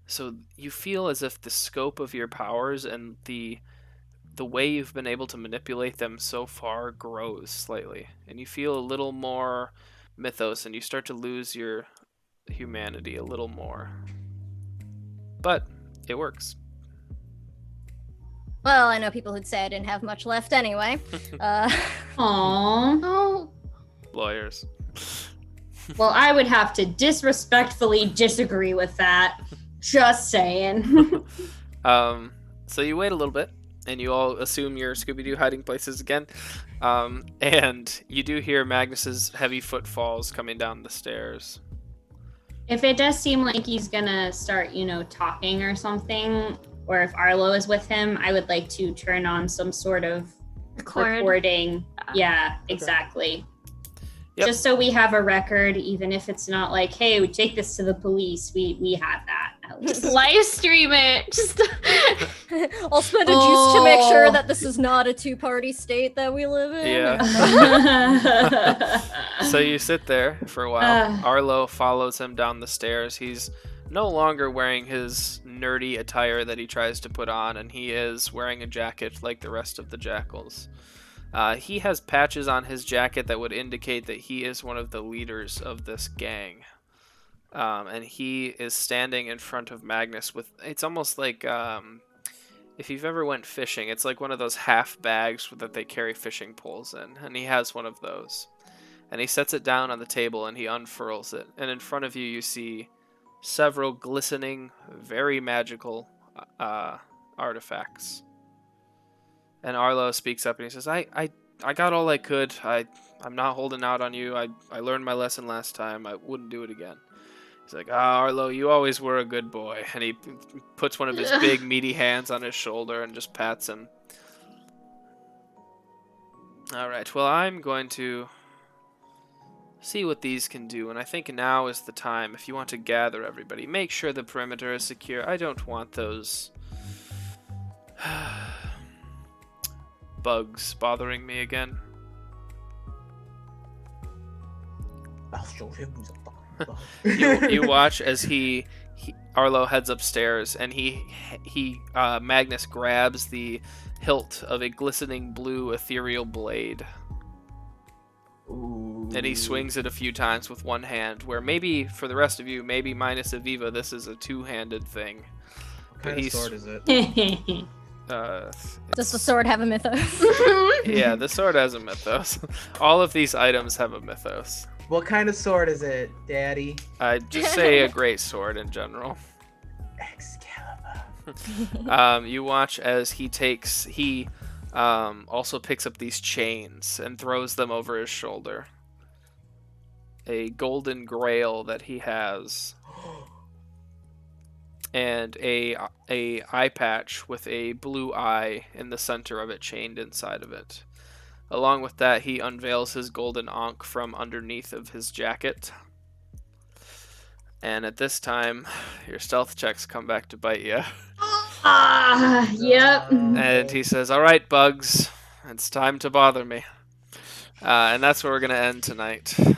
So you feel as if the scope of your powers and the way you've been able to manipulate them so far grows slightly, and you feel a little more mythos, and you start to lose your humanity a little more. But it works. Well, I know people who'd say I didn't have much left anyway. Aww. Oh, Lawyers. Well, I would have to disrespectfully disagree with that. Just saying. So you wait a little bit, and you all assume your Scooby-Doo hiding places again. And you do hear Magnus's heavy footfalls coming down the stairs. If it does seem like he's gonna start, talking or something, or if Arlo is with him, I would like to turn on some sort of recording. Yeah, exactly. Yep. Just so we have a record, even if it's not like, hey, we take this to the police. We have that at least. live stream it. Just I'll spend a juice to make sure that this is not a two-party state that we live in. So you sit there for a while. Arlo follows him down the stairs. He's no longer wearing his nerdy attire that he tries to put on, and he is wearing a jacket like the rest of the jackals. He has patches on his jacket that would indicate that he is one of the leaders of this gang. And he is standing in front of Magnus with, it's almost like, if you've ever went fishing, it's like one of those half bags that they carry fishing poles in, and he has one of those. And he sets it down on the table and he unfurls it, and in front of you you see several glistening, very magical artifacts. And Arlo speaks up and he says, I got all I could. I'm not holding out on you. I learned my lesson last time. I wouldn't do it again. He's like, Arlo, you always were a good boy. And he puts one of his big, meaty hands on his shoulder and just pats him. All right, well, I'm going to see what these can do, and I think now is the time. If you want to gather everybody, make sure the perimeter is secure. I don't want those bugs bothering me again. I'll show him who's a bug. You watch as Arlo heads upstairs, and Magnus grabs the hilt of a glistening blue ethereal blade. Ooh. And he swings it a few times with one hand, where maybe, for the rest of you, maybe minus Aviva, this is a two-handed thing. What kind of sword is it? Does the sword have a mythos? Yeah, the sword has a mythos. All of these items have a mythos. What kind of sword is it, Daddy? I'd just say a great sword in general. Excalibur. You watch as he also picks up these chains and throws them over his shoulder. A golden grail that he has. And a eye patch with a blue eye in the center of it, chained inside of it. Along with that, he unveils his golden ankh from underneath of his jacket. And at this time, your stealth checks come back to bite you. Yep. And he says, "All right, bugs, it's time to bother me." And that's where we're gonna end tonight. So good.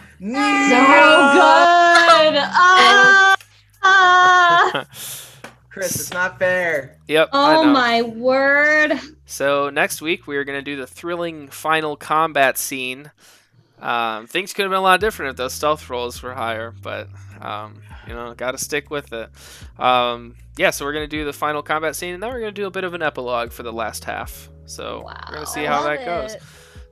Chris, it's not fair. Yep. I Oh know. my word. So next week we are gonna do the thrilling final combat scene. Things could have been a lot different if those stealth rolls were higher, but gotta stick with it. So we're gonna do the final combat scene, and then we're gonna do a bit of an epilogue for the last half. So we're gonna see how that goes.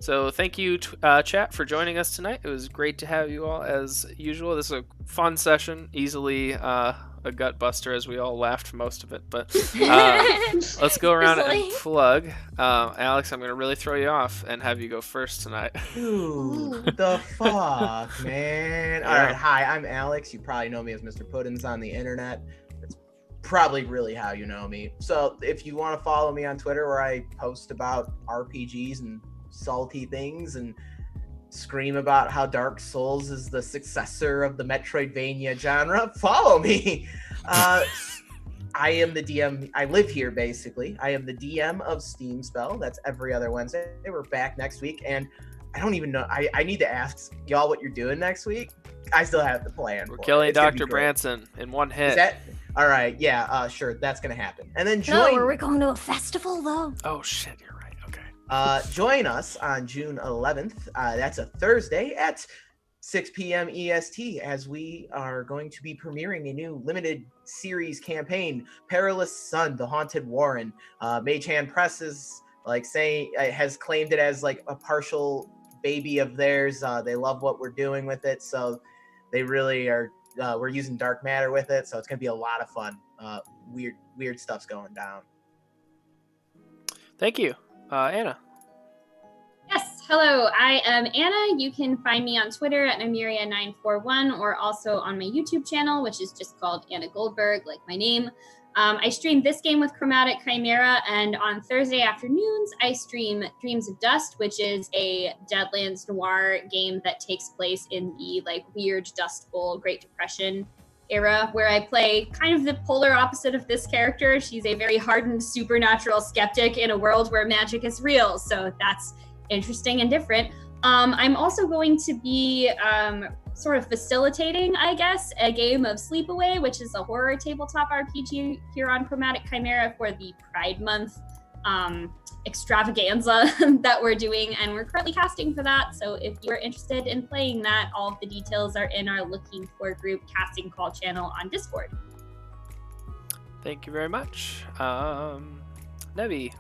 So thank you, chat, for joining us tonight. It was great to have you all as usual. This is a fun session, easily a gut buster as we all laughed most of it. But let's go around and plug. Alex, I'm going to really throw you off and have you go first tonight. Dude, the fuck, man. All right, hi, I'm Alex. You probably know me as Mr. Puddins on the internet. That's probably really how you know me. So if you want to follow me on Twitter, where I post about RPGs and salty things and scream about how Dark Souls is the successor of the Metroidvania genre, follow me. I am the DM. I live here, basically. I am the DM of Steam Spell. That's every other Wednesday. We're back next week, and I don't even know. I need to ask y'all what you're doing next week. I still have the plan. We're killing Dr. Branson in one hit. Is that all right? Yeah, sure. That's gonna happen. And then join. No, are we going to a festival though? Oh shit, you're right. Okay. Join us on June 11th. That's a Thursday at 6 p.m. EST, as we are going to be premiering a new limited series campaign, Perilous Sun: The Haunted Warren. Mage Hand Press is has claimed it as like a partial baby of theirs. They love what we're doing with it, so they really are. We're using dark matter with it, so it's gonna be a lot of fun. Weird stuff's going down. Thank you, Anna. Yes, hello, I am Anna. You can find me on Twitter at Namiria941, or also on my YouTube channel, which is just called Anna Goldberg, like my name. I stream this game with Chromatic Chimera, and on Thursday afternoons, I stream Dreams of Dust, which is a Deadlands Noir game that takes place in the weird Dust Bowl Great Depression era, where I play kind of the polar opposite of this character. She's a very hardened supernatural skeptic in a world where magic is real, so that's interesting and different. I'm also going to be sort of facilitating, I guess, a game of Sleepaway, which is a horror tabletop RPG here on Chromatic Chimera for the Pride Month extravaganza that we're doing, and we're currently casting for that. So if you're interested in playing that, all of the details are in our Looking For Group casting call channel on Discord. Thank you very much. Nevi.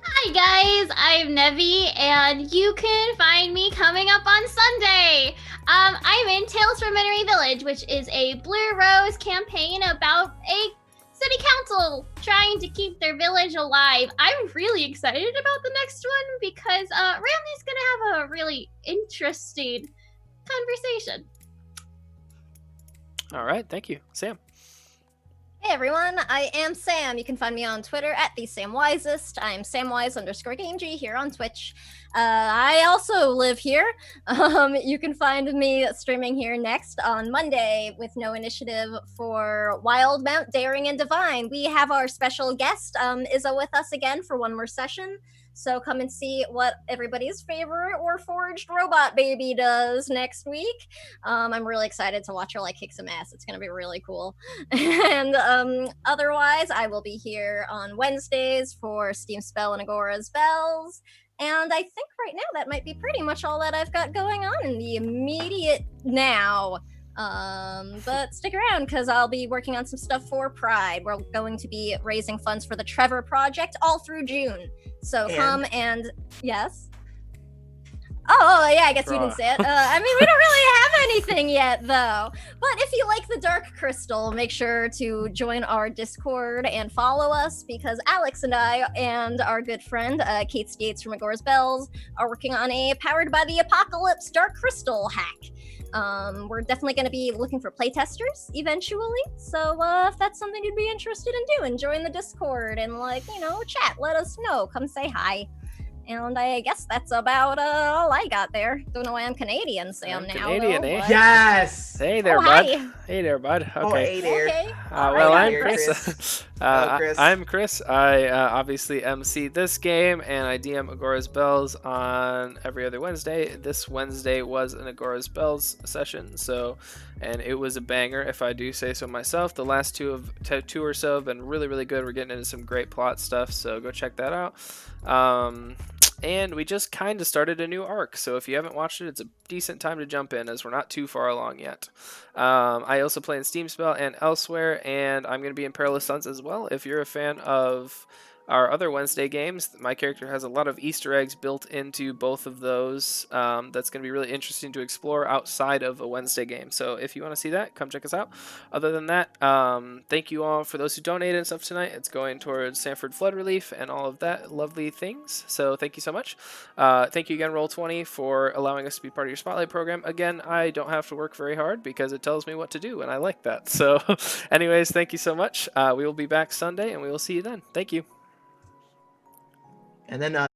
Hi guys, I'm Nevi, and you can find me coming up on Sunday. I'm in Tales from Minery Village, which is a Blue Rose campaign about a city council trying to keep their village alive. I'm really excited about the next one because Ramley's gonna have a really interesting conversation. All right, thank you. Sam. Hey everyone, I am Sam. You can find me on Twitter at @thesamwisest. I'm samwise_gamegee here on Twitch. I also live here. You can find me streaming here next on Monday with No Initiative for Wild, Mount, Daring, and Divine. We have our special guest, Izza, with us again for one more session. So come and see what everybody's favorite Warforged robot baby does next week. I'm really excited to watch her like kick some ass. It's gonna be really cool. And otherwise, I will be here on Wednesdays for Steam Spell and Agora's Bells. And I think right now that might be pretty much all that I've got going on in the immediate now. But stick around because I'll be working on some stuff for Pride. We're going to be raising funds for the Trevor Project all through June. So come and yes. Oh yeah, I guess you didn't say it. I mean, we don't really have anything yet though. But if you like the Dark Crystal, make sure to join our Discord and follow us because Alex and I and our good friend Kate Skates from Agora's Bells are working on a Powered by the Apocalypse Dark Crystal hack. We're definitely going to be looking for playtesters eventually. So if that's something you'd be interested in doing, join the Discord and chat. Let us know. Come say hi. And I guess that's about all I got there. Don't know why I'm Canadian, Sam. I'm now. Canadian, though, eh? but- Yes. Hey there, Oh, bud. hi. Hey there, bud. Okay. Oh, hey there. Okay. Well, Hi I'm there, Chris. Chris. I'm Chris. I obviously MC this game, and I DM Agora's Bells on every other Wednesday. This Wednesday was an Agora's Bells session, and it was a banger, if I do say so myself. The last two or so have been really, really good. We're getting into some great plot stuff, so go check that out. And we just kind of started a new arc, so if you haven't watched it, it's a decent time to jump in, as we're not too far along yet. I also play in Steam Spell and elsewhere, and I'm going to be in Perilous Sons as well. If you're a fan of our other Wednesday games, my character has a lot of Easter eggs built into both of those. That's going to be really interesting to explore outside of a Wednesday game. So if you want to see that, come check us out. Other than that, thank you all for those who donated and stuff tonight. It's going towards Sanford flood relief and all of that lovely things. So thank you so much. Thank you again, Roll20, for allowing us to be part of your Spotlight program. Again, I don't have to work very hard because it tells me what to do, and I like that. So anyways, thank you so much. We will be back Sunday, and we will see you then. Thank you. And then